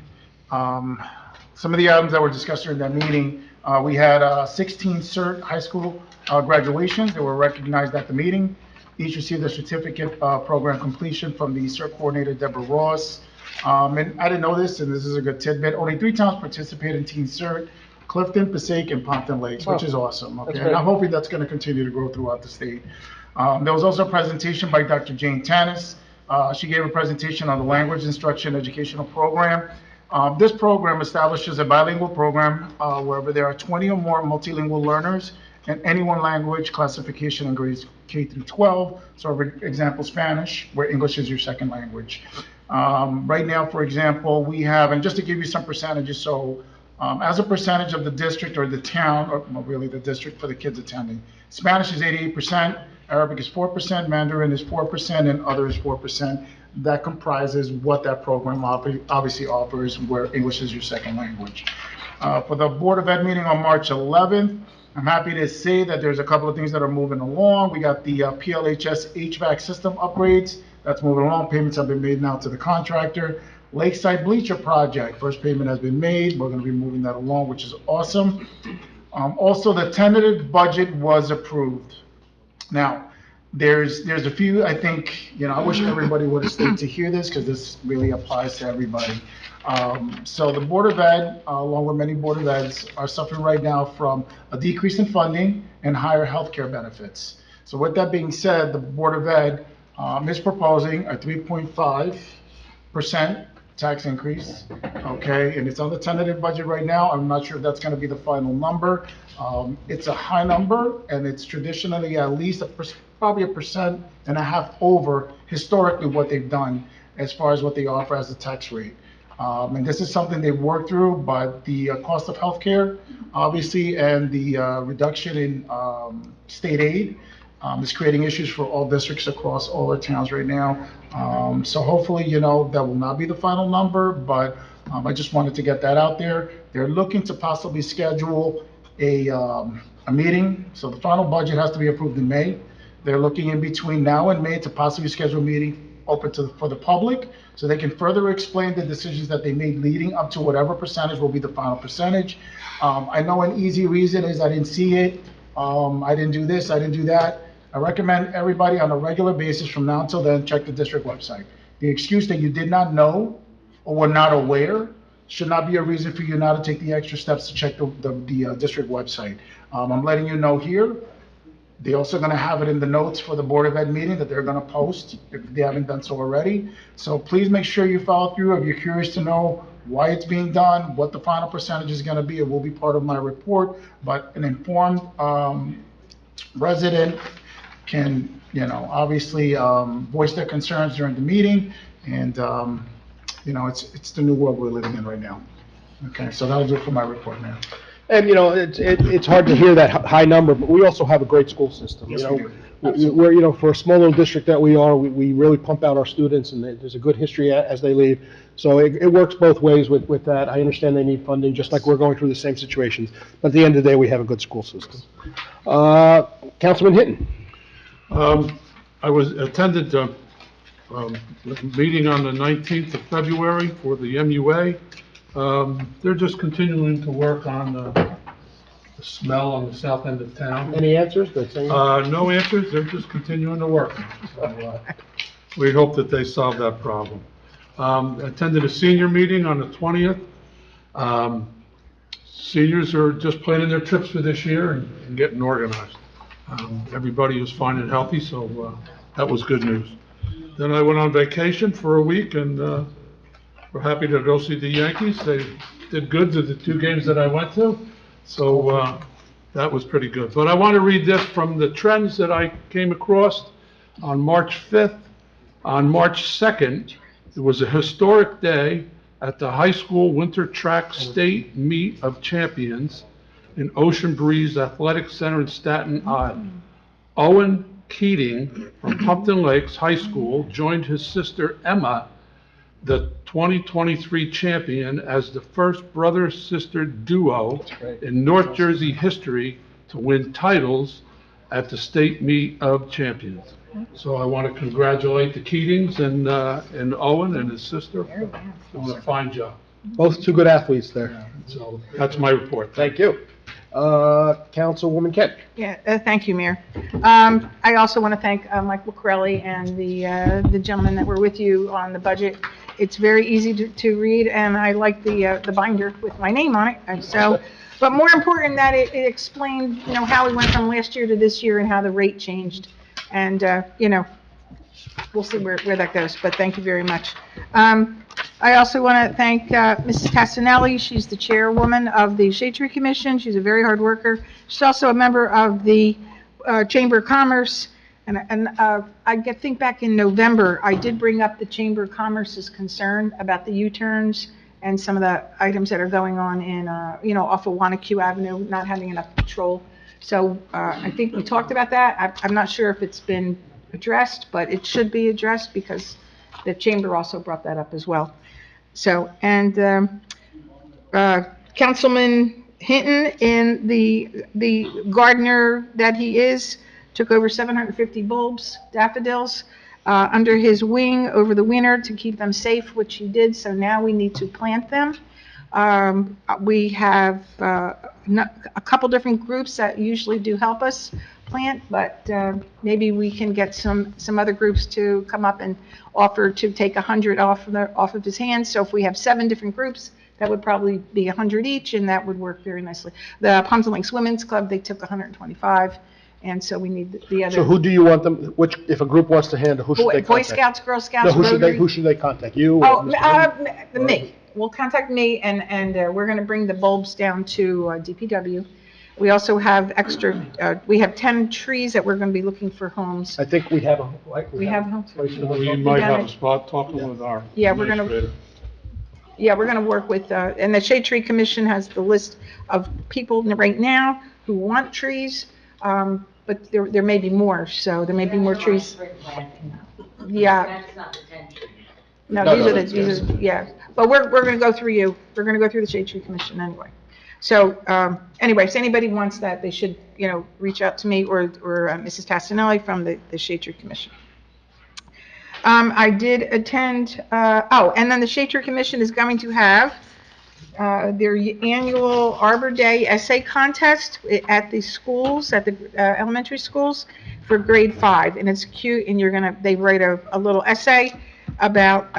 Speaker 12: some of the items that were discussed during that meeting, we had 16 CERT high school graduations that were recognized at the meeting. Each received a certificate of program completion from the CERT coordinator, Deborah Ross. And I didn't know this, and this is a good tidbit. Only 3 towns participated in Teen CERT: Clifton, Passaic, and Pompton Lakes, which is awesome. Okay, and I'm hoping that's going to continue to grow throughout the state. There was also a presentation by Dr. Jane Tanis. She gave a presentation on the language instruction educational program. This program establishes a bilingual program wherever there are 20 or more multilingual learners in any one language classification in grades K through 12. So, for example, Spanish, where English is your second language. Right now, for example, we have, and just to give you some percentages, so as a percentage of the district or the town, or well, really the district for the kids attending, Spanish is 88%, Arabic is 4%, Mandarin is 4%, and other is 4%. That comprises what that program obviously offers, where English is your second language. For the Board of Ed meeting on March 11th, I'm happy to say that there's a couple of things that are moving along. We got the PLHS HVAC system upgrades. That's moving along. Payments have been made now to the contractor. Lakeside Bleacher Project, first payment has been made. We're going to be moving that along, which is awesome. Also, the tentative budget was approved. Now, there's a few, I think, I wish everybody would have stayed to hear this because this really applies to everybody. So the Board of Ed, along with many Board of Eds, are suffering right now from a decrease in funding and higher healthcare benefits. So with that being said, the Board of Ed is proposing a 3.5% tax increase, okay? And it's on the tentative budget right now. I'm not sure if that's going to be the final number. It's a high number, and it's traditionally at least probably 1.5% over historically what they've done as far as what they offer as a tax rate. And this is something they've worked through, but the cost of healthcare, obviously, and the reduction in state aid is creating issues for all districts across all our towns right now. So hopefully, that will not be the final number, but I just wanted to get that out there. They're looking to possibly schedule a meeting. So the final budget has to be approved in May. They're looking in between now and May to possibly schedule a meeting open for the public, so they can further explain the decisions that they made leading up to whatever percentage will be the final percentage. I know an easy reason is I didn't see it. I didn't do this, I didn't do that. I recommend everybody on a regular basis from now until then, check the district website. The excuse that you did not know or were not aware should not be a reason for you not to take the extra steps to check the district website. I'm letting you know here. They're also going to have it in the notes for the Board of Ed meeting that they're going to post if they haven't done so already. So please make sure you follow through. If you're curious to know why it's being done, what the final percentage is going to be, it will be part of my report. But an informed resident can, obviously voice their concerns during the meeting. And, it's the new world we're living in right now. Okay, so that'll do it for my report, man.
Speaker 2: And, it's hard to hear that high number, but we also have a great school system.
Speaker 12: Yes, we do.
Speaker 2: We're, for a small little district that we are, we really pump out our students, and there's a good history as they leave. So it works both ways with that. I understand they need funding, just like we're going through the same situations. But at the end of the day, we have a good school system. Councilman Hinton.
Speaker 9: I attended a meeting on the 19th of February for the MUA. They're just continuing to work on the smell on the south end of town.
Speaker 2: Any answers?
Speaker 9: No answers, they're just continuing to work. So, we hope that they solve that problem. Attended a senior meeting on the 20th. Seniors are just planning their trips for this year and getting organized. Everybody is fine and healthy, so that was good news. Then I went on vacation for a week, and we're happy to go see the Yankees. They did good to the 2 games that I went to, so that was pretty good. But I want to read this from the trends that I came across on March 5th. On March 2nd, it was a historic day at the high school winter track state meet of champions in Ocean Breeze Athletic Center in Staten Island. Owen Keating from Pompton Lakes High School joined his sister Emma, the 2023 champion, as the first brother-sister duo in North Jersey history to win titles at the state meet of champions. So I want to congratulate the Keatings and Owen and his sister on a fine job.
Speaker 2: Both two good athletes there.
Speaker 9: So that's my report.
Speaker 2: Thank you. Councilwoman Kent.
Speaker 8: Yeah, thank you, Mayor. I also want to thank Michael Corelli and the gentlemen that were with you on the budget. It's very easy to read, and I like the binder with my name on it. And so, but more important that it explained, how we went from last year to this year and how the rate changed. And, we'll see where that goes, but thank you very much. I also want to thank Mrs. Castanelli. She's the chairwoman of the Shade Tree Commission. She's a very hard worker. She's also a member of the Chamber of Commerce. And I think back in November, I did bring up the Chamber of Commerce's concern about the U-turns and some of the items that are going on in, off of Wanacue Avenue, not having enough patrol. So I think we talked about that. I'm not sure if it's been addressed, but it should be addressed because the chamber also brought that up as well. So, and Councilman Hinton, in the gardener that he is, took over 750 bulbs, daffodils, under his wing over the winter to keep them safe, which he did. So now we need to plant them. We have a couple different groups that usually do help us plant, but maybe we can get some other groups to come up and offer to take 100 off of his hands. So if we have 7 different groups, that would probably be 100 each, and that would work very nicely. The Pompton Lakes Women's Club, they took 125, and so we need the other.
Speaker 2: So who do you want them, if a group wants to handle, who should they contact?
Speaker 8: Boy Scouts, Girl Scouts,
Speaker 2: No,
Speaker 8: Rotary.
Speaker 2: who should they contact, you?
Speaker 8: Oh,
Speaker 2: or Mr.
Speaker 8: me. Will contact me, and we're going to bring the bulbs down to DPW. We also have we have 10 trees that we're going to be looking for homes.
Speaker 2: I think we have
Speaker 8: We have homes.
Speaker 9: We might have a spot talking with our
Speaker 8: Yeah, we're going to work with, and the Shade Tree Commission has the list of people right now who want trees, but there may be more, so there may be more trees. Yeah.
Speaker 1: That's not the 10 trees.
Speaker 8: No, these are, yeah, but we're going to go through you. We're going to go through the Shade Tree Commission anyway. So, anyway, if anybody wants that, they should, reach out to me or Mrs. Castanelli from the Shade Tree Commission. I did attend, and then the Shade Tree Commission is going to have their annual Arbor Day essay contest at the schools, at the elementary schools for grade 5. And it's cute, and they write a little essay about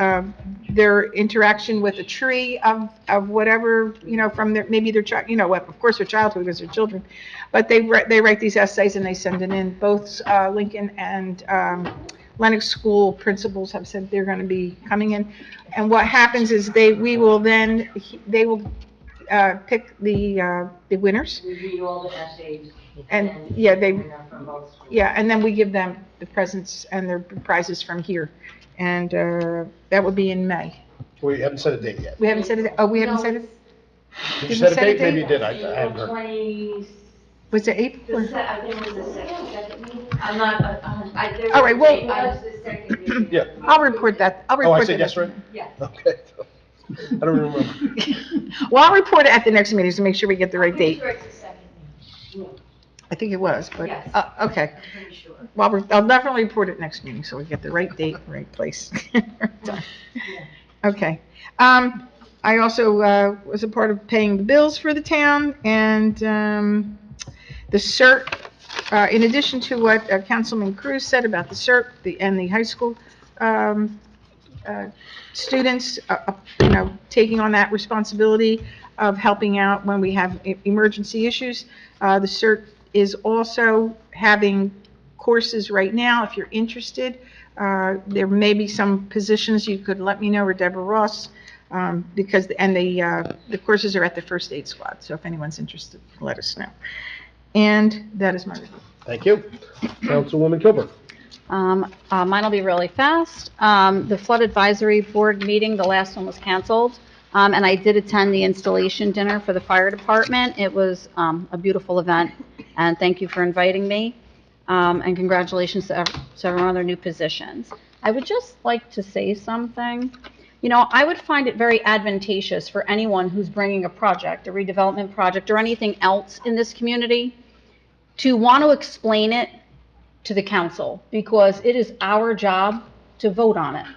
Speaker 8: their interaction with a tree of whatever, from maybe their child, of course their childhood because they're children, but they write these essays and they send it in. Both Lincoln and Lenox School principals have said they're going to be coming in, and what happens is they will pick the winners.
Speaker 1: We read all the essays.
Speaker 8: And and then we give them the presents and their prizes from here. And that would be in May.
Speaker 2: We haven't set a date yet.
Speaker 8: We haven't set it. Oh, we haven't set it.
Speaker 2: Did you set a date? Maybe you did. I haven't heard.
Speaker 8: Was it April?
Speaker 1: I think it was the second meeting. I'm not,
Speaker 8: All right, well,
Speaker 2: Yeah.
Speaker 8: I'll report that.
Speaker 2: Oh, I said yes, right?
Speaker 1: Yes.
Speaker 2: Okay. I don't remember.
Speaker 8: Well, I'll report it at the next meeting to make sure we get the right date.
Speaker 1: I'm pretty sure it's the second meeting.
Speaker 8: I think it was, but,
Speaker 1: Yes.
Speaker 8: Okay.
Speaker 1: I'm pretty sure.
Speaker 8: Well, I'll definitely report it next meeting, so we get the right date, right place. Done. Okay. I also was a part of paying the bills for the town, and the CERT, in addition to what Councilman Cruz said about the CERT and the high school students, taking on that responsibility of helping out when we have emergency issues, the CERT is also having courses right now. If you're interested, there may be some positions you could let me know, or Deborah Ross, because the courses are at the first aid squad. So if anyone's interested, let us know. And that is my report.
Speaker 2: Thank you. Councilwoman Kilburn.
Speaker 6: Mine will be really fast. The Flood Advisory Board meeting, the last one was canceled, and I did attend the installation dinner for the fire department. It was a beautiful event, and thank you for inviting me. And congratulations to everyone on their new positions. I would just like to say something. You know, I would find it very advantageous for anyone who's bringing a project, a redevelopment project, or anything else in this community to want to explain it to the council, because it is our job to vote on it.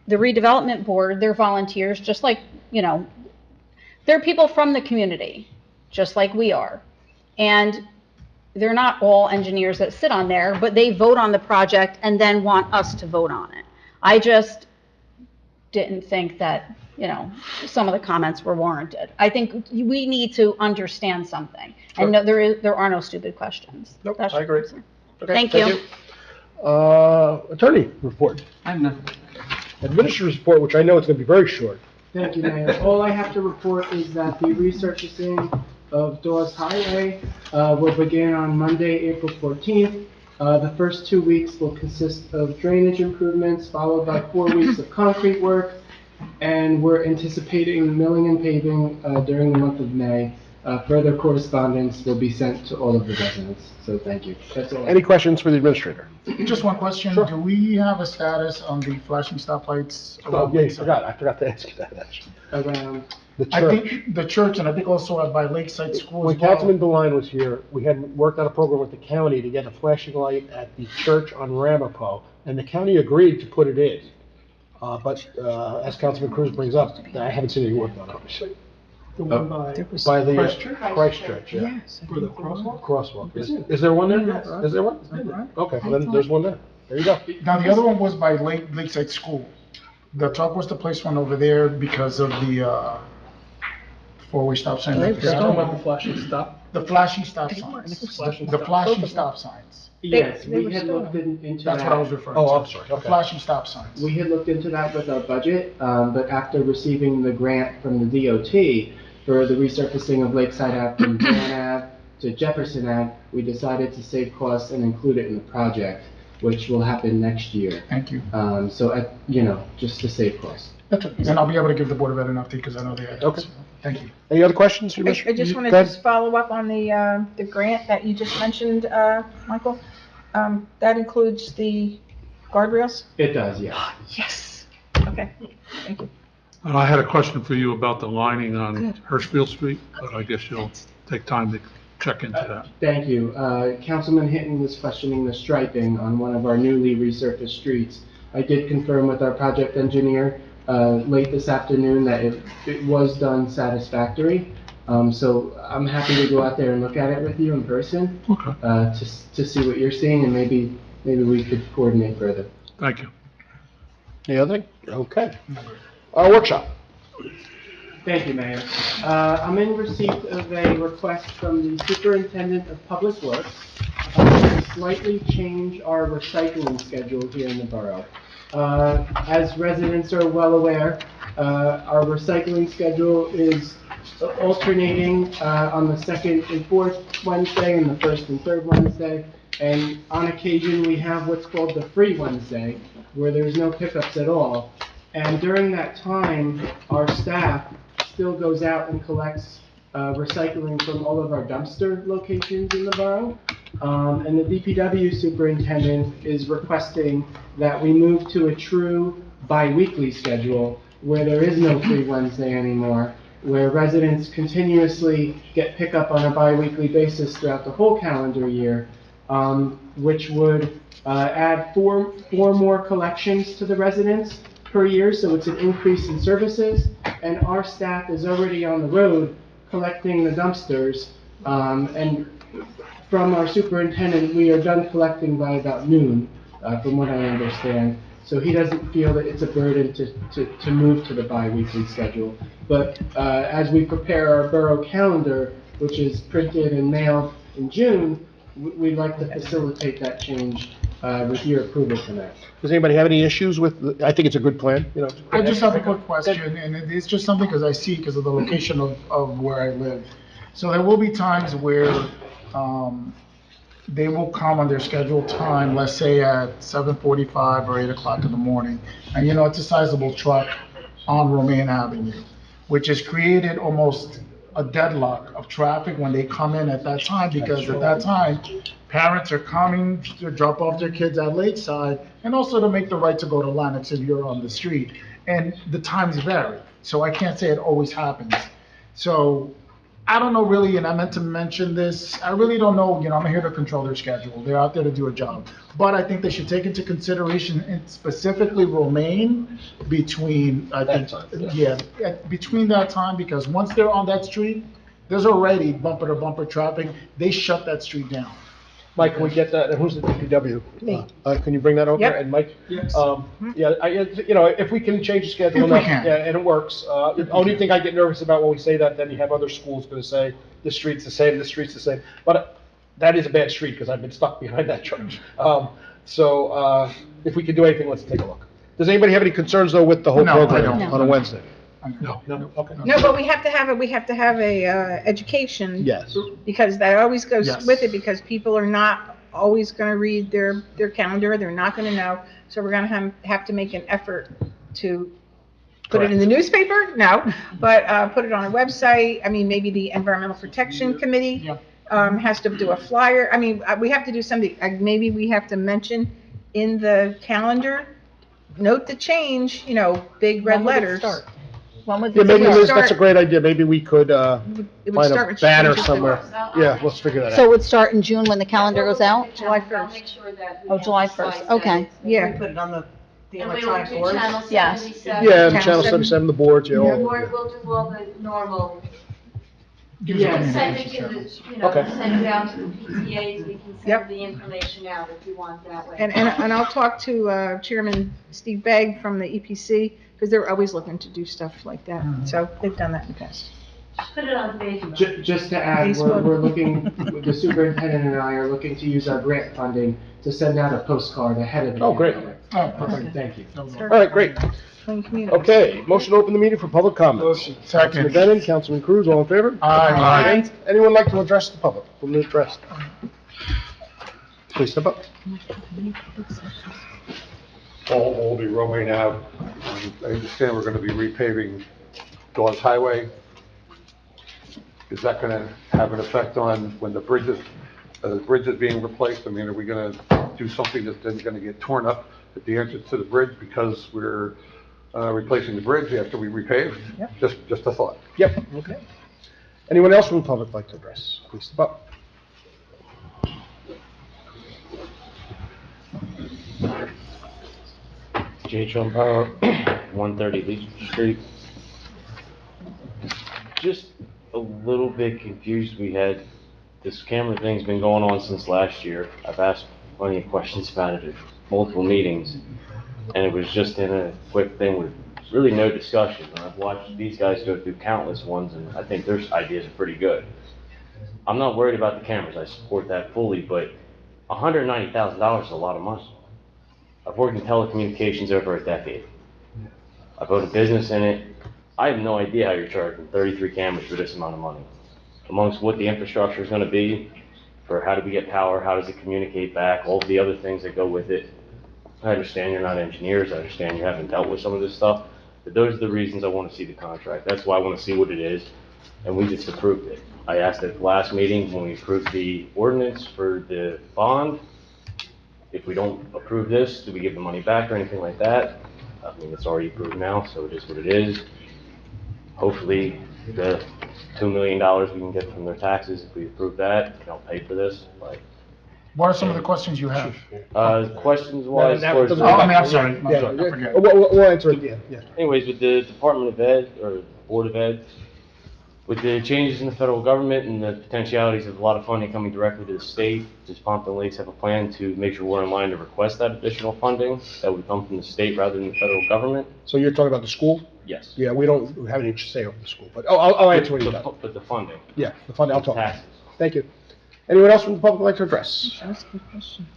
Speaker 6: The redevelopment board, they're volunteers, just like, you know, they're people from the community, just like we are. And they're not all engineers that sit on there, but they vote on the project and then want us to vote on it. I just didn't think that, you know, some of the comments were warranted. I think we need to understand something. And no, there are no stupid questions.
Speaker 2: Nope,
Speaker 6: That's
Speaker 2: I agree.
Speaker 6: just-
Speaker 2: Okay,
Speaker 6: Thank you.
Speaker 2: Attorney report.
Speaker 4: I have nothing.
Speaker 2: Administrator's report, which I know it's going to be very short.
Speaker 4: Thank you, Mayor. All I have to report is that the resurfacing of Dawes Highway will begin on Monday, April 14th. The first 2 weeks will consist of drainage improvements, followed by 4 weeks of concrete work, and we're anticipating milling and paving during the month of May. Further correspondence will be sent to all of the residents, so thank you. That's all.
Speaker 2: Any questions for the administrator?
Speaker 12: Just one question.
Speaker 2: Sure.
Speaker 12: Do we have a status on the flashing stoplights?
Speaker 2: Oh, yeah, I forgot to ask you that, actually.
Speaker 4: Around
Speaker 2: The
Speaker 12: I
Speaker 2: church.
Speaker 12: think the church, and I think also by Lakeside School
Speaker 2: When
Speaker 12: as well.
Speaker 2: Councilman DeLine was here, we had worked on a program with the county to get a flashing light at the church on Ramapo, and the county agreed to put it in. But as Councilman Cruz brings up, I haven't seen any work on it, obviously.
Speaker 18: The one by
Speaker 2: By the
Speaker 18: Christ Church?
Speaker 2: Christ Church, yeah.
Speaker 18: For the crosswalk?
Speaker 2: Crosswalk. Is there one there? Is there one? Okay, well then there's one there. There you go.
Speaker 12: Now, the other one was by Lakeside School. The truck was to place one over there because of the four-way stop sign.
Speaker 18: You're talking about the flashing stop?
Speaker 12: The flashing stop signs. The flashing stop signs.
Speaker 4: Yes, we had looked into that.
Speaker 12: That's what I was referring to.
Speaker 2: Oh, I'm sorry.
Speaker 12: The
Speaker 2: Okay.
Speaker 12: flashing stop signs.
Speaker 4: We had looked into that with our budget, but after receiving the grant from the DOT for the resurfacing of Lakeside Ave from Van Ave to Jefferson Ave, we decided to save costs and include it in the project, which will happen next year.
Speaker 12: Thank you.
Speaker 4: You know, just to save costs.
Speaker 12: That's okay. And I'll be able to give the Board of Ed an update because I know they had.
Speaker 2: Okay.
Speaker 12: Thank you.
Speaker 2: Any other questions?
Speaker 8: I just want to
Speaker 2: Go ahead.
Speaker 8: just follow up on the grant that you just mentioned, Michael. That includes the guardrails?
Speaker 4: It does, yes.
Speaker 8: Yes. Okay, thank you.
Speaker 9: And I had a question for you about the lining on Hirschfield Street, but I guess you'll take time to check into that.
Speaker 4: Thank you. Councilman Hinton was questioning the striping on one of our newly resurfaced streets. I did confirm with our project engineer late this afternoon that it was done satisfactory. So I'm happy to go out there and look at it with you in person to see what you're seeing, and maybe we could coordinate further.
Speaker 9: Thank you.
Speaker 2: Any other thing? Okay. Workshop.
Speaker 4: Thank you, Mayor. I'm in receipt of a request from the Superintendent of Public Works to slightly change our recycling schedule here in the borough. As residents are well aware, our recycling schedule is alternating on the second and fourth Wednesday and the first and third Wednesday. And on occasion, we have what's called the free Wednesday, where there's no pickups at all. And during that time, our staff still goes out and collects recycling from all of our dumpster locations in the borough. And the DPW superintendent is requesting that we move to a true bi-weekly schedule where there is no free Wednesday anymore, where residents continuously get pickup on a bi-weekly basis throughout the whole calendar year, which would add four more collections to the residents per year, so it's an increase in services, and our staff is already on the road collecting the dumpsters, and from our superintendent, we are done collecting by about noon, from what I understand. So he doesn't feel that it's a burden to move to the bi-weekly schedule. But as we prepare our borough calendar, which is printed and mailed in June, we'd like to facilitate that change with your approval tonight.
Speaker 2: Does anybody have any issues with, I think it's a good plan, you know.
Speaker 12: I just have a quick question, and it's just something because I see because of the location of where I live. So there will be times where they will come on their scheduled time, let's say at 7:45 or 8 o'clock in the morning. And you know, it's a sizable truck on Romaine Avenue, which has created almost a deadlock of traffic when they come in at that time, because at that time, parents are coming to drop off their kids at Lakeside, and also to make the right to go to Lenox if you're on the street. And the times vary, so I can't say it always happens. So I don't know really, and I meant to mention this, I really don't know, I'm here to control their schedule. They're out there to do a job. But I think they should take into consideration, and specifically Romaine, between, I think, between that time, because once they're on that street, there's already bumper-to-bumper traffic. They shut that street down.
Speaker 2: Mike, can we get that, and who's the DPW?
Speaker 14: Me.
Speaker 2: Can you bring that over?
Speaker 8: Yep.
Speaker 2: And Mike?
Speaker 12: Yes.
Speaker 2: Yeah, if we can change the schedule
Speaker 12: If we
Speaker 2: enough,
Speaker 12: can.
Speaker 2: yeah, and it works. The only thing I get nervous about when we say that, then you have other schools gonna say, the street's the same, the street's the same. But that is a bad street, because I've been stuck behind that church. So, if we can do anything, let's take a look. Does anybody have any concerns, though, with the whole
Speaker 12: No, I
Speaker 2: program
Speaker 12: don't.
Speaker 2: on a Wednesday?
Speaker 12: No.
Speaker 2: No? Okay.
Speaker 8: No, but we have to have a education.
Speaker 2: Yes.
Speaker 8: Because that always goes
Speaker 12: Yes.
Speaker 8: with it, because people are not always gonna read their calendar, they're not gonna know. So we're gonna have to make an effort to put it in the newspaper? No, but put it on a website. I mean, maybe the Environmental Protection Committee has to do a flyer. I mean, we have to do something, maybe we have to mention in the calendar, note the change, big red letters.
Speaker 6: When would
Speaker 2: Yeah,
Speaker 6: this
Speaker 2: maybe,
Speaker 6: start?
Speaker 2: Liz, that's a great idea. Maybe we could,
Speaker 8: It would
Speaker 2: find
Speaker 8: start
Speaker 2: a
Speaker 8: with
Speaker 2: banner
Speaker 8: changes.
Speaker 2: somewhere. Yeah, let's figure that
Speaker 6: So it
Speaker 2: out.
Speaker 6: would start in June when the calendar goes out?
Speaker 8: July
Speaker 1: I'll
Speaker 8: 1st.
Speaker 1: make sure that we
Speaker 6: Oh, July
Speaker 1: emphasize
Speaker 6: 1st,
Speaker 1: that
Speaker 6: okay.
Speaker 1: it's-
Speaker 8: Yeah.
Speaker 7: Put it on the
Speaker 1: And we will
Speaker 7: electronic
Speaker 1: do
Speaker 7: boards.
Speaker 1: channel
Speaker 6: Yes.
Speaker 1: 77.
Speaker 2: Yeah, the
Speaker 8: Channel
Speaker 2: Channel
Speaker 8: 7.
Speaker 2: 77, the boards, yeah, all.
Speaker 1: We'll do all the normal,
Speaker 12: User
Speaker 8: Yeah.
Speaker 1: send it
Speaker 12: communications
Speaker 1: to
Speaker 12: channels.
Speaker 1: the,
Speaker 2: Okay.
Speaker 1: send it out to the PTAs, we can
Speaker 8: Yep.
Speaker 1: send the information out if you want that way.
Speaker 8: And I'll talk to Chairman Steve Begg from the EPC, because they're always looking to do stuff like that. So they've done that in the past.
Speaker 1: Just put it on Facebook.
Speaker 4: Just to add,
Speaker 8: Facebook.
Speaker 4: we're looking, the superintendent and I are looking to use our grant funding to send out a postcard ahead of the.
Speaker 2: Oh, great.
Speaker 12: Oh, perfect.
Speaker 4: Thank you.
Speaker 2: All right, great.
Speaker 8: Clean communities.
Speaker 2: Okay, motion to open the meeting for public comments.
Speaker 12: Motion.
Speaker 2: Councilman
Speaker 12: Second.
Speaker 2: Bennett, Councilman Cruz, all in favor?
Speaker 12: Aye.
Speaker 2: Anyone like to address the public? From the address? Please step up.
Speaker 19: Paul Oldie, Romaine Ave. I understand we're gonna be repaving Dawes Highway. Is that gonna have an effect on when the bridge is being replaced? I mean, are we gonna do something that's then gonna get torn up at the entrance to the bridge because we're replacing the bridge after we repave?
Speaker 8: Yep.
Speaker 19: Just a thought.
Speaker 2: Yep, okay. Anyone else from the public like to address? Please step up.
Speaker 13: J. Trumparo, 130 Leach Street. Just a little bit confused. We had, this camera thing's been going on since last year. I've asked plenty of questions about it at multiple meetings, and it was just in a quick thing with really no discussion. And I've watched these guys go through countless ones, and I think their ideas are pretty good. I'm not worried about the cameras. I support that fully, but $190,000 is a lot of money. I've worked in telecommunications over a decade. I've owned a business in it. I have no idea how you're charging 33 cameras for this amount of money. Amongst what the infrastructure is going to be, for how do we get power, how does it communicate back, all the other things that go with it. I understand you're not engineers, I understand you haven't dealt with some of this stuff, but those are the reasons I want to see the contract. That's why I want to see what it is, and we just approved it. I asked at the last meeting when we approved the ordinance for the bond, if we don't approve this, do we give the money back or anything like that? I mean, it's already approved now, so it is what it is. Hopefully, the $2 million we can get from their taxes, if we approve that, they'll pay for this, but,
Speaker 12: What are some of the questions you have?
Speaker 13: questions wise.
Speaker 2: That
Speaker 13: towards
Speaker 2: doesn't-
Speaker 13: the-
Speaker 12: Oh, I mean, I'm sorry.
Speaker 2: Yeah,
Speaker 12: I forget.
Speaker 2: we'll answer at the end, yeah.
Speaker 13: Anyways, with the Department of Ed, or Board of Ed, with the changes in the federal government and the potentialities of a lot of funding coming directly to the state, does Pompton Lakes have a plan to make sure we're in line to request that additional funding that would come from the state rather than the federal government?
Speaker 2: So you're talking about the school?
Speaker 13: Yes.
Speaker 2: Yeah, we don't have any say over the school, but, I'll answer what you got.
Speaker 13: But the funding.
Speaker 2: Yeah, the funding, I'll talk.
Speaker 13: Taxes.
Speaker 2: Thank you. Anyone else from the public like to address?
Speaker 8: That's a good question.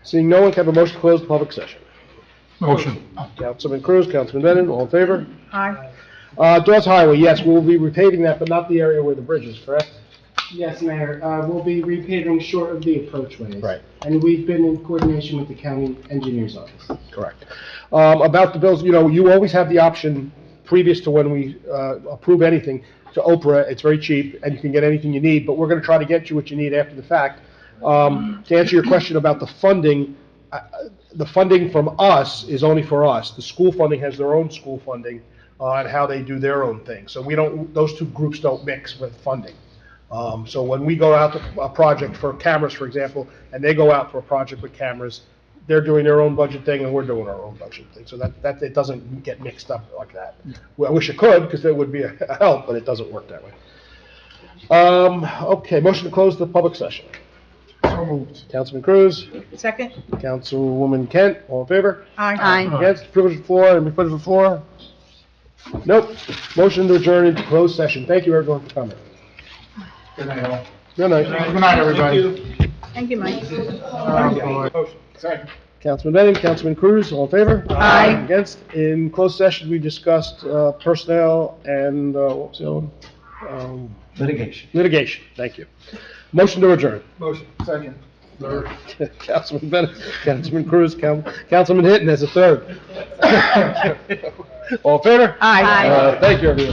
Speaker 2: Seeing no one, can I have a motion to close the public session?
Speaker 12: Motion.
Speaker 2: Councilman Cruz, Councilman Bennett, all in favor?
Speaker 8: Aye.
Speaker 2: Dawes Highway, yes, we'll be repaving that, but not the area where the bridge is, correct?
Speaker 4: Yes, Mayor, we'll be repaving short of the approachways.
Speaker 2: Right.
Speaker 4: And we've been in coordination with the county engineer's office.
Speaker 2: Correct. About the bills, you always have the option previous to when we approve anything, to Oprah. It's very cheap, and you can get anything you need, but we're going to try to get you what you need after the fact. To answer your question about the funding from us is only for us. The school funding has their own school funding and how they do their own thing. So those two groups don't mix with funding. So when we go out to a project for cameras, for example, and they go out for a project with cameras, they're doing their own budget thing and we're doing our own budget thing. So that it doesn't get mixed up like that. Well, I wish it could, because that would be a help, but it doesn't work that way. Okay, motion to close the public session.
Speaker 12: So moved.
Speaker 2: Councilman Cruz,
Speaker 8: Second?
Speaker 2: Councilwoman Kent, all in favor?
Speaker 8: Aye.
Speaker 2: Against, privilege of the floor, and privilege of the floor? Nope. Motion to adjourn into closed session. Thank you, everyone, for coming.
Speaker 12: Good night, all.
Speaker 2: Good night.
Speaker 12: Good night, everybody.
Speaker 8: Thank you, Mike.
Speaker 12: Sorry.
Speaker 2: Councilman Benning, Councilman Cruz, all in favor?
Speaker 8: Aye.
Speaker 2: Against, in closed session, we discussed personnel and, what was the other one?
Speaker 17: Litigation.
Speaker 2: Litigation, thank you. Motion to adjourn.
Speaker 12: Motion. Second. Third.
Speaker 2: Councilman Bennett, Councilman Cruz, Councilman Hinton as a third. All in favor?
Speaker 8: Aye.
Speaker 2: Thank you, everyone.